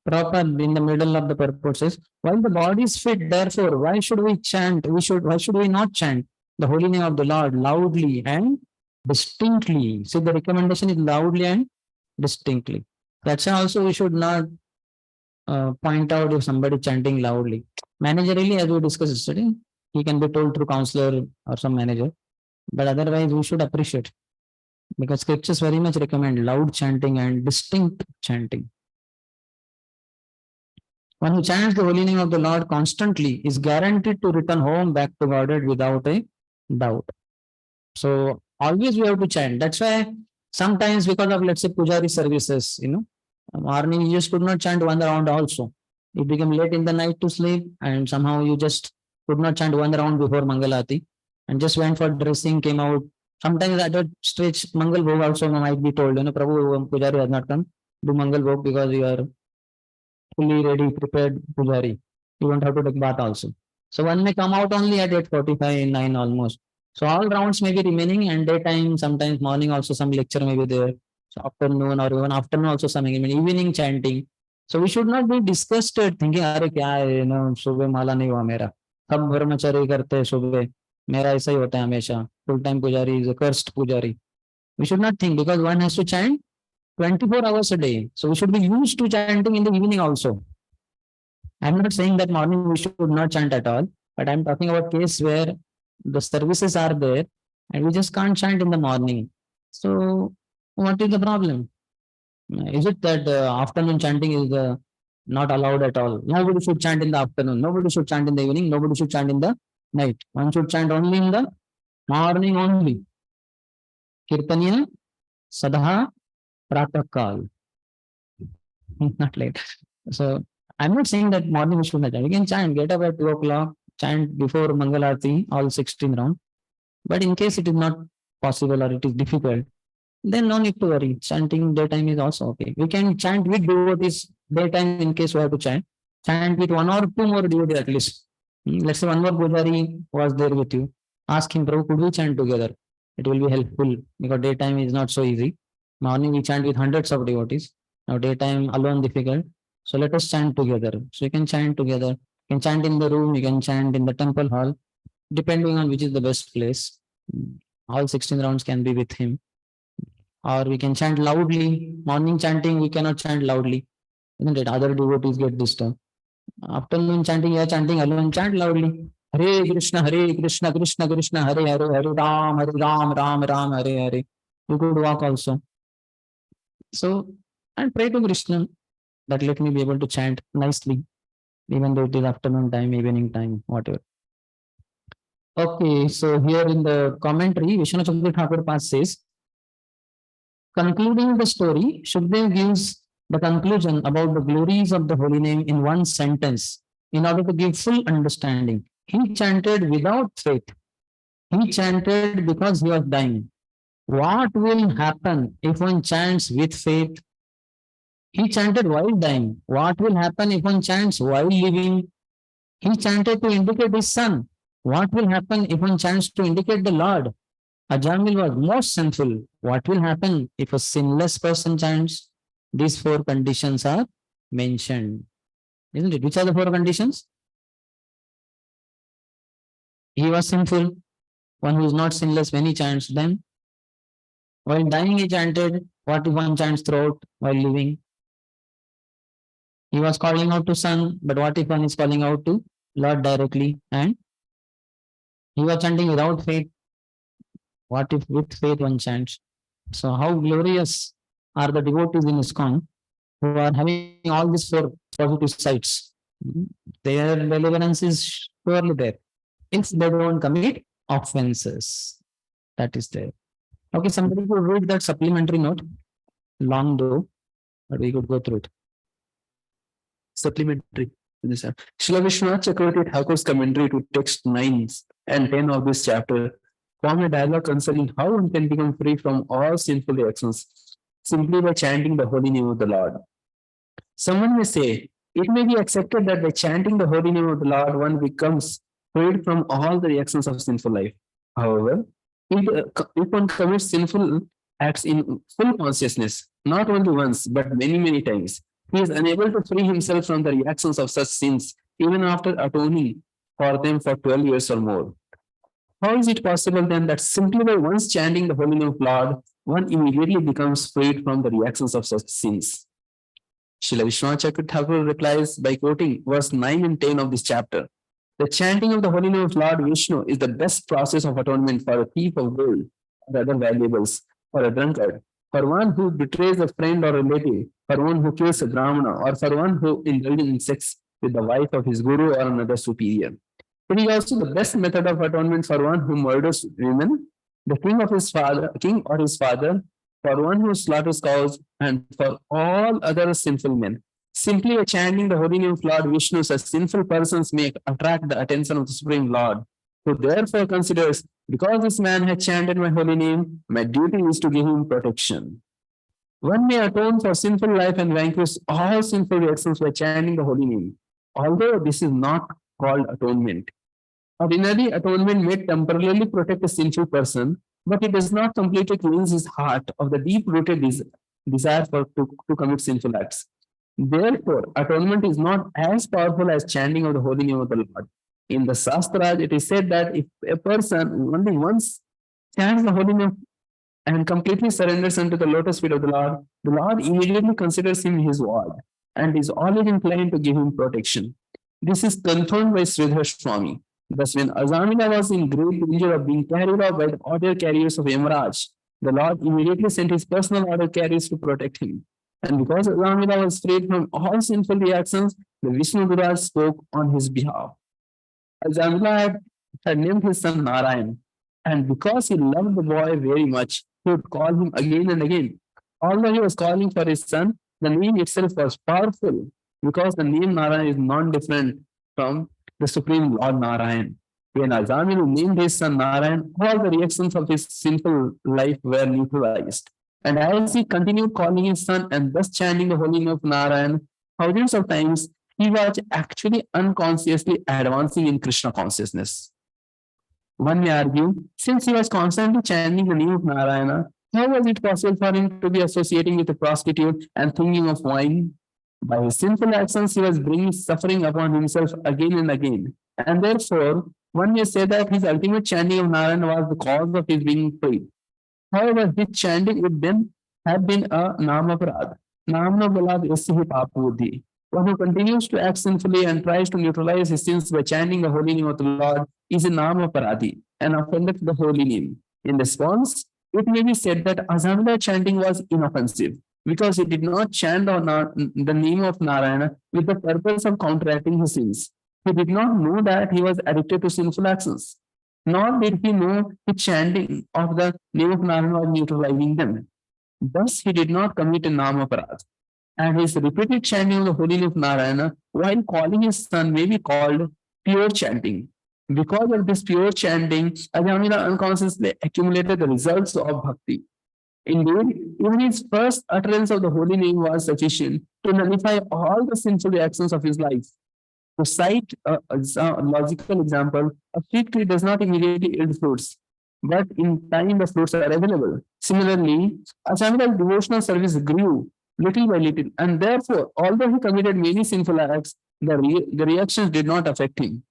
Proper in the middle of the purport says, while the body is fit, therefore, why should we chant? Why should we not chant the holy name of the Lord loudly and distinctly? See, the recommendation is loudly and distinctly. That's why also we should not point out if somebody chanting loudly. Managerially, as we discussed yesterday, he can be told through counselor or some manager. But otherwise, we should appreciate because scriptures very much recommend loud chanting and distinct chanting. One who chants the holy name of the Lord constantly is guaranteed to return home back to Godhead without a doubt. So always we have to chant. That's why sometimes because of, let's say, Pujari services, morning you just could not chant one round also. You became late in the night to sleep and somehow you just could not chant one round before Mangalati and just went for dressing, came out. Sometimes at a stretch, Mangal Bhog also might be told, Prabhu, Pujari has not come, do Mangal Bhog because you are fully ready, prepared Pujari. You won't have to take bath also. So one may come out only at 8:45, 9 almost. So all rounds may be remaining and daytime, sometimes morning also some lecture may be there. So afternoon or even afternoon also some evening chanting. So we should not be disgusted thinking, अरे क्या है, सुबह माला नहीं हुआ मेरा. सब ब्रह्मचर्य करते हैं सुबह. मेरा ऐसा ही होता है हमेशा. Full time pujari is a cursed pujari. We should not think because one has to chant 24 hours a day. So we should be used to chanting in the evening also. I'm not saying that morning we should not chant at all, but I'm talking about case where the services are there and we just can't chant in the morning. So what is the problem? Is it that afternoon chanting is not allowed at all? Nobody should chant in the afternoon. Nobody should chant in the evening. Nobody should chant in the night. One should chant only in the morning only. Kirtaniya Sadha Pratakal. Not late. So I'm not saying that morning we should not chant. We can chant, get up at 2 o'clock, chant before Mangalarti, all 16 rounds. But in case it is not possible or it is difficult, then no need to worry. Chanting daytime is also okay. We can chant with devotees daytime in case we have to chant. Chant with one or two more devotees at least. Let's say one more Pujari was there with you. Ask him, Prabhu, could we chant together? It will be helpful because daytime is not so easy. Morning we chant with hundreds of devotees. Now daytime alone difficult. So let us chant together. So you can chant together. You can chant in the room. You can chant in the temple hall, depending on which is the best place. All 16 rounds can be with him. Or we can chant loudly. Morning chanting, we cannot chant loudly. Isn't it? Other devotees get disturbed. Afternoon chanting, yeah, chanting alone, chant loudly. Hare Krishna, Krishna Krishna, Hare Hare, Hare Ram, Ram Ram, Hare Hare. You could walk also. So, and pray to Krishna that let me be able to chant nicely, even though it is afternoon time, evening time, whatever. Okay, so here in the commentary, Vishnu Chandra Thakur Pas says, concluding the story, Shukdev gives the conclusion about the glories of the holy name in one sentence in order to give full understanding. He chanted without faith. He chanted because he was dying. What will happen if one chants with faith? He chanted while dying. What will happen if one chants while living? He chanted to indicate his son. What will happen if one chants to indicate the Lord? Ajamil was most sinful. What will happen if a sinless person chants? These 4 conditions are mentioned. Isn't it? Which are the 4 conditions? He was sinful. One who is not sinless when he chants them. While dying, he chanted. What if one chants throughout while living? He was calling out to Son, but what if one is calling out to Lord directly? And he was chanting without faith. What if with faith one chants? So how glorious are the devotees in ISKCON who are having all these 4 positive sides. Their deliverance is surely there if they don't commit offenses. That is there. Okay, somebody could read that supplementary note. Long though, but we could go through it. Supplementary. Srila Vishwanath Chakravarti Thakur's commentary to text 9 and 10 of this chapter form a dialogue concerning how one can become free from all sinful actions simply by chanting the holy name of the Lord. Someone may say, it may be accepted that by chanting the holy name of the Lord, one becomes freed from all the reactions of sinful life. However, if one commits sinful acts in full consciousness, not only once, but many, many times, he is unable to free himself from the reactions of such sins, even after atoning for them for 12 years or more. How is it possible then that simply by once chanting the holy name of Lord, one immediately becomes freed from the reactions of such sins? Srila Vishwanath Chakravarti Thakur replies by quoting verse 9 and 10 of this chapter. The chanting of the holy name of Lord Vishnu is the best process of atonement for a thief of gold or other valuables, for a drunkard, for one who betrays a friend or relative, for one who kills a brahmana, or for one who indulges in sex with the wife of his guru or another superior. It is also the best method of atonement for one who murders women, the king or his father, for one who slaughters cows, and for all other sinful men. Simply by chanting the holy name of Lord Vishnu, such sinful persons may attract the attention of the Supreme Lord, who therefore considers, because this man has chanted my holy name, my duty is to give him protection. One may atone for sinful life and vanquish all sinful reactions by chanting the holy name, although this is not called atonement. Ordinarily, atonement may temporarily protect a sinful person, but it does not completely cleanse his heart of the deep-rooted desire to commit sinful acts. Therefore, atonement is not as powerful as chanting of the holy name of the Lord. In the Shastras, it is said that if a person only once chants the holy name and completely surrenders unto the lotus feet of the Lord immediately considers him his ward and is always inclined to give him protection. This is confirmed by Sridhar Swami. Thus, when Azamila was in great danger of being carried off by the order carriers of Yamaraj, the Lord immediately sent his personal order carriers to protect him. And because Azamila was freed from all sinful reactions, the Vishnu Guraj spoke on his behalf. Azamila had named his son Narayan, and because he loved the boy very much, he would call him again and again. Although he was calling for his son, the name itself was powerful because the name Narayan is non-different from the Supreme Lord Narayan. When Azamil named his son Narayan, all the reactions of his sinful life were neutralized. And as he continued calling his son and thus chanting the holy name of Narayan, thousands of times, he was actually unconsciously advancing in Krishna consciousness. One may argue, since he was constantly chanting the name of Narayana, how was it possible for him to be associating with a prostitute and thinking of wine? By his sinful actions, he was bringing suffering upon himself again and again. And therefore, one may say that his ultimate chanting of Narayana was the cause of his being freed. However, his chanting would then have been a Namaparad. Namna Balad Yasihi Papuddhi. One who continues to act sinfully and tries to neutralize his sins by chanting the holy name of the Lord is a Namaparadi, an offender to the holy name. In response, it may be said that Azamila chanting was inoffensive because he did not chant the name of Narayana with the purpose of counteracting his sins. He did not know that he was addicted to sinful actions, nor did he know the chanting of the name of Narayana was neutralizing them. Thus, he did not commit a Namaparad. And his repeated chanting of the holy name of Narayana while calling his son may be called pure chanting. Because of this pure chanting, Ajamila unconsciously accumulated the results of bhakti. Indeed, even his first utterance of the holy name was sufficient to nullify all the sinful reactions of his life. To cite a logical example, a fig tree does not immediately yield fruits, but in time the fruits are available. Similarly, Ajamila's devotional service grew little by little, and therefore, although he committed many sinful acts, the reactions did not affect him.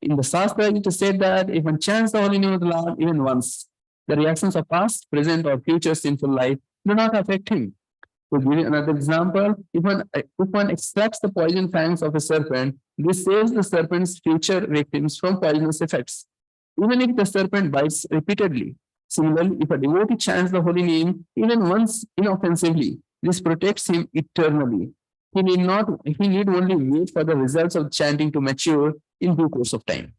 In the Shastra, it is said that if one chants the holy name of the Lord even once, the reactions of past, present, or future sinful life do not affect him. To give another example, if one extracts the poison fangs of a serpent, this saves the serpent's future victims from poisonous effects, even if the serpent bites repeatedly. Similarly, if a devotee chants the holy name even once inoffensively, this protects him eternally. He need only wait for the results of chanting to mature in due course of time.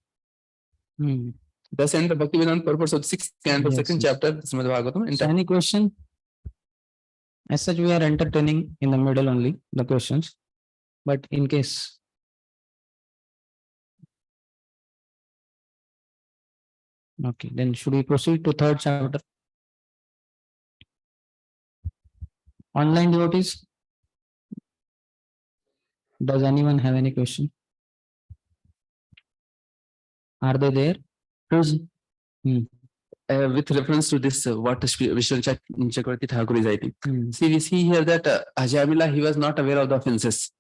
Thus end the Bhaktivedanta purpose of 6th canto, Yes, second yes. chapter, Srimad Bhagavatam. So any question? As such, we are entertaining in the middle only the questions. But in case. Okay, then should we proceed to 3rd chapter? Online devotees? Does anyone have any question? Are they there? With reference to this, what Vishnu Chakravarti Thakur is writing. See, we see here that Ajamila, he was not aware of the offenses.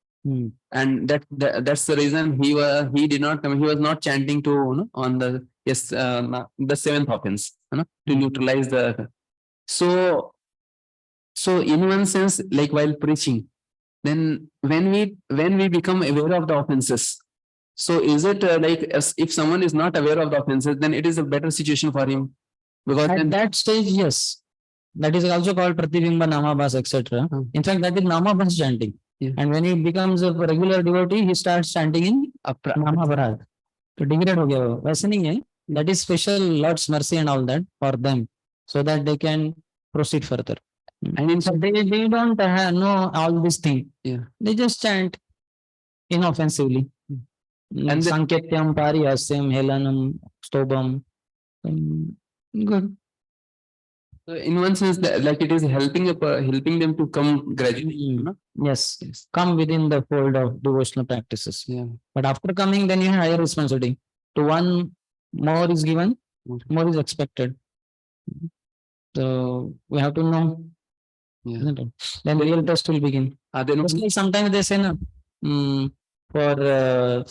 And that's the reason he was not chanting to on the 7th offense to neutralize the. So in one sense, like while preaching, then when we become aware of the offenses, so is it if someone is not aware of the offenses, then it is a better situation for him, because At that stage, yes. That is also called Pratibimba Namabhas, etc. In fact, that is Namabhas chanting. Yeah. And when he becomes a regular devotee, he starts chanting in Namaparad. So degrade ho gaya wo. वैसे नहीं है. That is special Lord's mercy and all that for them, so that they can proceed further. And in fact, they don't know all this thing. Yeah. They just chant inoffensively. And Sanketyam, Parihasyam, Helanam, Stobam. Good. So in one sense, like it is helping them to come gradually. Yes. Come within the fold of devotional practices. Yeah. But after coming, then you have higher responsibility. To one, more is given, more is expected. So we have to know. Yeah. Isn't it? Then the real test will begin. Just like sometimes they say, for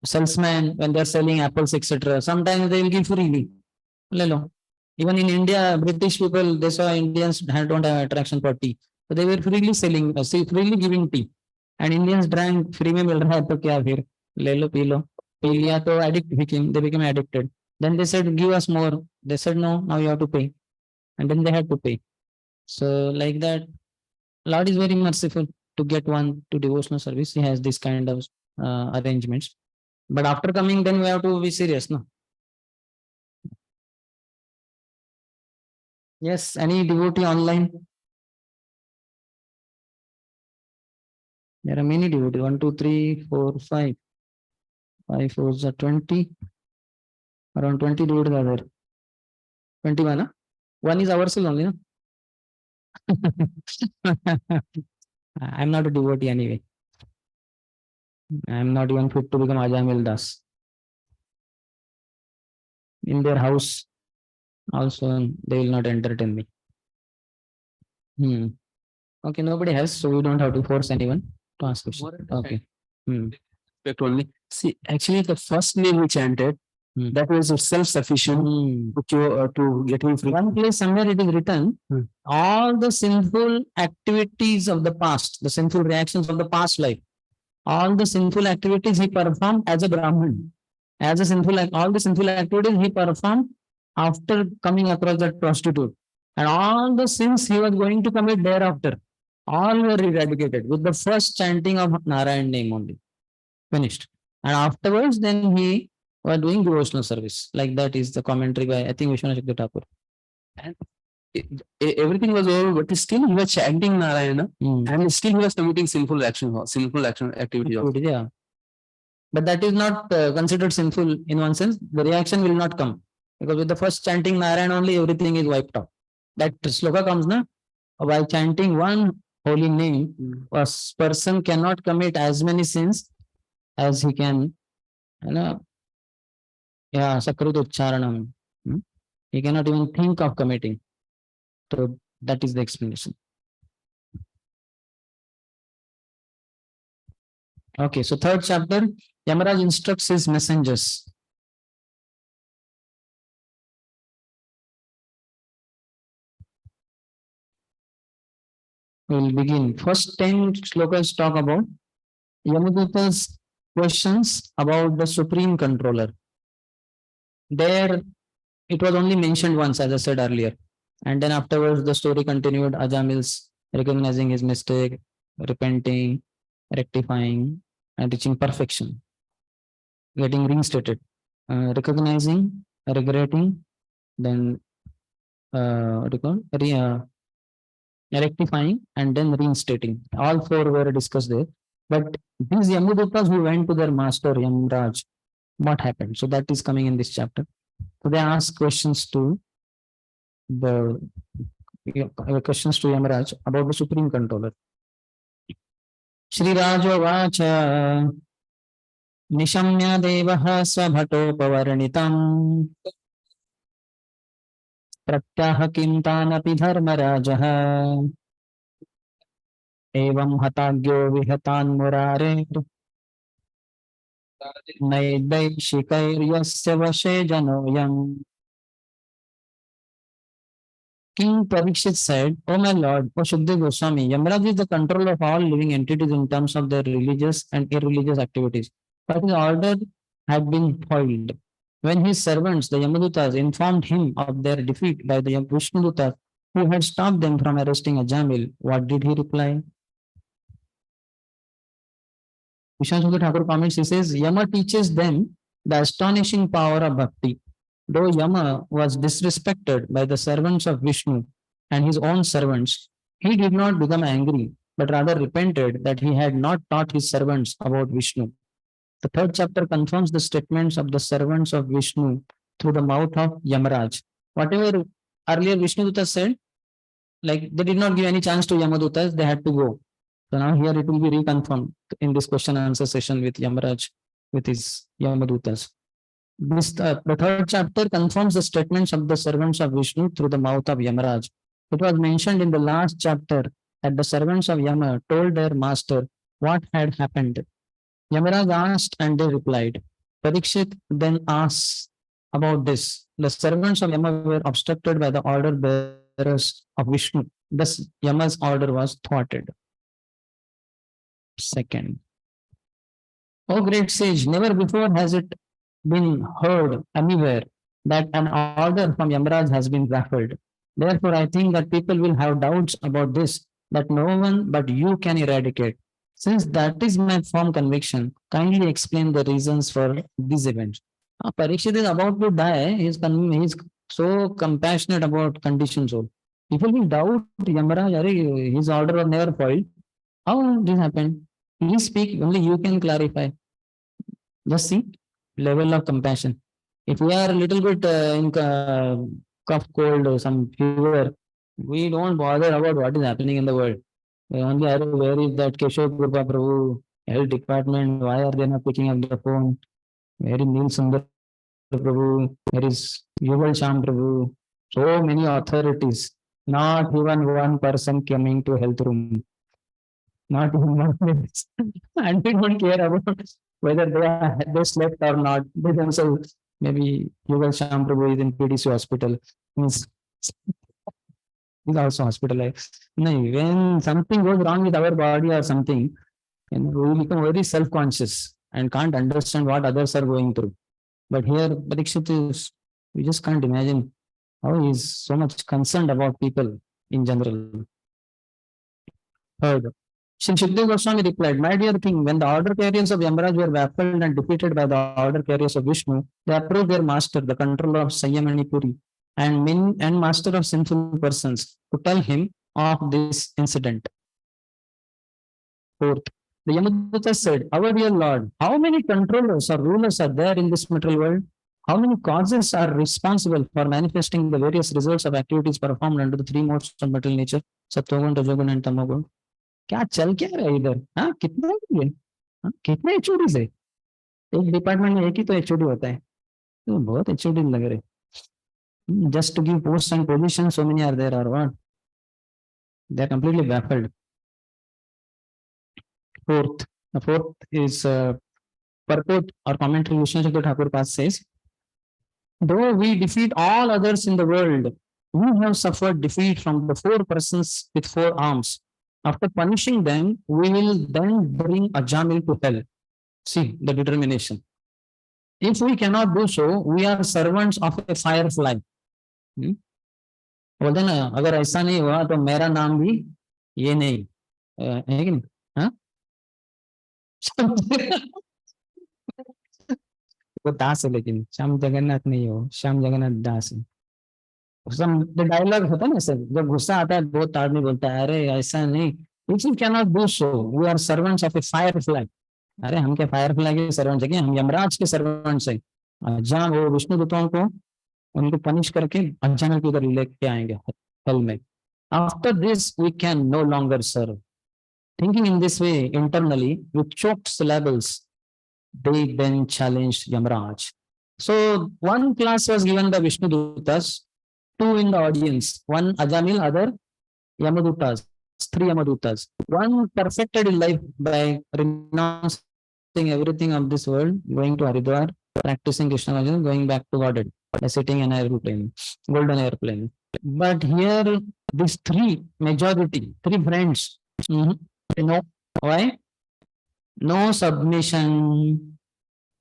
salesmen, when they're selling apples, etc., sometimes they will give freely. Le lo. Even in India, British people, they saw Indians don't have attraction for tea. So they were freely selling, freely giving tea. And Indians drank free में मिल रहा है तो क्या फिर ले लो P low P लिया तो they became addicted. Then they said give us more. They said no, now you have to pay. And then they had to pay. So like that, Lord is very merciful to get one to devotional service. He has this kind of arrangements. But after coming, then we have to be serious, no? Yes, any devotee online? There are many devotees. 1, 2, 3, 4, 5. 5 fours are 20. Around 20 devotees are there. 21, huh? One is ourselves only, no? I'm not a devotee anyway. I'm not even fit to become Ajamil Das. In their house, also, they will not entertain me. Okay, nobody has, so we don't have to force anyone to ask question. Okay. Respect only. See, actually, the first name we chanted, Hmm. that was self-sufficient to get him free. One place somewhere it is written, all the sinful activities of the past, the sinful reactions of the past life, all the sinful activities he performed as a Brahmin. All the sinful activities he performed after coming across that prostitute. And all the sins he was going to commit thereafter, all were eradicated with the first chanting of Narayan name only. Finished. And afterwards, then he was doing devotional service. Like that is the commentary by, I think, Vishwanath Shakti Thakur. Everything was over, but still he was chanting Narayana, Hmm. and still he was committing sinful action activity. Yeah. But that is not considered sinful in one sense. The reaction will not come. Because with the first chanting Narayan only, everything is wiped out. That sloka comes, na? By chanting one holy name, a person cannot commit as many sins as he can, you know, yeah, sakrut ucharanam. He cannot even think of committing. So that is the explanation. Okay, so third chapter, Yamaraj instructs his messengers. We'll begin. First 10 slokas talk about Yamaduta's questions about the supreme controller. There, it was only mentioned once, as I said earlier. And then afterwards, the story continued. Ajamil's recognizing his mistake, repenting, rectifying, and reaching perfection, getting reinstated, recognizing, regretting, then what do you call? Rectifying, and then reinstating. All four were discussed there. But these Yamudutas who went to their master Yamraj, what happened? So that is coming in this chapter. So they ask questions to Yamaraj about the supreme controller. Shri Rajavacha Nishamya Devah Svabhatopavarnitam Pratyaha Kintanapi Dharmarajah Evam Hatagyo Vihatan Murare Naidvaishikairiyasya Vashe Janoyam. King Parikshit said, "O my lord, O Shukdev Goswami, Yamaraj is the controller of all living entities in terms of their religious and irreligious activities. But his order had been foiled. When his servants, the Yamadutas, informed him of their defeat by the Vishnudutas, who had stopped them from arresting Ajamil, what did he reply?" Vishwanath Thakur comments, he says, Yama teaches them the astonishing power of bhakti. Though Yama was disrespected by the servants of Vishnu and his own servants, he did not become angry, but rather repented that he had not taught his servants about Vishnu. The third chapter confirms the statements of the servants of Vishnu through the mouth of Yamaraj. Whatever earlier Vishnudutas said, like they did not give any chance to Yamadutas, they had to go. So now here it will be reconfirmed in this question and answer session with Yamaraj, with his Yamadutas. The third chapter confirms the statements of the servants of Vishnu through the mouth of Yamaraj. It was mentioned in the last chapter that the servants of Yama told their master what had happened. Yamaraj asked and they replied. Parikshit then asks about this. The servants of Yama were obstructed by the order bearers of Vishnu. Thus, Yama's order was thwarted. Second, O great sage, never before has it been heard anywhere that an order from Yamaraj has been baffled. Therefore, I think that people will have doubts about this that no one but you can eradicate. Since that is my firm conviction, kindly explain the reasons for this event. Parikshit is about to die. He's so compassionate about conditioned soul. People will doubt Yamaraj, his order was never foiled. How this happened? Please speak, only you can clarify. Just see level of compassion. If we are a little bit in cough, cold, or some fever, we don't bother about what is happening in the world. We only are, where is that Keshav Gurpa Prabhu, health department? Why are they not picking up the phone? Where is Neil Sundar Prabhu? Where is Yuval Shyam Prabhu? So many authorities. Not even one person coming to health room. Not even one place. And we don't care about whether they slept or not. They themselves, maybe Yuval Shyam Prabhu is in PDC hospital. He's also hospitalized. No, when something goes wrong with our body or something, we become very self-conscious and can't understand what others are going through. But here, Parikshit is, we just can't imagine how he is so much concerned about people in general. Third, Shri Shukdev Goswami replied, My dear king, when the order carriers of Yamaraj were baffled and defeated by the order carriers of Vishnu, they approached their master, the controller of Sayyamani Puri, and master of sinful persons, to tell him of this incident. Fourth, the Yamaduta said, Our dear Lord, how many controllers or rulers are there in this material world? How many causes are responsible for manifesting the various results of activities performed under the three modes of material nature, Sattvagun, Rajogun, and Tamagun? क्या चल क्या रहा है इधर? हाँ, कितने हैं ये? हाँ, कितने एचओडी है? एक डिपार्टमेंट में एक ही तो एचओडी होता है, तो बहुत एचओडी लग रहे. Just to give posts and positions, so many are there or what? They are completely baffled. Fourth, the fourth is purport or commentary. Vishnu Chandra Thakur Pas says, though we defeat all others in the world, we have suffered defeat from the four persons with four arms. After punishing them, we will then bring Ajamil to hell. See the determination. If we cannot do so, we are servants of a firefly. बोलते ना, अगर ऐसा नहीं हुआ तो मेरा नाम भी ये नहीं है कि नहीं? हाँ, वो दास है, लेकिन श्याम जगन्नाथ नहीं हो, श्याम जगन्नाथ दास है. डायलॉग होता है ना सर, जब गुस्सा आता है बहुत आदमी बोलता है अरे ऐसा नहीं. If you cannot do so, we are servants of a firefly. अरे हम क्या फायरफ्लाई के सर्वेंट्स है क्या? हम यमराज के सर्वेंट्स हैं. जहाँ वो विष्णु दूतों को उनको पनिश करके अचानक की उधर लेके आएंगे हेल में. After this, we can no longer serve. Thinking in this way internally with choked syllables, they then challenged Yamaraj. So one class was given by Vishnu Dutas, two in the audience, one Ajamil, other Yamadutas, three Yamadutas. One perfected in life by renouncing everything of this world, going to Haridwar, practicing Krishna consciousness, going back to Godhead by sitting in an airplane, golden airplane. But here, these three, majority, three friends, you know why? No submission.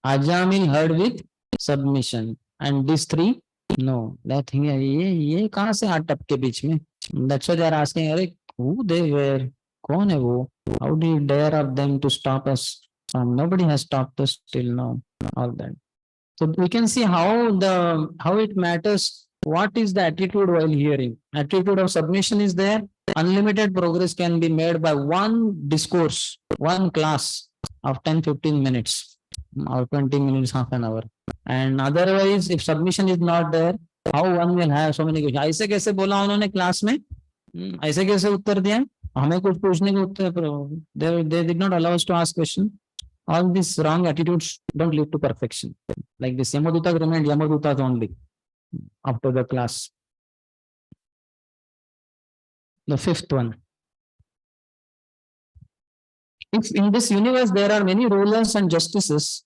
Ajamil heard with submission, and these three, no. That thing, ये कहाँ से आठ टप के बीच में? That's why they are asking, अरे who they were? कौन है वो? How do you dare of them to stop us? Nobody has stopped us till now. All that. So we can see how it matters. What is the attitude while hearing? Attitude of submission is there. Unlimited progress can be made by one discourse, one class of 10-15 minutes or 20 minutes, half an hour. And otherwise, if submission is not there, how one will have so many questions? ऐसे कैसे बोला उन्होंने class में? ऐसे कैसे उत्तर दिया? हमें कुछ पूछने के उत्तर, they did not allow us to ask question. All these wrong attitudes don't lead to perfection. Like this, Yamaduta remained Yamadutas only after the class. The fifth one. If in this universe there are many rulers and justices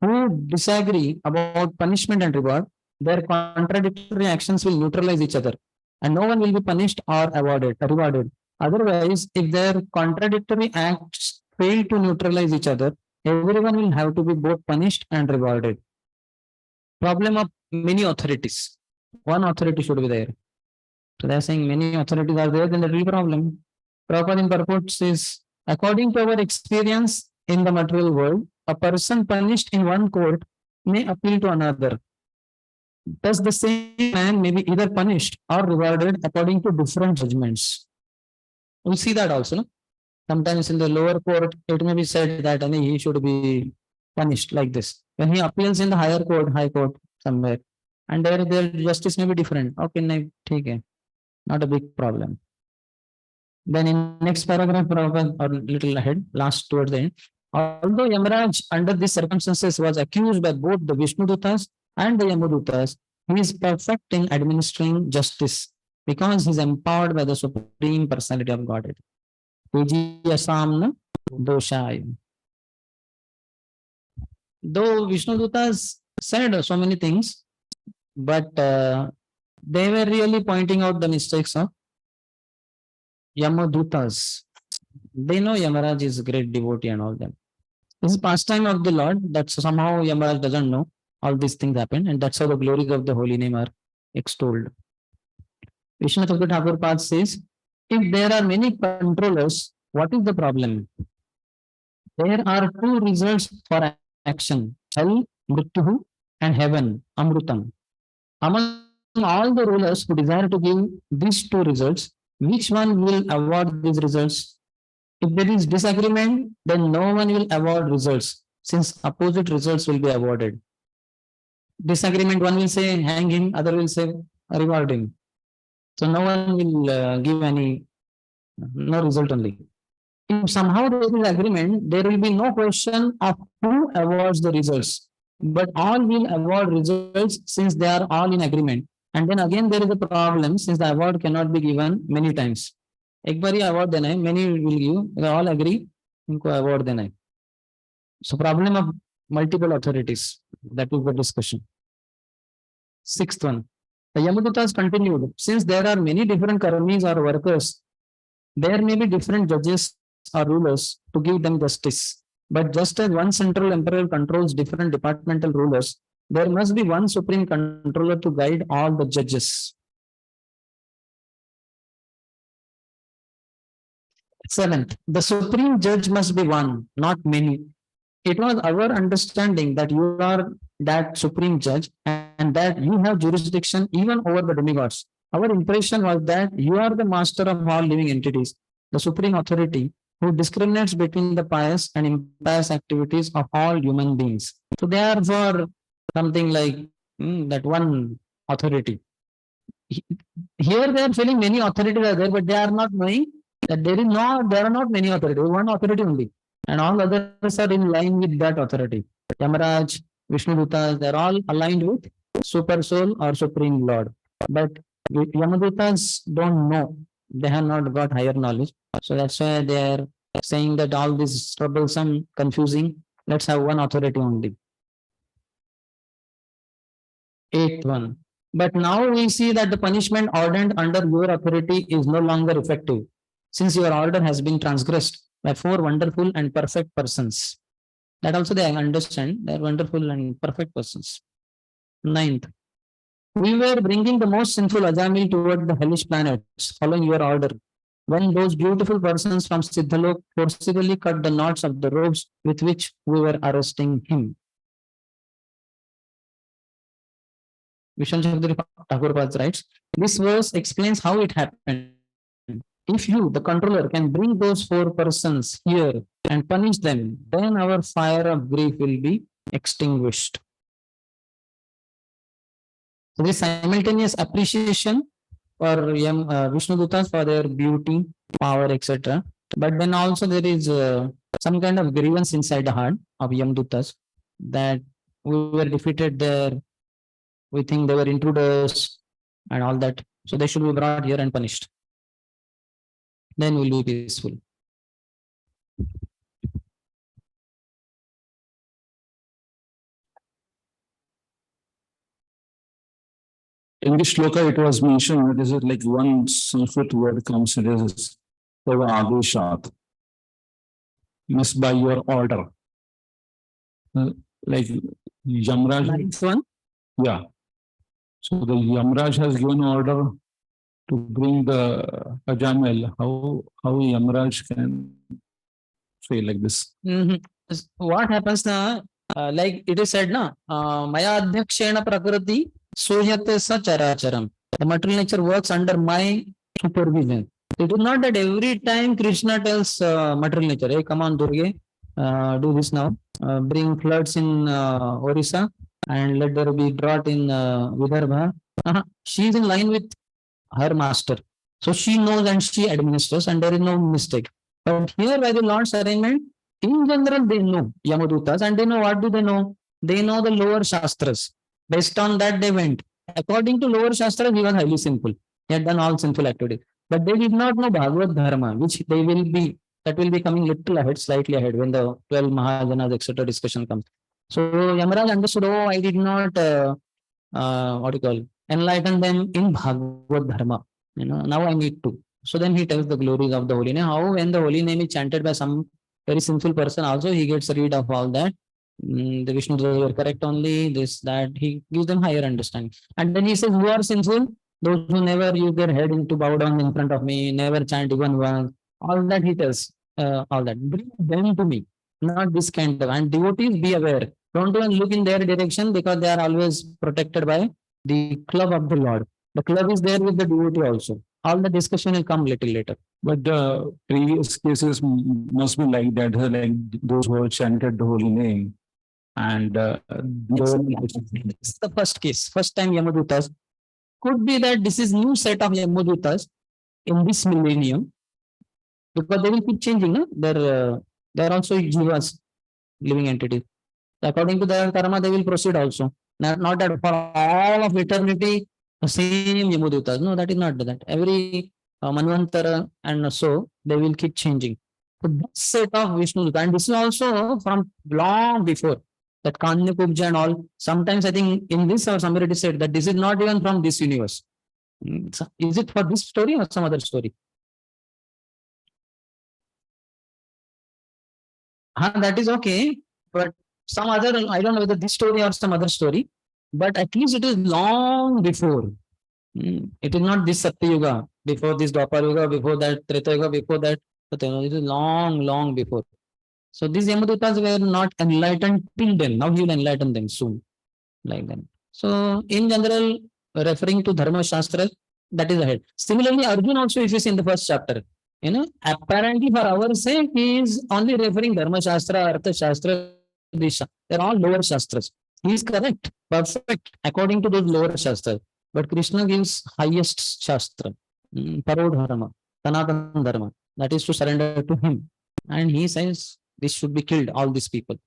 who disagree about punishment and reward, their contradictory actions will neutralize each other, and no one will be punished or rewarded. Otherwise, if their contradictory acts fail to neutralize each other, everyone will have to be both punished and rewarded. Problem of many authorities. One authority should be there. So they are saying many authorities are there, then there will be problem. Prabhupada in purport says, according to our experience in the material world, a person punished in one court may appeal to another. Thus, the same man may be either punished or rewarded according to different judgments. We see that also. No? Sometimes in the lower court, it may be said that he should be punished like this. When he appeals in the higher court, high court somewhere, and their justice may be different. Okay, okay, not a big problem. Then in next paragraph, or little ahead, last towards the end, although Yamaraj under these circumstances was accused by both the Vishnudutas and the Yamadutas, he is perfect in administering justice because he is empowered by the Supreme Personality of Godhead. Asamna Doshaya. Though Vishnudutas said so many things, but they were really pointing out the mistakes of Yamadutas. They know Yamaraj is a great devotee and all that. This is pastime of the Lord that somehow Yamaraj doesn't know all these things happen, and that's how the glories of the holy name are extolled. Vishnu Thakur Pad says, if there are many controllers, what is the problem? There are two results for action, hell, mrityu, and heaven, amrutam. Among all the rulers who desire to give these two results, which one will award these results? If there is disagreement, then no one will award results, since opposite results will be awarded. Disagreement, one will say hang him, other will say reward him. So no one will give no result only. If somehow there is agreement, there will be no question of who awards the results, but all will award results since they are all in agreement. And then again there is a problem since the award cannot be given many times. एक बार ही award देना है, many will give, they all agree, इनको award देना है. So problem of multiple authorities, that is the discussion. Sixth one, the Yamadutas continued, since there are many different karmis or workers, there may be different judges or rulers to give them justice. But just as one central emperor controls different departmental rulers, there must be one supreme controller to guide all the judges. Seventh, the supreme judge must be one, not many. It was our understanding that you are that supreme judge and that you have jurisdiction even over the demigods. Our impression was that you are the master of all living entities, the supreme authority who discriminates between the pious and impious activities of all human beings. So therefore, something like that one authority. Here they are feeling many authorities are there, but they are not knowing that there are not many authorities, one authority only. And all others are in line with that authority. Yamaraj, Vishnu Dutas, they're all aligned with Super Soul or Supreme Lord. But Yamadutas don't know. They have not got higher knowledge. So that's why they are saying that all this is troublesome, confusing. Let's have one authority only. Eighth one. But now we see that the punishment ordained under your authority is no longer effective, since your order has been transgressed by four wonderful and perfect persons. That also they understand. They are wonderful and perfect persons. Ninth. We were bringing the most sinful Ajamil toward the hellish planets, following your order. When those beautiful persons from Siddhalok forcibly cut the knots of the ropes with which we were arresting him. Vishnu Thakur writes, this verse explains how it happened. If you, the controller, can bring those four persons here and punish them, then our fire of grief will be extinguished. So this simultaneous appreciation for Vishnu Dutas for their beauty, power, etc. But then also there is some kind of grievance inside the heart of Yamdutas that we were defeated there. We think they were intruders and all that. So they should be brought here and punished. Then we'll be peaceful. In this shloka, it was mentioned that this is like one Sanskrit word comes, it is Tava Adeshat, means by your order. Like Yamraj, Nice one. yeah. So the Yamraj has given order to bring the Ajamel. How Yamraj can say like this? Mhm. What happens now? Like it is said, na, Maya Adhyakshena Prakriti Suyate Sa Characharam. The material nature works under my supervision. It is not that every time Krishna tells material nature, hey, come on, Durga, do this now. Bring floods in Orissa and let there be drought in Vidarbha. She is in line with her master. So she knows and she administers, and there is no mistake. But here, by the Lord's arrangement, in general, they know Yamadutas, and they know what do they know? They know the lower Shastras. Based on that, they went. According to lower Shastras, he was highly sinful. He had done all sinful activities. But they did not know Bhagavad Dharma, which they will be, that will be coming little ahead, slightly ahead, when the 12 Mahajanas, etc. discussion comes. So Yamaraj understood, oh, I did not, what do you call, enlighten them in Bhagavad Dharma. Now I need to. So then he tells the glories of the holy name. How when the holy name is chanted by some very sinful person, also he gets rid of all that. The Vishnu were correct only, this, that. He gives them higher understanding. And then he says, who are sinful? Those who never use their head into bow down in front of me, never chant even once. All that he tells, all that. Bring them to me, not this kind of. And devotees, be aware. Don't even look in their direction because they are always protected by the club of the Lord. The club is there with the devotee also. All the discussion will come little later. But the previous cases must be like that, like those who have chanted the holy name. And It's the first case, first time Yamadutas. Could be that this is new set of Yamadutas in this millennium, because they will keep changing. No? They're also jivas, living entities. According to their karma, they will proceed also. Not that for all of eternity, the same Yamadutas. No, that is not that. Every Manvantara and so, they will keep changing. So this set of Vishnu, and this is also from long before that Kanya Kubja and all. Sometimes I think in this or somewhere it is said that this is not even from this universe. So is it for this story or some other story? That is okay, but some other, I don't know whether this story or some other story, but at least it is long before. It is not this Satya Yuga, before this Dwapar Yuga, before that Treta Yuga, before that. It is long, long before. So these Yamadutas were not enlightened till then. Now he will enlighten them soon, like that. So in general, referring to Dharma Shastra, that is ahead. Similarly, Arjun also, if you see in the first chapter, apparently for our sake, he is only referring Dharma Shastra, Artha Shastra, Disha. They're all lower Shastras. He is correct, perfect, according to those lower Shastras. But Krishna gives highest Shastra, Paro Dharma, Sanatana Dharma, that is to surrender to him. And he says, this should be killed, all these people.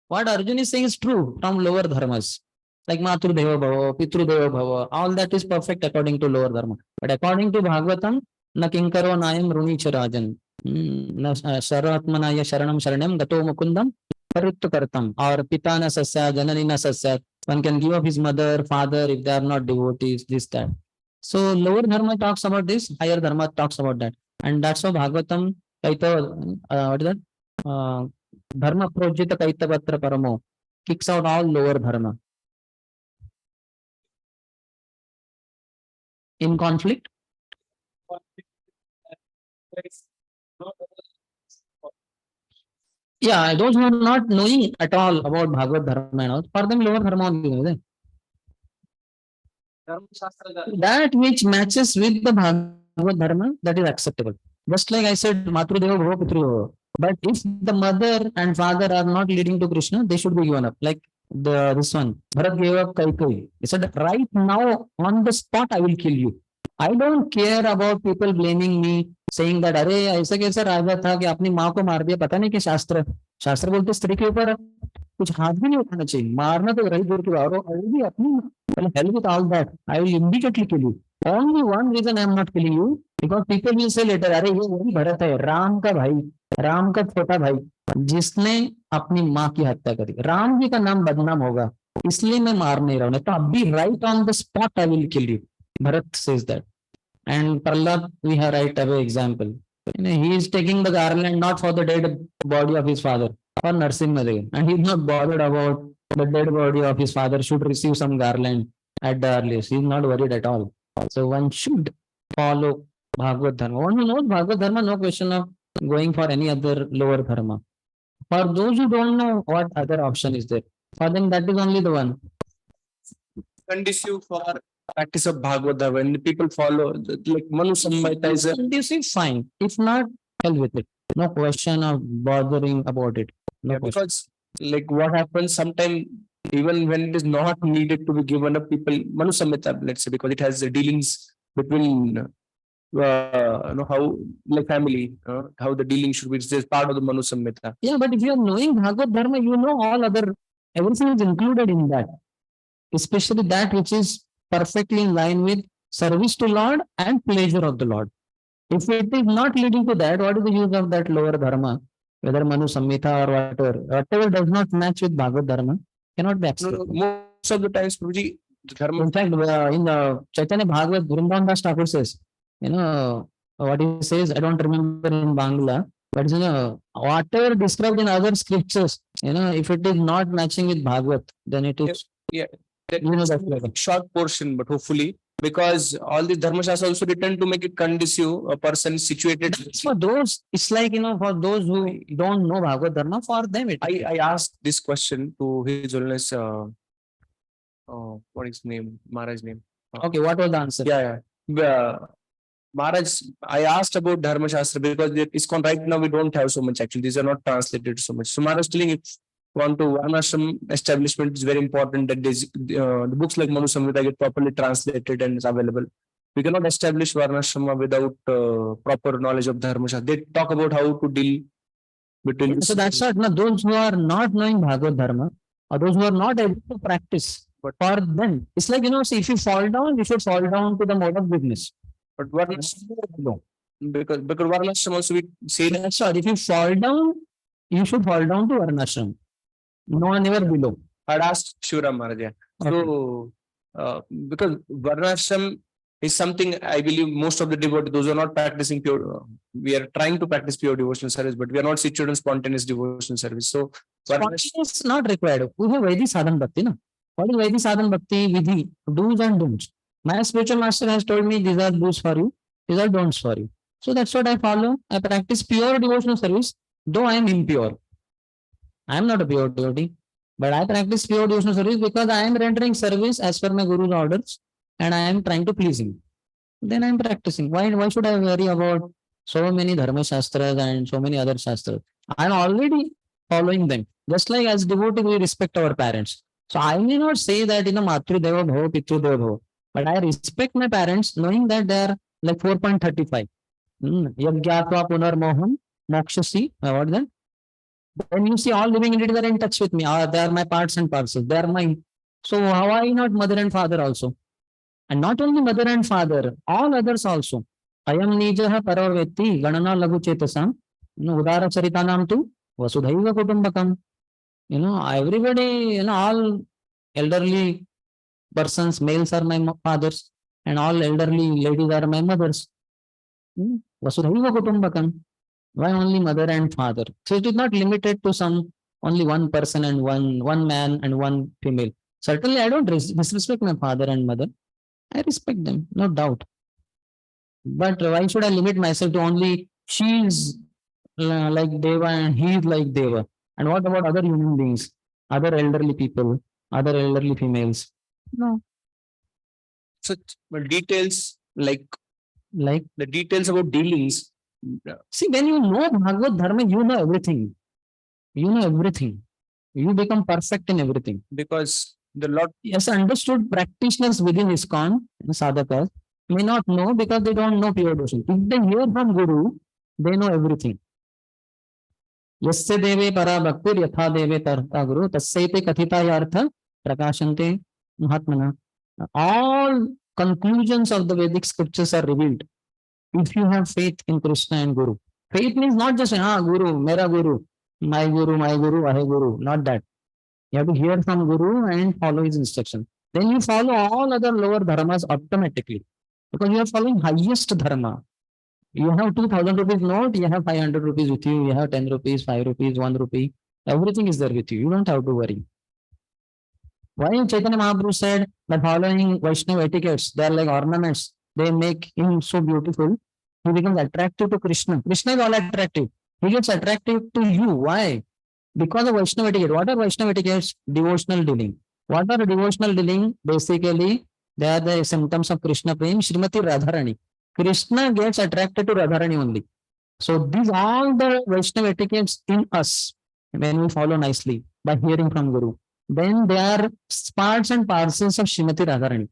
What Arjun is saying is true from lower dharmas, like Matru Deva Bhava, Pitru Deva Bhava, all that is perfect according to lower dharma. But according to Bhagavatam, na kinkaro nayam runicha rajan, na saratmanaya sharanam sharanam gato mukundam parittu kartam, or pitana sasya, jananina sasya. One can give up his mother, father if they are not devotees, this, that. So lower dharma talks about this, higher dharma talks about that. And that's how Bhagavatam, what is that? Dharma projita kaitavatra paramo kicks out all lower dharma. In conflict? Yeah, those who are not knowing at all about Bhagavad Dharma and all, for them lower dharma only. That which matches with the Bhagavad Dharma, that is acceptable. Just like I said, Matru Deva Bhava Pitru Bhava. But if the mother and father are not leading to Krishna, they should be given up. Like this one, Bharat gave up Kaikai. He said, right now on the spot, I will kill you. I don't care about people blaming me, saying that, अरे ऐसा कैसा राजा था कि अपनी माँ को मार दिया, पता नहीं कि शास्त्र शास्त्र बोलते स्त्री के ऊपर कुछ हाथ भी नहीं उठाना चाहिए, मारना तो रही दूर की बात हो, I will be अपनी hell with all that. I will immediately kill you. Only one reason I am not killing you, because people will say later, अरे ये वही भरत है, राम का भाई, राम का छोटा भाई, जिसने अपनी माँ की हत्या करी. राम जी का नाम बदनाम होगा इसलिए मैं मार नहीं रहा हूँ, नहीं तो अभी right on the spot I will kill you. Bharat says that. And Prahlad, we have right away example. He is taking the garland not for the dead body of his father, for Narsimha Dev. And he is not bothered about the dead body of his father should receive some garland at the earliest. He is not worried at all. So one should follow Bhagavad Dharma. One who knows Bhagavad Dharma, no question of going for any other lower dharma. For those who don't know what other option is there, for them that is only the one. Conducive for practice of Bhagavad Gita when people follow like Manu Samhita is a This is fine. If not, hell with it. No question of bothering about it. No yeah, question. because like what happens sometimes even when it is not needed to be given up, people Manu Samhita, let's say, because it has the dealings between how like family, how the dealing should be. It's part of the Manu Samhita. Yeah, but if you are knowing Bhagavad Dharma, you know all other, everything is included in that. Especially that which is perfectly in line with service to Lord and pleasure of the Lord. If it is not leading to that, what is the use of that lower dharma? Whether Manu Samhita or whatever, whatever does not match with Bhagavad Dharma cannot be No, accepted. most of the times, Prabhuji, the dharma In fact, in the Chaitanya Bhagavat, Vrindavan Das Thakur says, what he says, I don't remember in Bangla, but whatever described in other scriptures, if it is not matching with Bhagavat, then it is, yeah, that that's is like a short portion, but hopefully, because all the dharma shastras also written to make it conducive, a person is situated. for those, it's like, for those who don't know Bhagavad Dharma, for them it. I asked this question to His Holiness, what is his name? Maharaj's name. Okay, what was the answer? Yeah. Maharaj, I asked about Dharma Shastra because ISKCON right now we don't have so much actually. These are not translated so much. So Maharaj telling if you want to Varnashram establishment is very important that the books like Manu Samhita get properly translated and is available. We cannot establish Varnashrama without proper knowledge of Dharma Shastra. They talk about how to deal between. So that's what, those who are not knowing Bhagavad Dharma, or those who are not able to practice, but for them, it's like, see, if you fall down, you should fall down to the mode of business. But Varnashram, because Varnashram also we say that. That's what, if you fall down, you should fall down to Varnashram. No one ever below. I'd asked Shivram Maharaj. Yeah. So, because Varnashram is something I believe most of the devotees, those who are not practicing pure, we are trying to practice pure devotional service, but we are not situated in spontaneous devotional service. So, Spontaneous is not required. We have Vaidhi Sadhan Bhakti. No? What is Vaidhi Sadhan Bhakti? Vidhi, do's and don'ts. My spiritual master has told me these are do's for you, these are don'ts for you. So that's what I follow. I practice pure devotional service, though I am impure. I am not a pure devotee, but I practice pure devotional service because I am rendering service as per my Guru's orders and I am trying to please him. Then I am practicing. Why should I worry about so many Dharma Shastras and so many other Shastras? I am already following them. Just like as devotee, we respect our parents. So I may not say that Matru Deva Bhava, Pitru Deva Bhava, but I respect my parents knowing that they are like 4.35. Yagyatva Punar Moham Mokshasi. What is that? Then you see all living entities are in touch with me. They are my parts and parcels. They are mine. So how are you not mother and father also? And not only mother and father, all others also. Ayam nijaha paravetti ganana lagu chetasam. Udara charitanam tu vasudhaiva kutumbakam. Everybody, all elderly persons, males are my fathers, and all elderly ladies are my mothers. Vasudhaiva kutumbakam. Why only mother and father? So it is not limited to only one person and one man and one female. Certainly, I don't disrespect my father and mother. I respect them, no doubt. But why should I limit myself to only she is like Deva and he is like Deva? And what about other human beings, other elderly people, other elderly females? No. Such details like the details about dealings. See, when you know Bhagavad Dharma, you know everything. You know everything. You become perfect in everything. Because the Lord. Yes, understood practitioners within ISKCON, sadhakas, may not know because they don't know pure devotion. If they hear from Guru, they know everything. Yasya deve para bhaktir yatha deve tarta guru tasyaite kathita yartha prakashante mahatmana. All conclusions of the Vedic scriptures are revealed if you have faith in Krishna and Guru. Faith means not just Guru, Mera Guru, my Guru, Ahe Guru, not that. You have to hear from Guru and follow his instruction. Then you follow all other lower dharmas automatically because you are following highest dharma. You have 2000 rupees note, you have 500 rupees with you, you have 10 rupees, 5 rupees, 1 rupee. Everything is there with you. You don't have to worry. Why Chaitanya Mahaprabhu said that following Vaishnava etiquettes, they are like ornaments. They make him so beautiful. He becomes attractive to Krishna. Krishna is all attractive. He gets attractive to you. Why? Because of Vaishnava etiquette. What are Vaishnava etiquettes? Devotional dealing. What are devotional dealing? Basically, they are the symptoms of Krishna prem. Srimati Radharani. Krishna gets attracted to Radharani only. So these all the Vaishnava etiquettes in us when we follow nicely by hearing from Guru. Then they are parts and parcels of Srimati Radharani.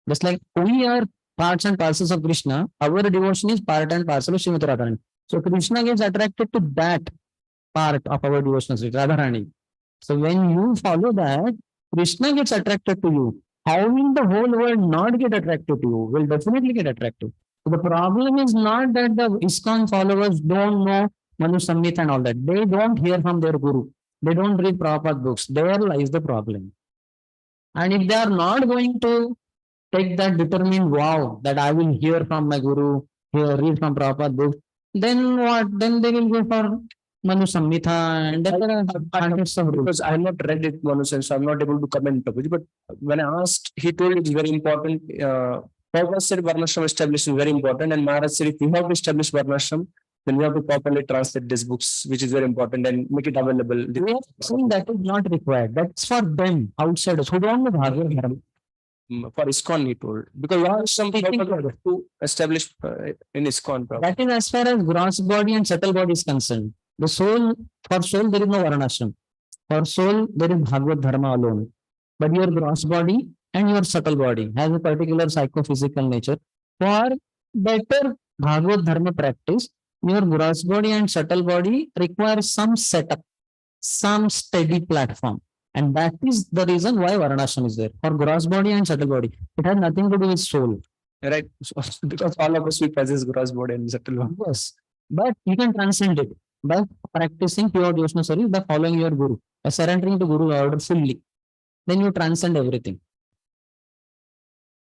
Just like we are parts and parcels of Krishna, our devotion is part and parcel of Srimati Radharani. So Krishna gets attracted to that part of our devotion, Radharani. So when you follow that, Krishna gets attracted to you. How will the whole world not get attracted to you? Will definitely get attracted. So the problem is not that the ISKCON followers don't know Manu Samhita and all that. They don't hear from their Guru. They don't read Prabhupada books. There lies the problem. And if they are not going to take that determined vow that I will hear from my Guru, read from Prabhupada books, then what? Then they will go for Manu Samhita and then there are hundreds of rules. Because I have not read it, Manu, so I'm not able to comment, Prabhuji. But when I asked, he told it's very important. Prabhupada said Varnashram establishing is very important, and Maharaj said if you have to establish Varnashram, then we have to properly translate these books, which is very important, and make it available. We are saying that is not required. That's for them, outsiders who don't know Bhagavad Gita. For ISKCON, he told. Because Varnashram Prabhupada to establish in ISKCON. Prabhupada. That is as far as gross body and subtle body is concerned. The soul, for soul, there is no Varnashram. For soul, there is Bhagavad Dharma alone. But your gross body and your subtle body has a particular psychophysical nature. For better Bhagavad Dharma practice, your gross body and subtle body require some setup, some steady platform. And that is the reason why Varnashram is there. For gross body and subtle body. It has nothing to do with soul. Right. So, because all of us we possess gross body and subtle body. Yes. But you can transcend it by practicing pure devotional service, by following your Guru, by surrendering to Guru order fully. Then you transcend everything.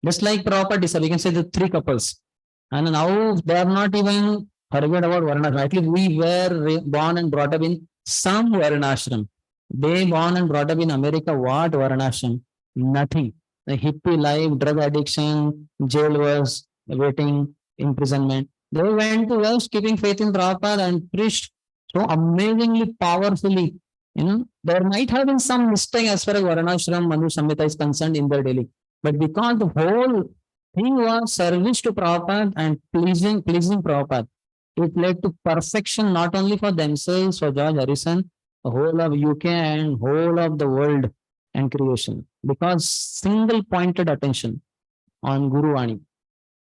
Just like Prabhupada said, we can say the three couples. And now they are not even forget about Varnashram. At least we were born and brought up in some Varnashram. They born and brought up in America. What Varnashram? Nothing. The hippie life, drug addiction, jail was waiting, imprisonment. They went to West, keeping faith in Prabhupada and preached so amazingly powerfully. There might have been some mistake as far as Varnashram, Manu Samhita is concerned in their daily. But because the whole thing was service to Prabhupada and pleasing Prabhupada, it led to perfection not only for themselves, for George Harrison, the whole of UK and whole of the world and creation. Because single pointed attention on Guru Vani.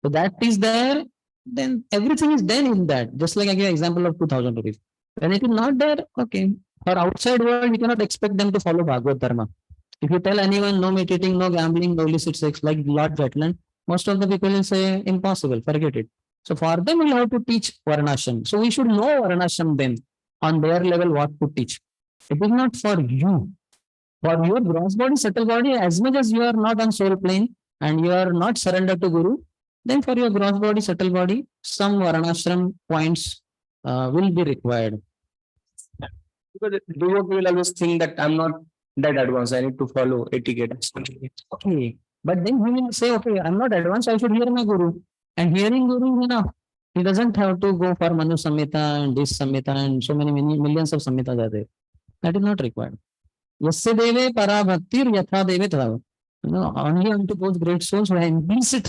So that is there, then everything is then in that. Just like I give an example of 2000 rupees. When it is not there, okay. For outside world, you cannot expect them to follow Bhagavad Dharma. If you tell anyone no meditating, no gambling, no illicit sex, like Lord Jetland, most of the people will say impossible, forget it. So for them, we have to teach Varnashram. So we should know Varnashram then on their level what to teach. It is not for you. For your gross body, subtle body, as much as you are not on soul plane and you are not surrendered to Guru, then for your gross body, subtle body, some Varnashram points will be required. Because the devotee will always think that I'm not that advanced. I need to follow etiquette. Okay. But then he will say, okay, I'm not advanced, I should hear my Guru. And hearing Guru is enough. He doesn't have to go for Manu Samhita and this Samhita and so many millions of Samhitas are there. That is not required. Yasya deve para bhaktir yatha deve tadava. Only unto those great souls who have implicit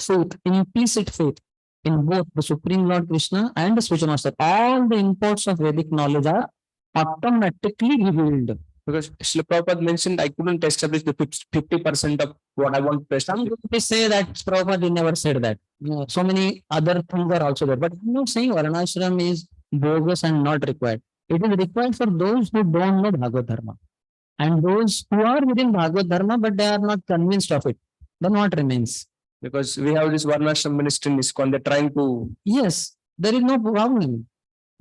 faith in both the Supreme Lord Krishna and the Spiritual Master. All the imports of Vedic knowledge are automatically revealed. Because Srila Prabhupada mentioned I couldn't establish the 50% of what I want to Some establish. people say that Prabhupada never said that. So many other things are also there. But I'm not saying Varnashram is bogus and not required. It is required for those who don't know Bhagavad Dharma. And those who are within Bhagavad Dharma, but they are not convinced of it. Then what remains? Because we have this Varnashram ministry in ISKCON, they're trying to. Yes, there is no problem.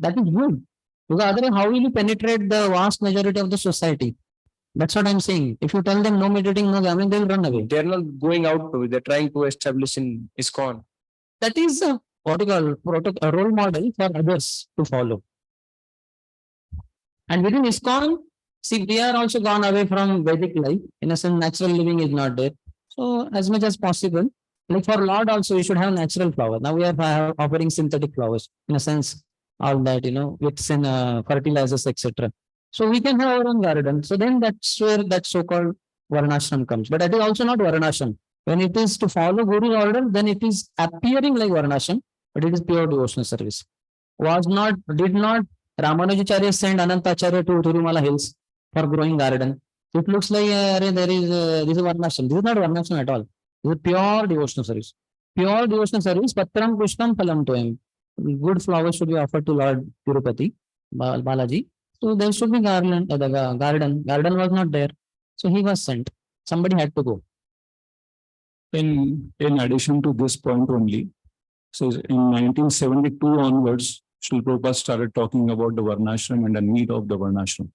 That is good. Because otherwise, how will you penetrate the vast majority of the society? That's what I'm saying. If you tell them no meditating, no gambling, they will run away. They're not going out, Prabhu. They're trying to establish in ISKCON. That is a what you call a role model for others to follow. And within ISKCON, see, we are also gone away from Vedic life. In a sense, natural living is not there. So, as much as possible, like for Lord also, we should have natural flowers. Now we are offering synthetic flowers. In a sense, all that, with fertilizers, etc. So we can have our own garden. So then that's where that so-called Varnashram comes. But that is also not Varnashram. When it is to follow Guru's order, then it is appearing like Varnashram, but it is pure devotional service. Did not Ramanujacharya send Anantacharya to Tirumala Hills for growing garden? It looks like this is Varnashram. This is not Varnashram at all. This is pure devotional service. Pure devotional service, Patram Pushpam Phalam Toyam. Good flowers should be offered to Lord Tirupati, Balaji. So there should be garden. Garden was not there. So he was sent. Somebody had to go. In addition to this point only, so in 1972 onwards, Srila Prabhupada started talking about the Varnashram and the need of the Varnashram.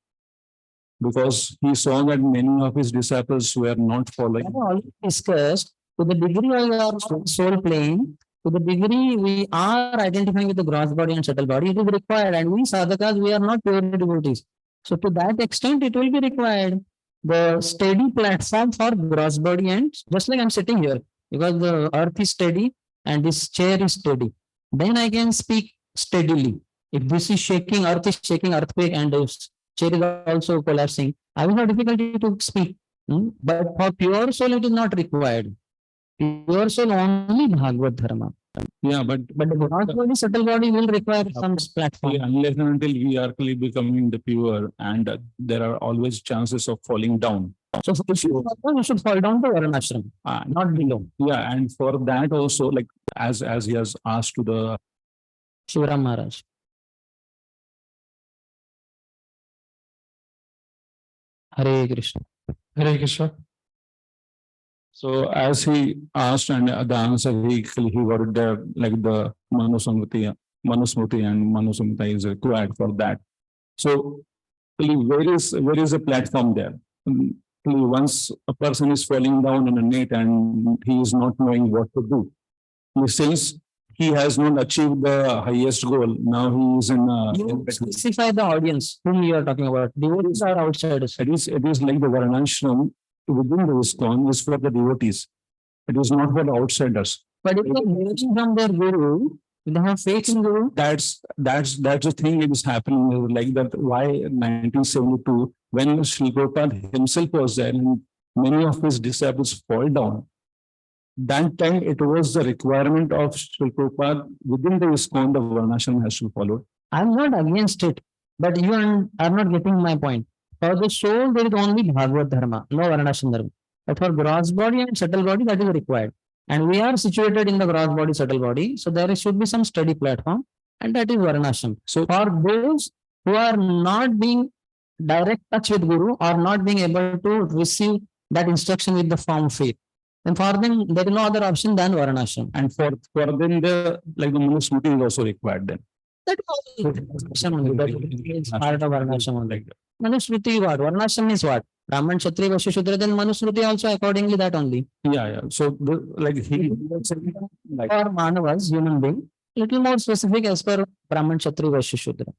Because he saw that many of his disciples were not following. We have already discussed to the degree of our soul plane, to the degree we are identifying with the gross body and subtle body, it is required. And we sadhakas, we are not pure devotees. So to that extent, it will be required. The steady platform for gross body, and just like I'm sitting here, because the earth is steady and this chair is steady, then I can speak steadily. If this is shaking, earth is shaking, earthquake, and this chair is also collapsing, I will have difficulty to speak. But for pure soul, it is not required. Pure soul only Bhagavad Dharma. Yeah, but the gross body, subtle body will require some platform. unless and until we are clearly becoming the pure, and there are always chances of falling down. So if you should fall down to Varnashram, not below. Yeah, and for that also, like as he has asked to the Shivaram Maharaj. Hare Krishna. Hare Krishna. So as he asked, and the answer he got it there, like the Manusmriti and Manusmrita is required for that. So where is the platform there? Once a person is falling down in a net and he is not knowing what to do, since he has not achieved the highest goal, now he is You specify the audience whom you are talking about. Devotees or outsiders? it is like the Varnashram within the ISKCON is for the devotees. It is not for the outsiders. But if they are hearing from their guru, they have faith in guru. That's the thing that is happening. Like that, why 1972, when Srila Prabhupada himself was there and many of his disciples fall down, that time it was the requirement of Srila Prabhupada within the ISKCON, the Varnashram has to follow. I'm not against it, but you are not getting my point. For the soul, there is only Bhagavad Dharma, no Varnashram Dharma. But for gross body and subtle body, that is required. And we are situated in the gross body, subtle body. So there should be some steady platform, and that is Varnashram. So for those who are not being direct touch with Guru or not being able to receive that instruction with the firm faith, then for them, there is no other option than Varnashram. And for them, the Manusmriti is also required then. That is part of Varnashram only. Manusmriti what? Varnashram is what? Brahman, Kshatriya, Vaishya, Shudra, then Manusmriti also accordingly that only. Yeah. So he like For Manavas, human being, little more specific as per Brahman, Kshatriya, Vaishya, Shudra.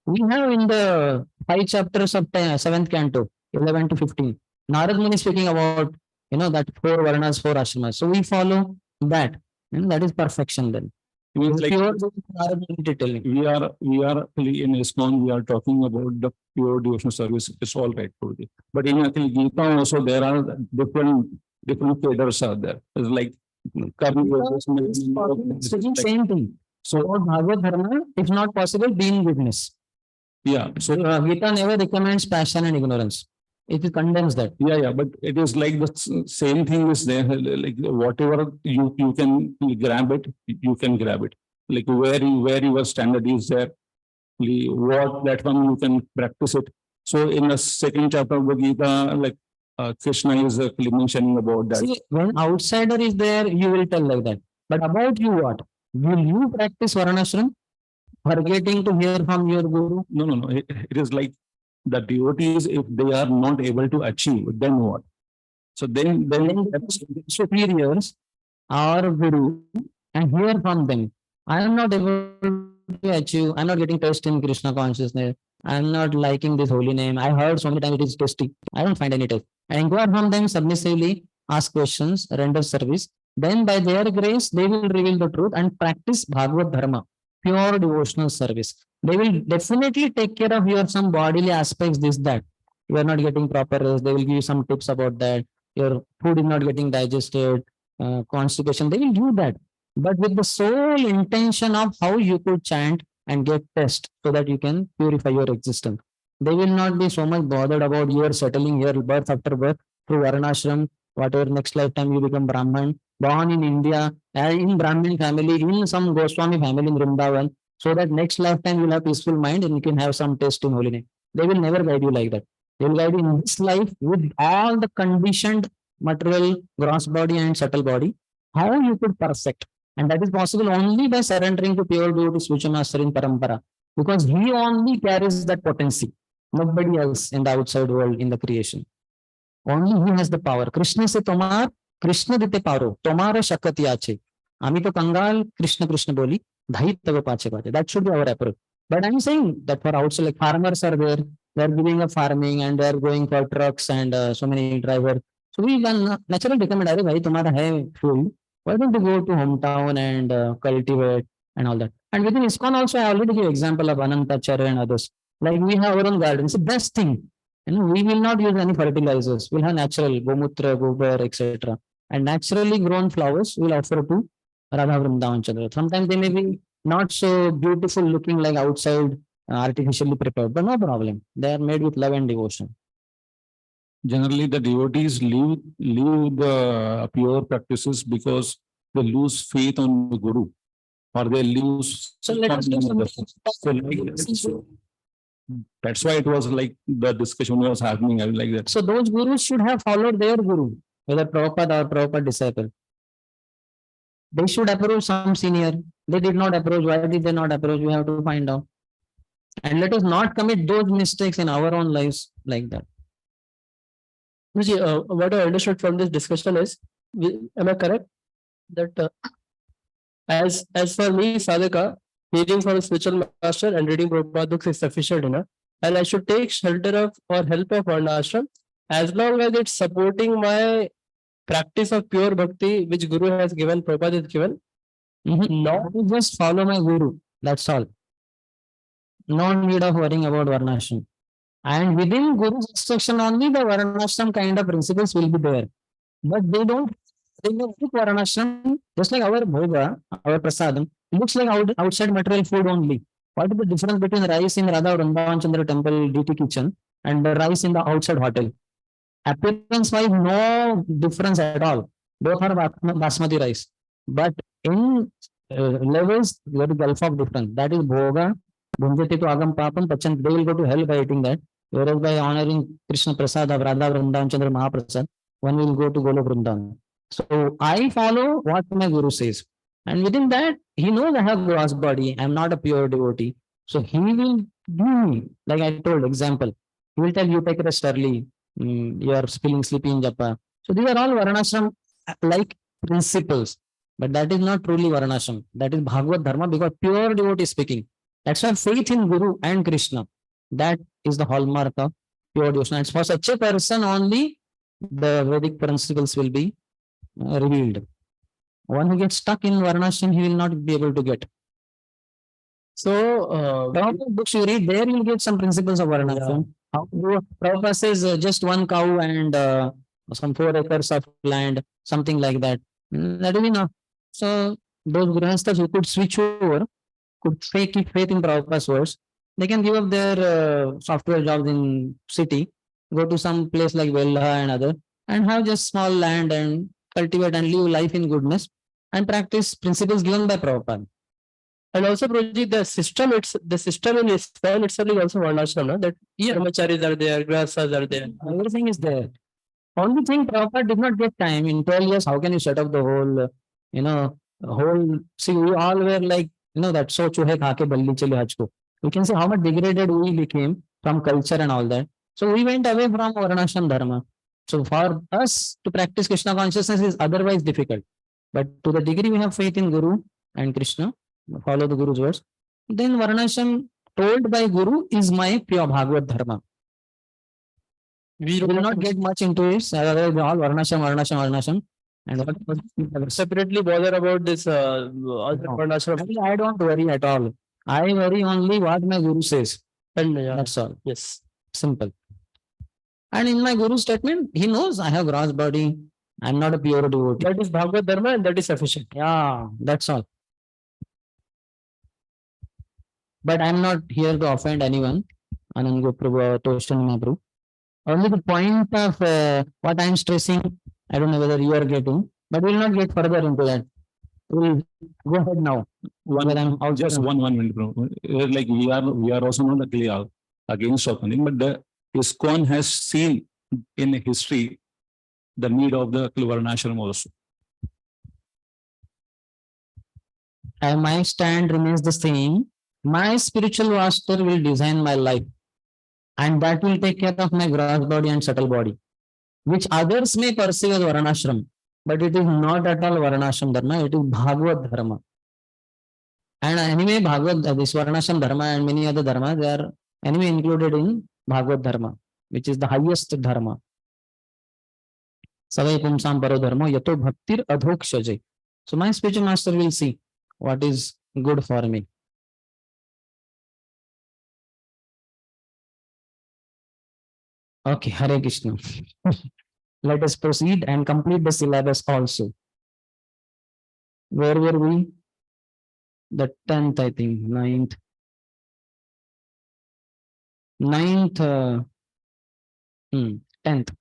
We have in the 5 chapters of 7th Canto, 11 to 15, Narad Muni speaking about, that 4 Varnas, 4 Ashramas. So we follow that. And that is perfection then. means like Pure Narad Muni telling. we are in ISKCON, we are talking about the pure devotional service. It's all right for you. But in Gita also there are different cadres are there. It's like Same thing. So Bhagavad Dharma, if not possible, being witness. Yeah. So Gita never recommends passion and ignorance. It condemns that. yeah. But it is like the same thing is there. Like whatever you can grab it, you can grab it. Like where your standard is there, what platform you can practice it. So in the 2nd chapter of the Gita, like Krishna is mentioning about that. See, when outsider is there, you will tell like that. But about you, what? Will you practice Varnashram? Forgetting to hear from your guru? No. It is like the devotees, if they are not able to achieve, then what? So then superiors or guru and hear from them. I am not able to achieve, I'm not getting test in Krishna consciousness. I'm not liking this holy name. I heard so many times it is testy. I don't find any test. I inquire from them submissively, ask questions, render service. Then by their grace, they will reveal the truth and practice Bhagavad Dharma, pure devotional service. They will definitely take care of your some bodily aspects, this, that. You are not getting proper rest. They will give you some tips about that. Your food is not getting digested, constipation. They will do that, but with the sole intention of how you could chant and get test so that you can purify your existence. They will not be so much bothered about your settling here birth after birth through Varnashram, whatever next lifetime you become Brahman, born in India, in Brahmin family, in some Goswami family in Vrindavan, so that next lifetime you'll have peaceful mind and you can have some taste in holy name. They will never guide you like that. They will guide you in this life with all the conditioned material, gross body and subtle body, how you could perfect. And that is possible only by surrendering to pure devotee spiritual master in Parampara. Because he only carries that potency. Nobody else in the outside world in the creation. Only he has the power. Krishna se tomar, Krishna dite paro, tomara shakati ache. Ami to kangal, Krishna boli, dhait tava pache pache. That should be our approach. But I'm saying that for outside, like farmers are there, they're giving up farming and they're going for trucks and so many drivers. So we can naturally recommend, Are bhai, tumhara hai field. Why don't you go to hometown and cultivate and all that? And within ISKCON also, I already give example of Anantacharya and others. Like we have our own garden. It's the best thing. We will not use any fertilizers. We'll have natural gomutra, gobar, etc. And naturally grown flowers we'll offer to Radha Vrindavan Chandra. Sometimes they may be not so beautiful looking like outside, artificially prepared, but no problem. They are made with love and devotion. generally the devotees leave the pure practices because they lose faith on the Guru, or they lose. So let us do some. So that's why it was like the discussion was happening. I was like that. So those gurus should have followed their guru, whether Prabhupada or Prabhupada disciple. They should approach some senior. They did not approach. Why did they not approach? We have to find out. And let us not commit those mistakes in our own lives like that. What I understood from this discussion is, am I correct? That as for me, sadhaka, hearing from a spiritual master and reading Prabhupada books is sufficient enough. And I should take shelter of or help of Varnashram as long as it's supporting my practice of pure bhakti, which Guru has given, Prabhupada has given. Not just follow my guru. That's all. No need of worrying about Varnashram. And within Guru's instruction only, the Varnashram kind of principles will be there. But they don't take Varnashram, just like our bhoga, our prasadam, it looks like outside material food only. What is the difference between rice in Radha Vrindavan Chandra temple DT kitchen and the rice in the outside hotel? Appearance wise, no difference at all. Both are basmati rice. But in levels, there is gulf of difference. That is bhoga, bhunjati to agam papam, pachan, they will go to hell by eating that. Whereas by honoring Krishna Prasad of Radha Vrindavan Chandra Mahaprasad, one will go to Golo Vrindavan. So I follow what my guru says. And within that, he knows I have gross body. I'm not a pure devotee. So he will do me, like I told, example. He will tell you take rest early. You are feeling sleepy in japa. So these are all Varnashram like principles. But that is not truly Varnashram. That is Bhagavad Dharma because pure devotee speaking. That's why faith in Guru and Krishna. That is the hallmark of pure devotion. And for such a person only, the Vedic principles will be revealed. One who gets stuck in Varnashram, he will not be able to get. So, books you read, there you'll get some principles of Varnashram. Prabhupada says just one cow and some 4 acres of land, something like that. That is enough. So those grihasthas who could switch over, could keep faith in Prabhupada's words, they can give up their software jobs in city, go to some place like Vella and other, and have just small land and cultivate and live life in goodness and practice principles given by Prabhupada. and also, Prabhuji, the system in ISKCON itself is also Varnashram, no? That brahmacharis are there, grihasthas are there. Everything is there. Only thing Prabhupada did not get time in 12 years. How can you set up the whole, see, we all were like, that so chuhe khake balli chale hajko. We can see how much degraded we became from culture and all that. So we went away from Varnashram Dharma. So for us to practice Krishna consciousness is otherwise difficult. But to the degree we have faith in Guru and Krishna, follow the Guru's words, then Varnashram told by Guru is my pure Bhagavad Dharma. We will not get much into it. Otherwise, all Varnashram, Varnashram, Varnashram. And what Separately bother about this other No. varnashram. I don't worry at all. I worry only what my Guru says. And That's all. yes. Simple. And in my Guru statement, he knows I have gross body. I'm not a pure devotee. That is Bhagavad Dharma and that is sufficient. Yeah, that's all. But I'm not here to offend anyone. Anand Prabhu, Toshan Mahaprabhu. Only the point of what I'm stressing, I don't know whether you are getting, but we'll not get further into that. We'll go ahead now. Whether I'm out Just one minute, bro. Like we are also not against or something, but the ISKCON has seen in history the need of the Varnashram also. And my stand remains the same. My spiritual master will design my life, and that will take care of my gross body and subtle body, which others may perceive as Varnashram, but it is not at all Varnashram Dharma, it is Bhagavad Dharma. And anyway, this Varnashram Dharma and many other dharmas, they are anyway included in Bhagavad Dharma, which is the highest Dharma. Savai Pumsam Paro Dharma Yato Bhaktir Adhokshaje. So my spiritual master will see what is good for me. Okay, Hare Krishna. Let us proceed and complete the syllabus also. Where were we? The 10th, I think, 9th. 10th.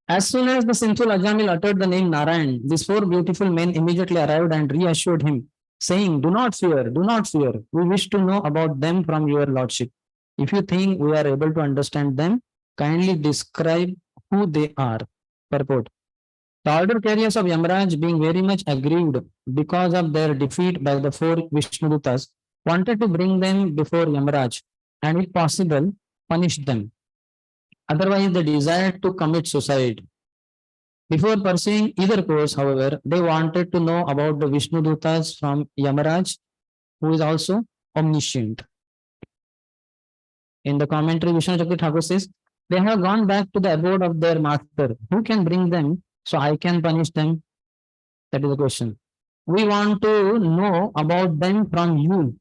As soon as the sinful Ajamil uttered the name Narayan, these four beautiful men immediately arrived and reassured him, saying, do not fear, do not fear. We wish to know about them from your lordship. If you think we are able to understand them, kindly describe who they are. Purport. The order carriers of Yamraj, being very much aggrieved because of their defeat by the four Vishnudutas, wanted to bring them before Yamraj and, if possible, punish them. Otherwise, they desired to commit suicide. Before pursuing either course, however, they wanted to know about the Vishnudutas from Yamaraj, who is also omniscient. In the commentary, Vishnu Chakra Thakur says, they have gone back to the abode of their master. Who can bring them so I can punish them? That is the question. We want to know about them from you.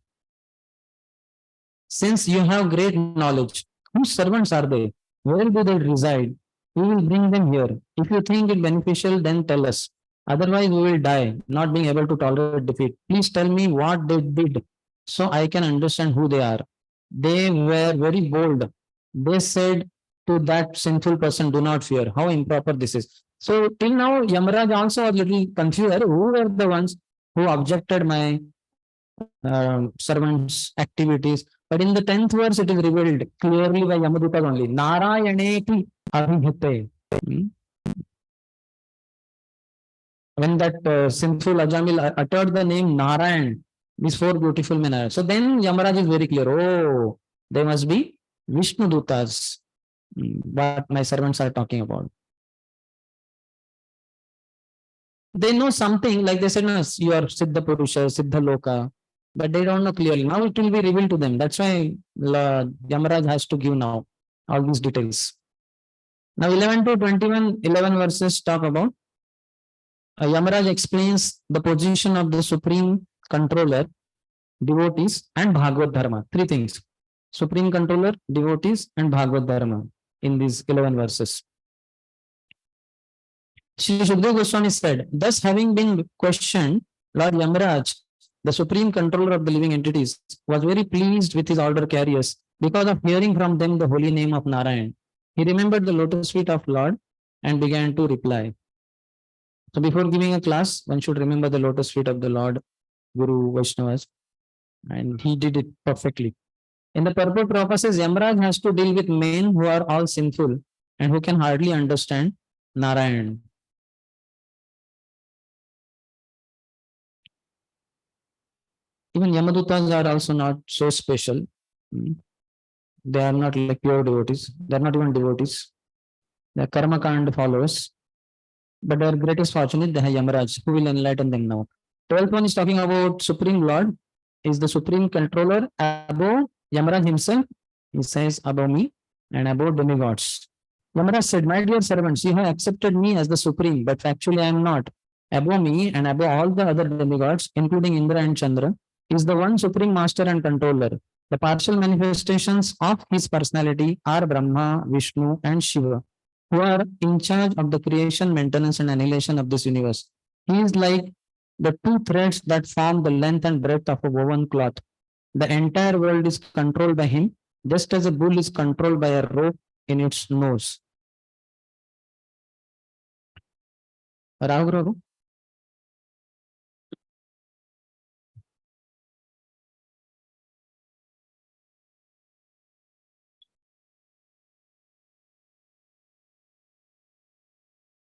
Since you have great knowledge, whose servants are they? Where do they reside? We will bring them here. If you think it beneficial, then tell us. Otherwise, we will die, not being able to tolerate defeat. Please tell me what they did so I can understand who they are. They were very bold. They said to that sinful person, do not fear. How improper this is. So till now, Yamaraj also was a little confused. Who were the ones who objected my servants' activities? But in the 10th verse, it is revealed clearly by Yamadutas only. Narayaneti Abhihite. When that sinful Ajamil uttered the name Narayan, these four beautiful men are. So then Yamaraj is very clear. Oh, they must be Vishnu Dutas. What my servants are talking about. They know something, like they said, no, you are Siddha Purusha, Siddha Loka, but they don't know clearly. Now it will be revealed to them. That's why Yamaraj has to give now all these details. Now 11 to 21, 11 verses talk about Yamaraj explains the position of the supreme controller, devotees, and Bhagavad Dharma. Three things: supreme controller, devotees, and Bhagavad Dharma in these 11 verses. Shri Shukdev Goswami said, thus having been questioned, Lord Yamaraj, the supreme controller of the living entities, was very pleased with his order carriers because of hearing from them the holy name of Narayan. He remembered the lotus feet of Lord and began to reply. So before giving a class, one should remember the lotus feet of the Lord, Guru, Vaishnavas, and he did it perfectly. In the purport, Prabhupada says, Yamaraj has to deal with men who are all sinful and who can hardly understand Narayan. Even Yamadutas are also not so special. They are not like pure devotees. They are not even devotees. They are karma kand followers. But their greatest fortune is they have Yamaraj, who will enlighten them now. 12th one is talking about Supreme Lord, is the supreme controller above Yamaraj himself. He says above me and above demigods. Yamaraj said, my dear servants, you have accepted me as the supreme, but factually I am not. Above me and above all the other demigods, including Indra and Chandra, is the one supreme master and controller. The partial manifestations of his personality are Brahma, Vishnu, and Shiva, who are in charge of the creation, maintenance, and annihilation of this universe. He is like the two threads that form the length and breadth of a woven cloth. The entire world is controlled by him, just as a bull is controlled by a rope in its nose. Raghu.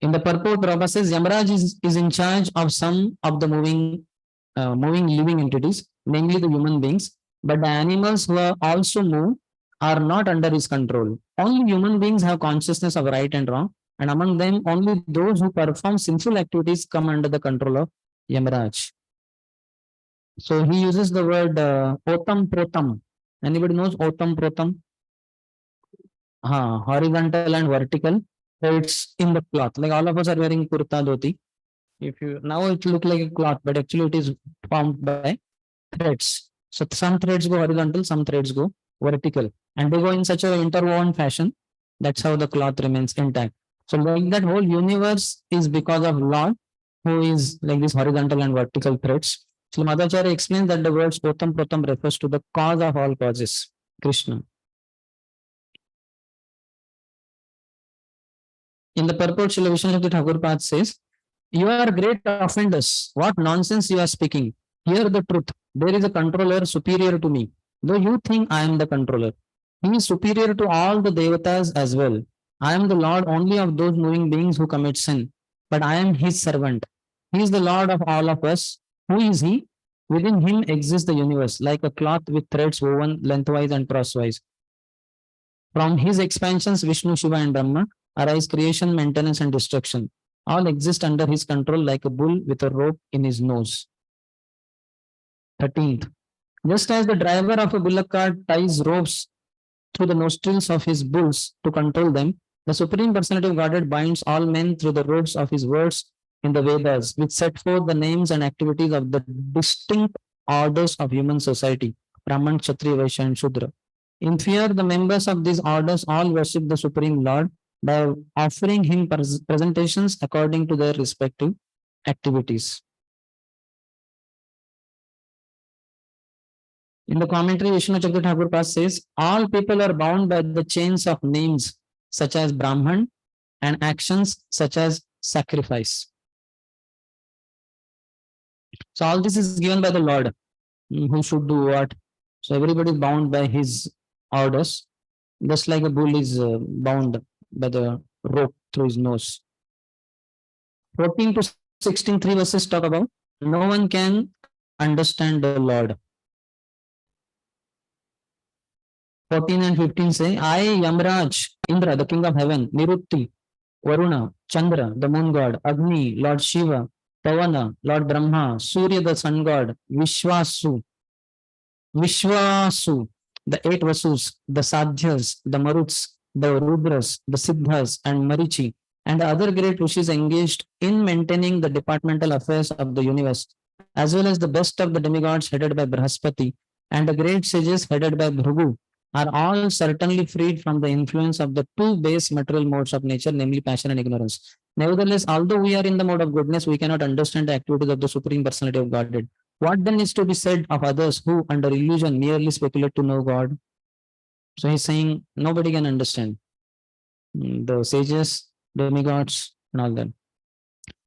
In the purport, Prabhupada says Yamaraj is in charge of some of the moving living entities, namely the human beings, but the animals who are also move are not under his control. Only human beings have consciousness of right and wrong, and among them, only those who perform sinful activities come under the control of Yamaraj. So he uses the word Otam Protam. Anybody knows Otam Protam? Horizontal and vertical. So it's in the cloth. Like all of us are wearing kurta dhoti. If you now it look like a cloth, but actually it is formed by threads. So some threads go horizontal, some threads go vertical, and they go in such a interwoven fashion. That's how the cloth remains intact. So like that whole universe is because of Lord, who is like this horizontal and vertical threads. So Madhacharya explains that the word Otam Protam refers to the cause of all causes, Krishna. In the purport, Srila Vishnu Thakur Pad says, you are great offenders. What nonsense you are speaking. Hear the truth. There is a controller superior to me. Though you think I am the controller. He is superior to all the devatas as well. I am the Lord only of those moving beings who commit sin. But I am his servant. He is the Lord of all of us. Who is he? Within him exists the universe, like a cloth with threads woven lengthwise and crosswise. From his expansions, Vishnu, Shiva, and Brahma arise creation, maintenance, and destruction. All exist under his control like a bull with a rope in his nose. 13th. Just as the driver of a bullock cart ties ropes through the nostrils of his bulls to control them, the Supreme Personality of Godhead binds all men through the ropes of his words in the Vedas, which set forth the names and activities of the distinct orders of human society, Brahman, Kshatriya, Vaishya, and Shudra. In fear, the members of these orders all worship the Supreme Lord by offering him presentations according to their respective activities. In the commentary, Vishnu Chakra Thakur says, all people are bound by the chains of names such as Brahman and actions such as sacrifice. So all this is given by the Lord, who should do what. So everybody is bound by his orders, just like a bull is bound by the rope through his nose. 14 to 16, 3 verses talk about no one can understand the Lord. 14 and 15 say, I, Yamraj, Indra, the king of heaven, Nirutti, Varuna, Chandra, the moon god, Agni, Lord Shiva, Pavana, Lord Brahma, Surya, the sun god, Vishwasu, the 8 Vasus, the Sadhyas, the Maruts, the Rudras, the Siddhas, and Marichi, and the other great rishis engaged in maintaining the departmental affairs of the universe, as well as the best of the demigods headed by Brahaspati, and the great sages headed by Bhrigu, are all certainly freed from the influence of the two base material modes of nature, namely passion and ignorance. Nevertheless, although we are in the mode of goodness, we cannot understand the activities of the Supreme Personality of Godhead. What then is to be said of others who, under illusion, merely speculate to know God? So he's saying nobody can understand. The sages, demigods, and all that.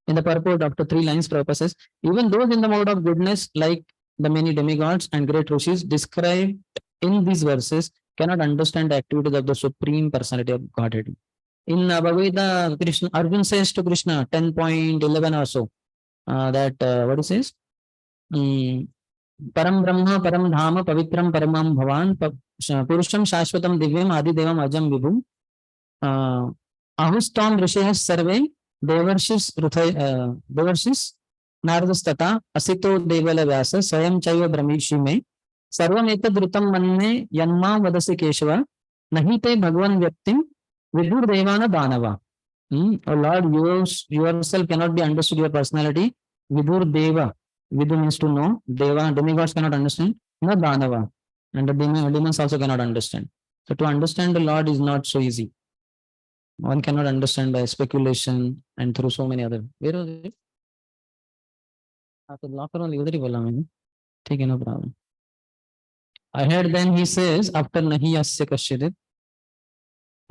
In the purport, after 3 lines, Prabhupada says, even those in the mode of goodness, like the many demigods and great rishis described in these verses, cannot understand the activities of the Supreme Personality of Godhead. In Bhagavad Gita, Krishna, Arjuna says to Krishna, 10.11 or so, that what he says? Param Brahma, Param Dhama, Pavitram Paramam Bhavan, Purusham Shashvatam Divyam Adidevam Ajam Vibhum Ahustam Rishayas Sarve Devarshis Nardastata Asito Devala Vyasa Swayam Chaiva Brahmishi Me Sarvam Etadrutam Manne Yanma Vadasi Keshava Nahite Bhagwan Vyaktim Vidur Devana Danava. Oh Lord, yourself cannot be understood, your personality. Vidur Deva. Vidu means to know. Deva, demigods cannot understand. No Danava. And the demons also cannot understand. So to understand the Lord is not so easy. One cannot understand by speculation and through so many other. Where was it? तो locker only उधर ही बोला मैंने. ठीक है, no problem. I heard then he says after nahi asya kasyadit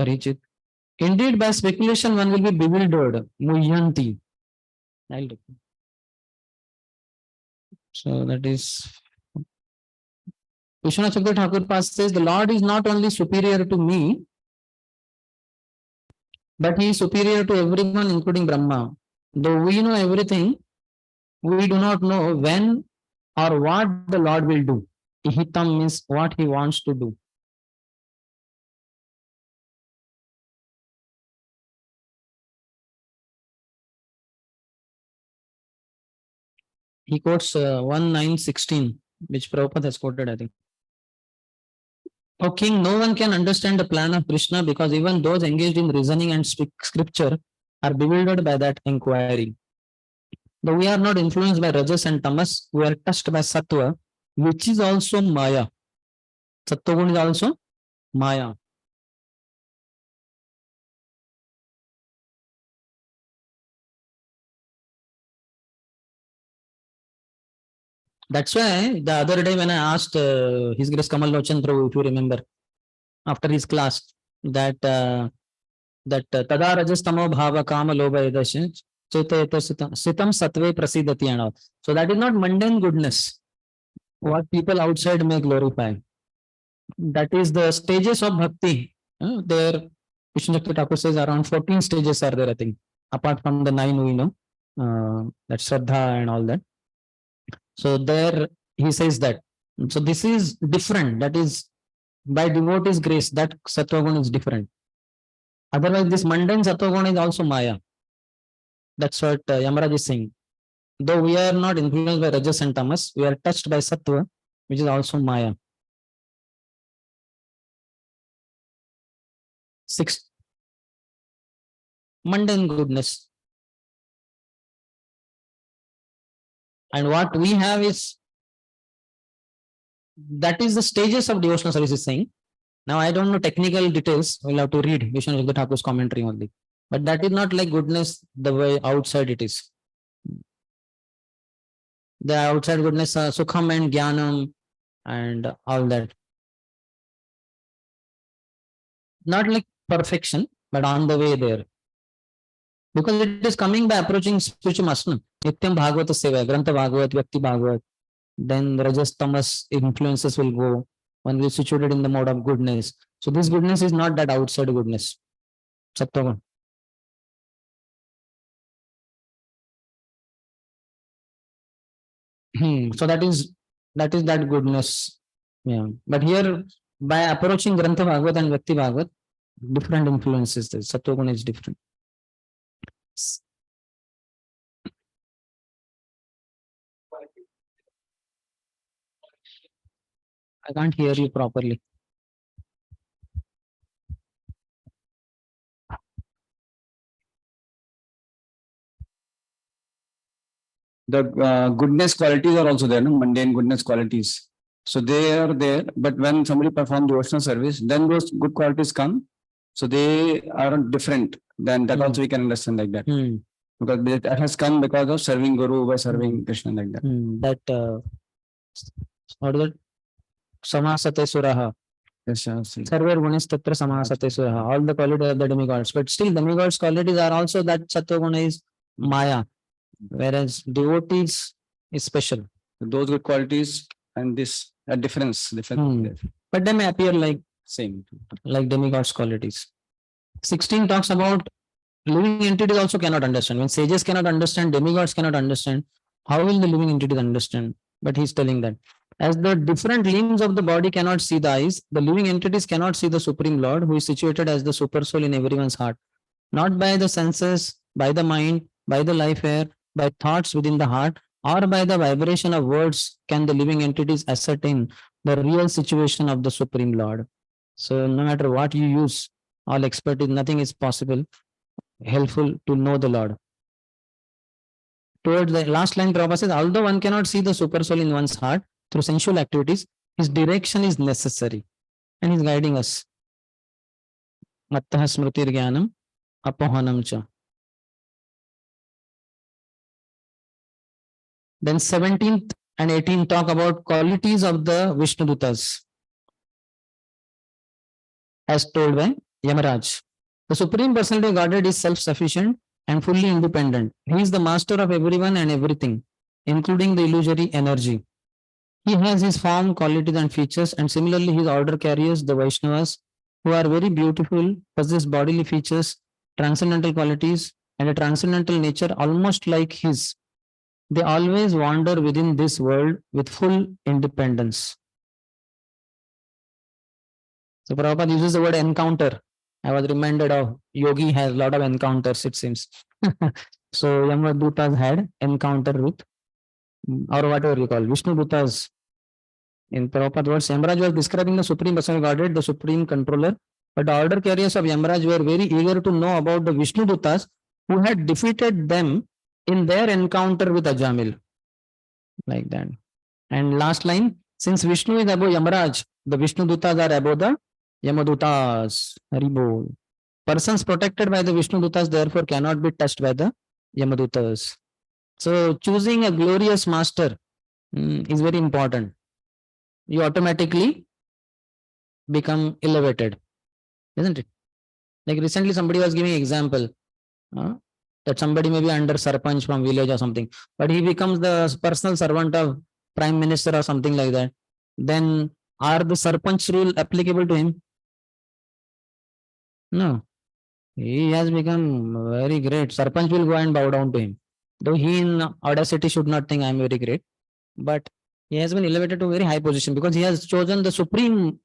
parichit. Indeed, by speculation one will be bewildered. Muhyanti. I'll do. So that is. Vishwanath Chakravarti Thakur Pas says the Lord is not only superior to me, but he is superior to everyone, including Brahma. Though we know everything, we do not know when or what the Lord will do. Ihitam means what he wants to do. He quotes 1916, which Prabhupada has quoted, I think. O king, no one can understand the plan of Krishna because even those engaged in reasoning and scripture are bewildered by that inquiry. Though we are not influenced by Rajas and Tamas, we are touched by Sattva, which is also Maya. Sattva is also Maya. That's why the other day when I asked His Grace Kamal Lochan Prabhu, if you remember, after his class, that Tada Rajas Tamo Bhava Kama Loba Edashin Sitam Satve Prasidati and all. So that is not mundane goodness, what people outside may glorify. That is the stages of bhakti. There, Vishnu Thakur says around 14 stages are there, I think, apart from the 9 we know, that Shraddha and all that. So there he says that. So this is different. That is by devotee's grace, that Sattvagun is different. Otherwise, this mundane Sattvagun is also Maya. That's what Yamaraj is saying. Though we are not influenced by Rajas and Tamas, we are touched by Sattva, which is also Maya. 6. Mundane goodness. And what we have is, that is the stages of devotional service is saying. Now I don't know technical details. We'll have to read Vishnu Thakur's commentary only. But that is not like goodness the way outside it is. The outside goodness, Sukham and Jnanam and all that. Not like perfection, but on the way there. Because it is coming by approaching spiritual master. Nityam Bhagavata Seva, Grantha Bhagavat, Vyakti Bhagavat. Then Rajas Tamas influences will go. One will be situated in the mode of goodness. So this goodness is not that outside goodness. Sattvagun. So that is that goodness. Yeah. But here by approaching Grantha Bhagavat and Vyakti Bhagavat, different influences. The Sattvagun is different. I can't hear you properly. The goodness qualities are also there, no? Mundane goodness qualities. So they are there, but when somebody performs devotional service, then those good qualities come. So they are different. Then that also we can understand like that. Because that has come because of serving Guru, by serving Krishna like that. That what is it? Samasate Suraha. Yes, Sarver Gunis Tatra Samasate Suraha. All the qualities of the demigods. But still demigods qualities are also that Sattva is Maya. Whereas devotees is special. those good qualities and this a difference. But they may appear like Same. like demigods qualities. 16 talks about living entities also cannot understand. When sages cannot understand, demigods cannot understand, how will the living entities understand? But he's telling that. As the different limbs of the body cannot see the eyes, the living entities cannot see the Supreme Lord, who is situated as the super soul in everyone's heart. Not by the senses, by the mind, by the life air, by thoughts within the heart, or by the vibration of words can the living entities ascertain the real situation of the Supreme Lord. So no matter what you use, all expertise, nothing is possible, helpful to know the Lord. Towards the last line, Prabhupada says, although one cannot see the super soul in one's heart through sensual activities, his direction is necessary and he's guiding us. Mattah smritir jnanam apohanam cha. Then 17th and 18th talk about qualities of the Vishnudutas as told by Yamaraj. The Supreme Personality of Godhead is self-sufficient and fully independent. He is the master of everyone and everything, including the illusory energy. He has his form, qualities and features, and similarly his order carriers, the Vaishnavas, who are very beautiful, possess bodily features, transcendental qualities, and a transcendental nature almost like his. They always wander within this world with full independence. So Prabhupada uses the word encounter. I was reminded of Yogi has a lot of encounters, it seems. So Yamadutas had encounter with, or whatever you call, Vishnu Dutas. In Prabhupada words, Yamaraj was describing the Supreme Personal Godhead, the Supreme Controller, but the order carriers of Yamaraj were very eager to know about the Vishnu Dutas who had defeated them in their encounter with Ajamil. Like that. And last line, since Vishnu is above Yamaraj, the Vishnu Dutas are above the Yamadutas. Haribol. Persons protected by the Vishnu Dutas therefore cannot be touched by the Yamadutas. So choosing a glorious master is very important. You automatically become elevated, isn't it? Like recently somebody was giving example that somebody may be under Sarpanch from village or something, but he becomes the personal servant of Prime Minister or something like that. Then are the Sarpanch rule applicable to him? No. He has become very great. Sarpanch will go and bow down to him. Though he in audacity should not think I am very great, but he has been elevated to a very high position because he has chosen the supreme,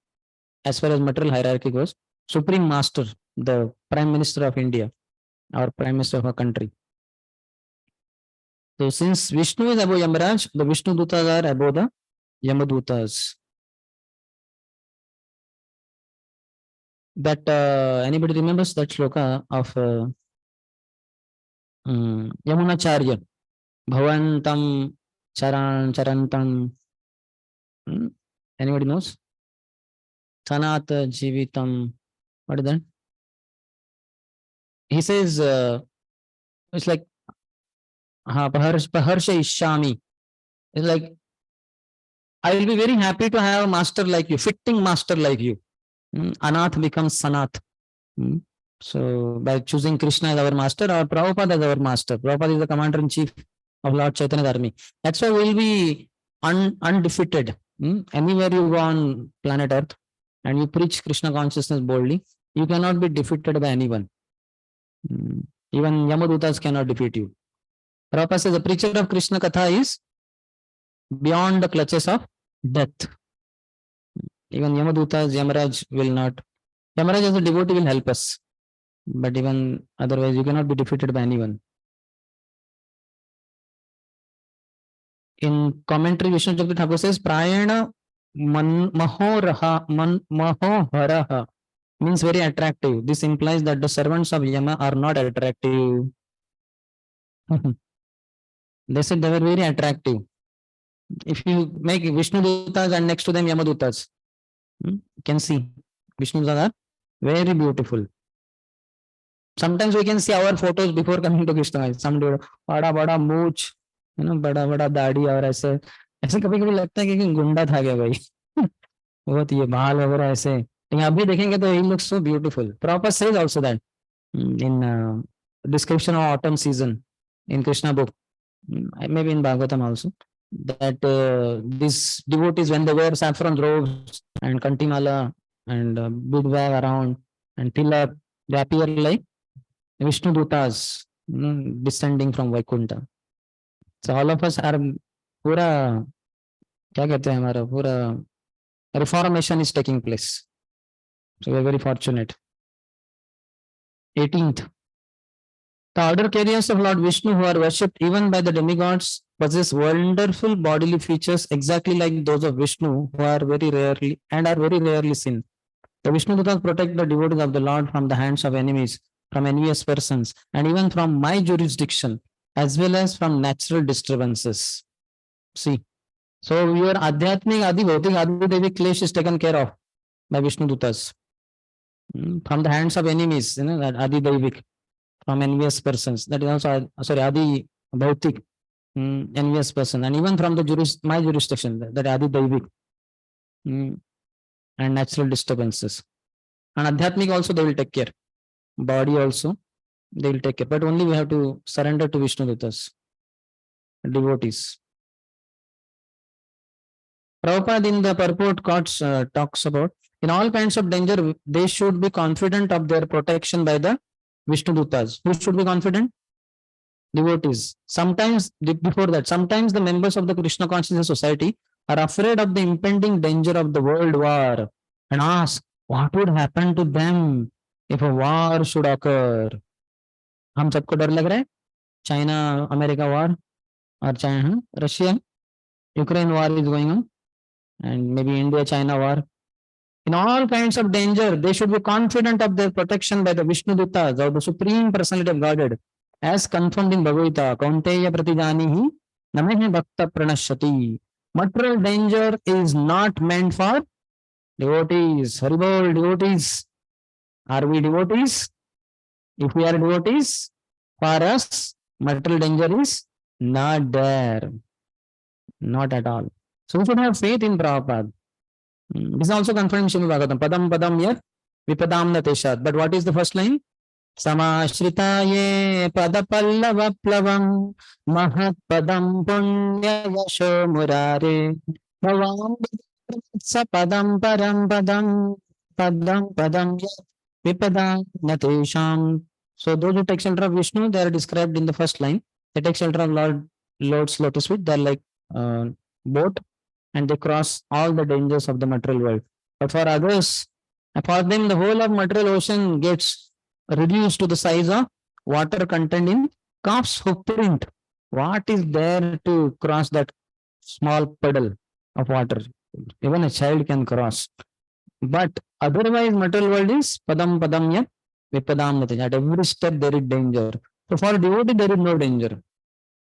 as far as material hierarchy goes, supreme master, the Prime Minister of India or Prime Minister of a country. So since Vishnu is above Yamaraj, the Vishnu Dutas are above the Yamadutas. That anybody remembers that shloka of Yamunacharya? Bhavantam charantam. Anybody knows? Sanat Jivitam. What is that? He says it's like Paharsha Ishami. It's like I will be very happy to have a master like you, fitting master like you. Anath becomes Sanat. So by choosing Krishna as our master or Prabhupada as our master, Prabhupada is the commander in chief of Lord Chaitanya's army. That's why we'll be undefeated. Anywhere you go on planet Earth and you preach Krishna consciousness boldly, you cannot be defeated by anyone. Even Yamadutas cannot defeat you. Prabhupada says the preacher of Krishna Katha is beyond the clutches of death. Even Yamadutas, Yamaraj will not. Yamaraj as a devotee will help us. But even otherwise, you cannot be defeated by anyone. In commentary, Vishnu Chakra Thakur says, Prayana mahoharaha means very attractive. This implies that the servants of Yama are not attractive. They said they were very attractive. If you make Vishnu Dutas and next to them Yamadutas, you can see Vishnu Dutas are very beautiful. Sometimes we can see our photos before coming to Krishna. Somebody bada mooch, bada दाढ़ी और ऐसे कभी-कभी लगता है कि गुंडा था क्या भाई. बहुत ये बाल वगैरह ऐसे. लेकिन अभी देखेंगे तो he looks so beautiful. Prabhupada says also that in description of autumn season in Krishna book, maybe in Bhagavatam also, that these devotees when they wear saffron robes and kantimala and big bag around and tilak, they appear like Vishnu Dutas descending from Vaikuntha. So all of us are pura क्या कहते हैं हमारा पूरा reformation is taking place. So we are very fortunate. 18th. The order carriers of Lord Vishnu who are worshipped even by the demigods possess wonderful bodily features exactly like those of Vishnu who are very rarely seen. The Vishnu Dutas protect the devotees of the Lord from the hands of enemies, from envious persons, and even from my jurisdiction, as well as from natural disturbances. See, so your Adhyatmic Adi Bhautik Adi Devi Klesh is taken care of by Vishnu Dutas. From the hands of enemies, that Adi Devik, from envious persons. That is also, Adi Bhautik, envious person, and even from the my jurisdiction, that Adi Devik, and natural disturbances. And Adhyatmic also they will take care. Body also they will take care. But only we have to surrender to Vishnu Dutas, devotees. Prabhupada in the purport talks about in all kinds of danger, they should be confident of their protection by the Vishnu Dutas. Who should be confident? Devotees. Sometimes, before that, sometimes the members of the Krishna Consciousness Society are afraid of the impending danger of the world war and ask, what would happen to them if a war should occur? हम सबको डर लग रहा है China America war और China Russia Ukraine war is going on and maybe India China war. In all kinds of danger, they should be confident of their protection by the Vishnu Duttas or the Supreme Personality of Godhead, as confirmed in Bhagavad Gita. Kaunteya pratijanihi namehe bhakta pranashyati. Material danger is not meant for devotees. Haribol, devotees. Are we devotees? If we are devotees, for us, material danger is not there. Not at all. So we should have faith in Prabhupada. This is also confirmed in Srimad Bhagavatam. Padam padam yat vipadam na teshat. But what is the first line? Samashritaye padapallava plavam mahat padam punya yasho murare bhavam sa padam param padam yat vipadam na tesham. So those who take shelter of Vishnu, they are described in the first line. They take shelter of Lord's lotus feet. They are like boat, and they cross all the dangers of the material world. But for others, for them, the whole of material ocean gets reduced to the size of water contained in calf's footprint. What is there to cross that small puddle of water? Even a child can cross. But otherwise, material world is padam padam yat vipadam natin. At every step, there is danger. So for devotee, there is no danger.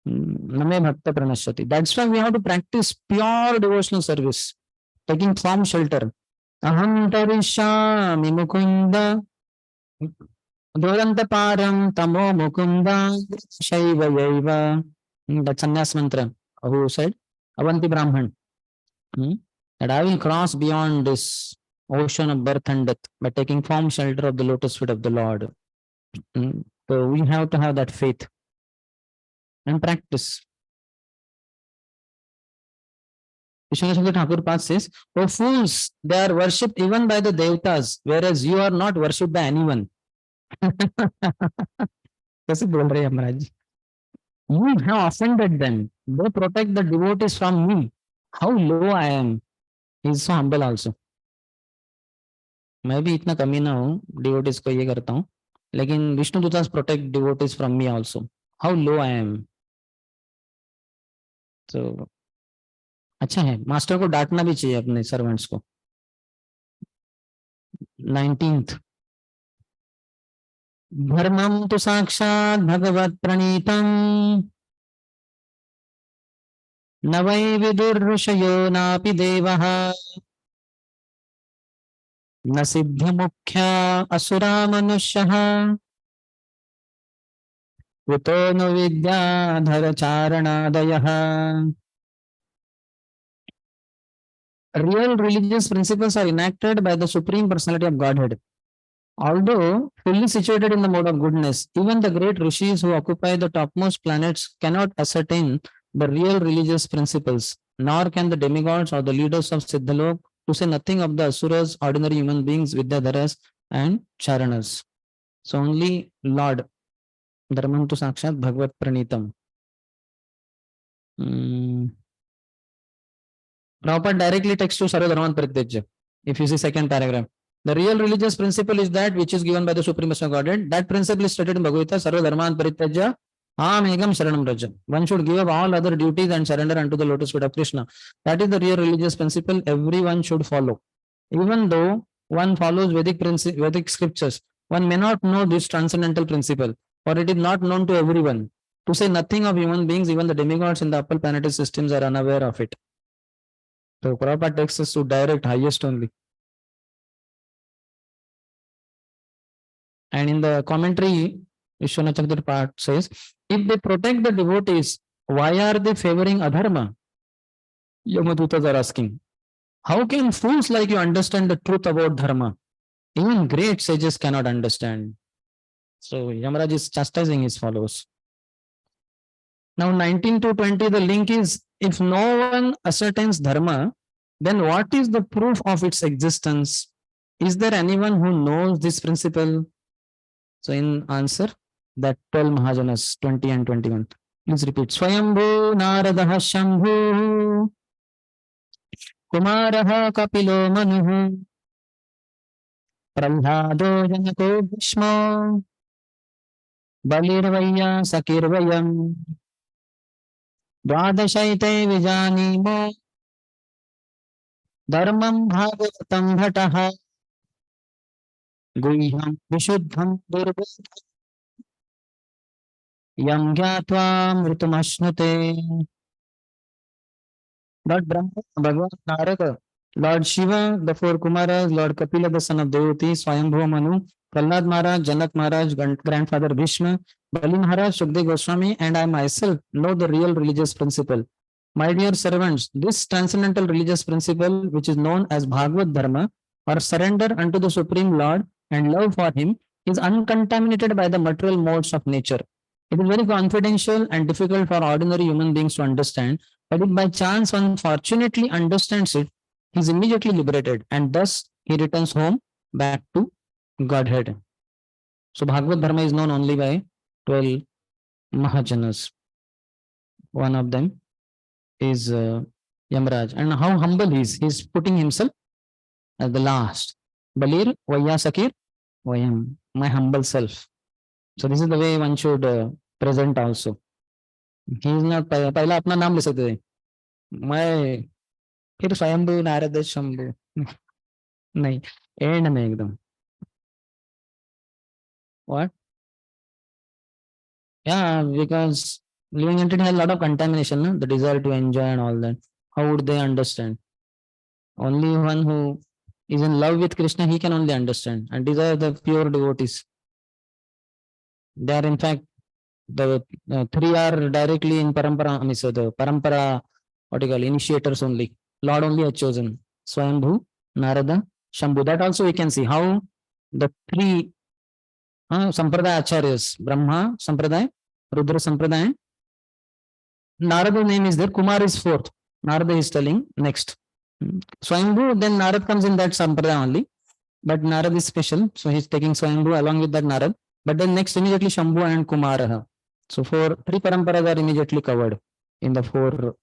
Name bhakta pranashyati. That's why we have to practice pure devotional service, taking firm shelter. Aham tarishyami mukunda duranta param tamo mukunda shaiva yaiva. That sannyas mantra. Who said? Avanti Brahman. That I will cross beyond this ocean of birth and death by taking firm shelter of the lotus feet of the Lord. So we have to have that faith and practice. Vishwanath Thakur Pad says, "Oh fools, they are worshipped even by the Devtas, whereas you are not worshipped by anyone." कैसे बोल रहे हैं महाराज? You have offended them. They protect the devotees from me. How low I am. He is so humble also. मैं भी इतना कमी ना हूँ, devotees को ये करता हूँ, लेकिन Vishnu दूतास protect devotees from me also. How low I am. So अच्छा है, मास्टर को डांटना भी चाहिए अपने सर्वेंट्स को. 19th. धर्मम तो साक्षात भगवत प्रणीतम न वै विदुर्षयो नापि देवः न सिद्ध मुख्या असुरा मनुष्यः कुतो न Vidyadhar चारणादयः. Real religious principles are enacted by the Supreme Personality of Godhead. Although fully situated in the mode of goodness, even the great rishis who occupy the topmost planets cannot ascertain the real religious principles, nor can the demigods or the leaders of Siddhalok, to say nothing of the asuras, ordinary human beings, Vidyadharas and Charanas. So only Lord, Dharmantu Sakshat Bhagavad Pranitam. Prabhupada directly takes to Sarva Dharman Parityajya. If you see second paragraph. The real religious principle is that which is given by the Supreme Personal Godhead. That principle is stated in Bhagavad Gita, Sarva Dharman Parityajya, Aham Ekam Sharanam Vraja. One should give up all other duties and surrender unto the lotus feet of Krishna. That is the real religious principle everyone should follow. Even though one follows Vedic scriptures, one may not know this transcendental principle, or it is not known to everyone. To say nothing of human beings, even the demigods in the upper planetary systems are unaware of it. So Prabhupada takes us to direct highest only. And in the commentary, Vishwanath Chakravarti says, if they protect the devotees, why are they favoring adharma? Yamadutas are asking. How can fools like you understand the truth about dharma? Even great sages cannot understand. So Yamaraj is chastising his followers. Now 19 to 20, the link is, if no one ascertains dharma, then what is the proof of its existence? Is there anyone who knows this principle? So in answer, that 12 Mahajanas, 20 and 21. Please repeat. Swayambhu Naradaha Shambhu Kumaraha Kapilo Manuhu Prahlado Janako Bhishmo Balirvaya Sakirvayam Dvadashaite Vijanimo Dharmam Bhagavatam Bhataha Guhyam Vishuddham Durvadham Yam Gyatva Mritumashnute. Lord Brahma, Bhagavan Narada, Lord Shiva, the four Kumaras, Lord Kapila, the son of Devati, Swayambhuva Manu, Prahlad Maharaj, Janak Maharaj, grandfather Bhishma, Bali Maharaj, Shukdev Goswami, and I myself know the real religious principle. My dear servants, this transcendental religious principle, which is known as Bhagavad Dharma, or surrender unto the Supreme Lord and love for Him, is uncontaminated by the material modes of nature. It is very confidential and difficult for ordinary human beings to understand, but if by chance one fortunately understands it, he is immediately liberated, and thus he returns home back to Godhead. So Bhagavad Dharma is known only by 12 Mahajanas. One of them is Yamaraj. And how humble he is. He is putting himself as the last. Balir Vaya Sakir Vayam, my humble self. So this is the way one should present also. He is not पहला अपना नाम ले सकते थे, मैं फिर स्वयंभू नारद शंभू नहीं, एंड में एकदम. What? Yeah, because living entity has a lot of contamination, no? The desire to enjoy and all that. How would they understand? Only one who is in love with Krishna, he can only understand. And these are the pure devotees. They are in fact, the three are directly in parampara, I mean, so the parampara, what you call, initiators only. Lord only has chosen Swayambhu, Narada, Shambhu. That also we can see how the three Sampradaya Acharyas, Brahma Sampradaya, Rudra Sampradaya. Narada's name is there, Kumar is fourth. Narada is telling next. Swayambhu, then Narad comes in that Sampradaya only. But Narad is special, so he's taking Swayambhu along with that Narad. But then next immediately Shambhu and Kumaraha. So three paramparas are immediately covered in the four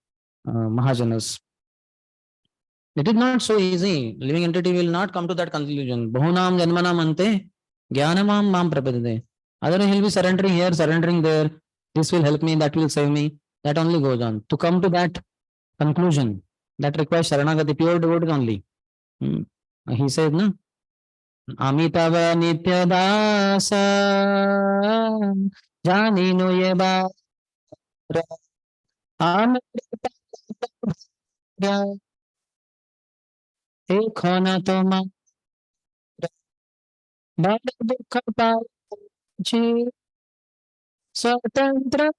Mahajanas. It is not so easy. Living entity will not come to that conclusion. Bahunam janmanam ante jnanamam mam prapadate. Otherwise he'll be surrendering here, surrendering there. This will help me, that will save me. That only goes on. To come to that conclusion, that requires Sharanagati, pure devotee only. He said, no? Amitava nitya dasa janino yeba ekhona toma bada dukha pachi swatantra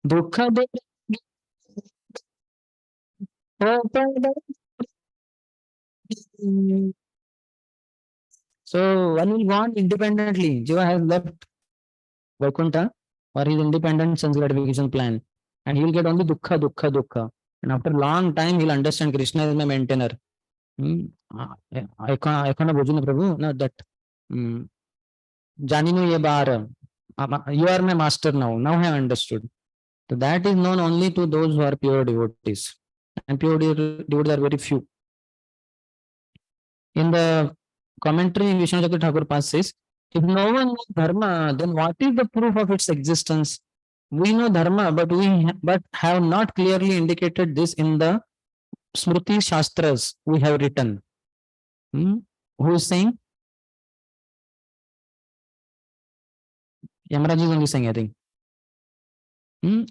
dukha de So one will want independently. Jiva has left Vaikuntha for his independent sense gratification plan, and he will get only dukkha, dukkha, dukkha. And after a long time, he'll understand Krishna is my maintainer. I can't Prabhu, no, that Janinu ye bar. You are my master now. Now I have understood. So that is known only to those who are pure devotees. And pure devotees are very few. In the commentary, Vishnu Chakra Thakur Pas says, if no one knows dharma, then what is the proof of its existence? We know dharma, but have not clearly indicated this in the Smriti Shastras we have written. Who is saying? Yamaraj is only saying, I think.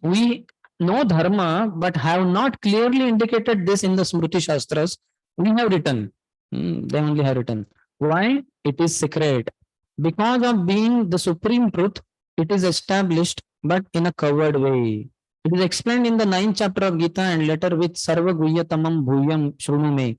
We know dharma, but have not clearly indicated this in the Smriti Shastras we have written. They only have written. Why? It is secret. Because of being the supreme truth, it is established, but in a covered way. It is explained in the 9th chapter of Gita and later with Sarva Guhyatamam Bhuyam Shrunu Me.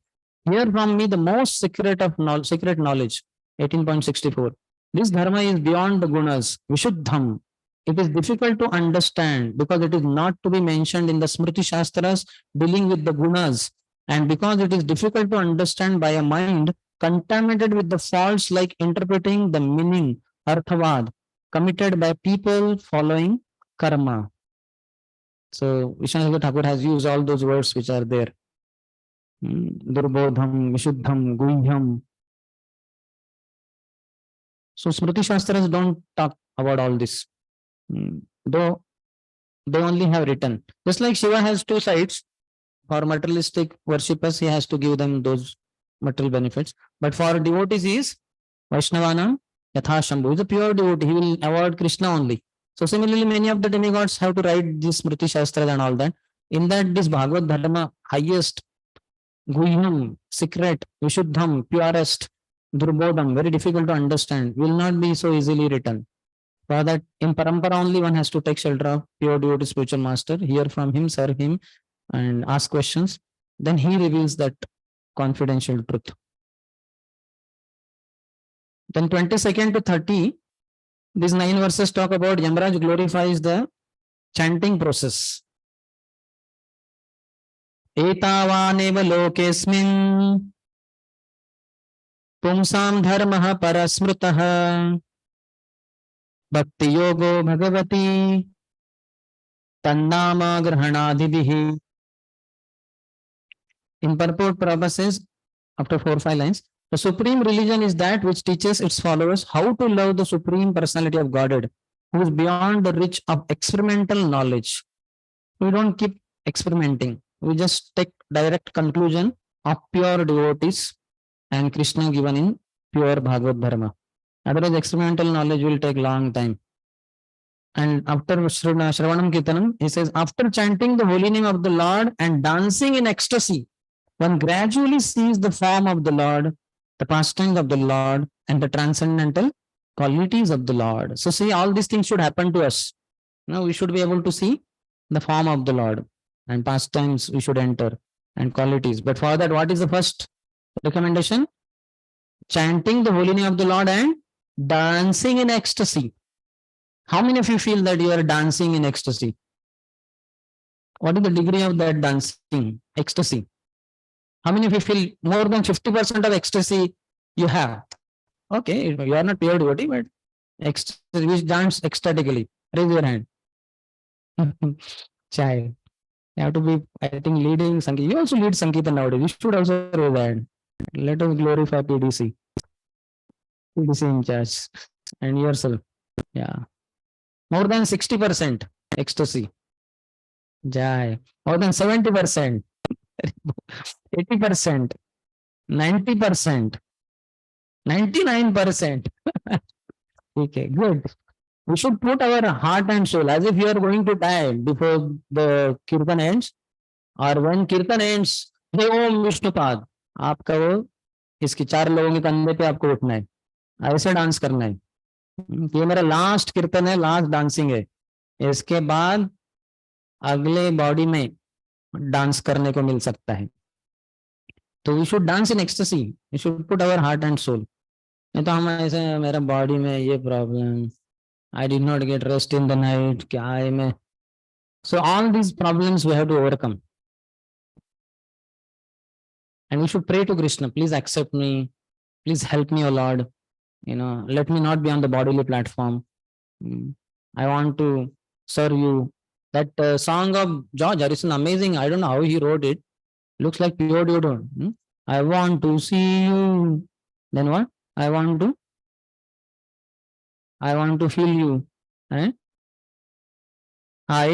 Hear from me the most secret knowledge. 18.64. This dharma is beyond the gunas, Vishuddham. It is difficult to understand because it is not to be mentioned in the Smriti Shastras dealing with the gunas, and because it is difficult to understand by a mind contaminated with the faults like interpreting the meaning, arthavad, committed by people following karma. So Vishnu Thakur has used all those words which are there. Durbodham, Vishuddham, Guhyam. So Smriti Shastras don't talk about all this. Though they only have written. Just like Shiva has two sides. For materialistic worshippers, he has to give them those material benefits. But for devotees, he is Vaishnavanam Yatha Shambhu. He is a pure devotee. He will avoid Krishna only. So similarly, many of the demigods have to write this Smriti Shastras and all that. In that, this Bhagavad Dharma, highest, Guhyam, secret, Vishuddham, purest, Durbodham, very difficult to understand, will not be so easily written. For that, in Parampara only one has to take shelter of pure devotee spiritual master, hear from him, serve him, and ask questions. Then he reveals that confidential truth. Then 22nd to 30, these 9 verses talk about Yamaraj glorifies the chanting process. Etavaneva lokesmin pumsam dharmah parasmrutah bhakti yogo bhagavati tannama grahanadibhi. In purport, Prabhu says, after 4 or 5 lines, the supreme religion is that which teaches its followers how to love the supreme personality of Godhead, who is beyond the reach of experimental knowledge. We don't keep experimenting. We just take direct conclusion of pure devotees and Krishna given in pure Bhagavad Dharma. Otherwise, experimental knowledge will take long time. And after Shravanam Kirtanam, he says, after chanting the holy name of the Lord and dancing in ecstasy, one gradually sees the form of the Lord, the pastimes of the Lord, and the transcendental qualities of the Lord. So see, all these things should happen to us. Now we should be able to see the form of the Lord, and pastimes we should enter, and qualities. But for that, what is the first recommendation? Chanting the holy name of the Lord and dancing in ecstasy. How many of you feel that you are dancing in ecstasy? What is the degree of that dancing, ecstasy? How many of you feel more than 50% of ecstasy you have? Okay, you are not pure devotee, but ecstasy, which dance ecstatically. Raise your hand. Child. You have to be, I think, leading Sankirtan. You also lead Sankirtan nowadays. You should also raise your hand. Let us glorify PDC. PDC in charge. And yourself. Yeah. More than 60% ecstasy. Jai. More than 70%. 80%. 90%. 99%. Okay, good. We should put our heart and soul as if you are going to die before the Kirtan ends, or when Kirtan ends, hey Om Vishnupad, आपका वो इसकी 4 लोगों के कंधे पे आपको उठना है, ऐसे डांस करना है. ये मेरा लास्ट कीर्तन है, लास्ट डांसिंग है. इसके बाद अगले बॉडी में डांस करने को मिल सकता है. तो we should dance in ecstasy. We should put our heart and soul. नहीं तो हम ऐसे, मेरा बॉडी में ये problem, I did not get rest in the night. क्या है मैं? So all these problems we have to overcome. And we should pray to Krishna. Please accept me. Please help me, O Lord. Let me not be on the bodily platform. I want to serve you That song of George Harrison, amazing. I don't know how he wrote it. Looks like pure deodorant. I want to see you. Then what? I want to feel you. Eh?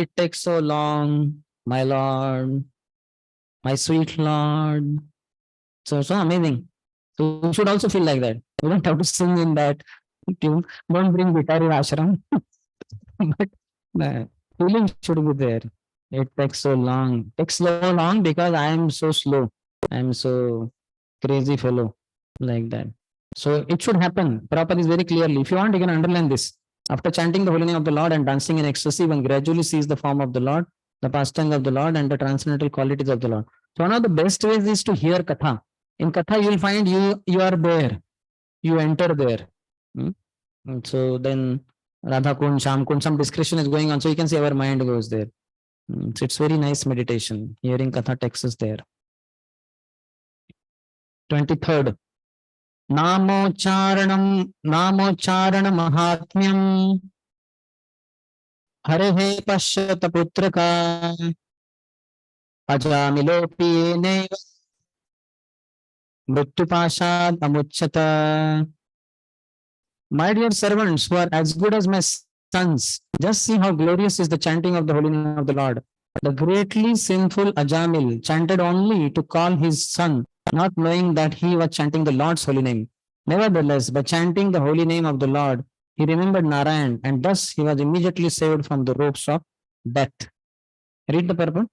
It takes so long, my Lord, my sweet Lord. So amazing. So we should also feel like that. We don't have to sing in that tune. Don't bring guitar in ashram. But the feeling should be there. It takes so long. Takes so long because I am so slow. I am so crazy fellow like that. So it should happen. Prabhupada is very clearly. If you want, you can underline this. After chanting the holy name of the Lord and dancing in ecstasy, one gradually sees the form of the Lord, the pastime of the Lord, and the transcendental qualities of the Lord. So one of the best ways is to hear Katha. In Katha, you will find you are there. You enter there. And so then Radha Kund, Shyam Kund, some discussion is going on. So you can see our mind goes there. So it's very nice meditation. Hearing Katha text is there. 23rd. Namocharanam Mahatmyam Harehe Pashyata Putraka Ajamilopi Neva Mrityupashad Amuchyata. My dear servants who are as good as my sons, just see how glorious is the chanting of the holy name of the Lord. The greatly sinful Ajamil chanted only to call his son, not knowing that he was chanting the Lord's holy name. Nevertheless, by chanting the holy name of the Lord, he remembered Narayan, and thus he was immediately saved from the ropes of death. Read the purport.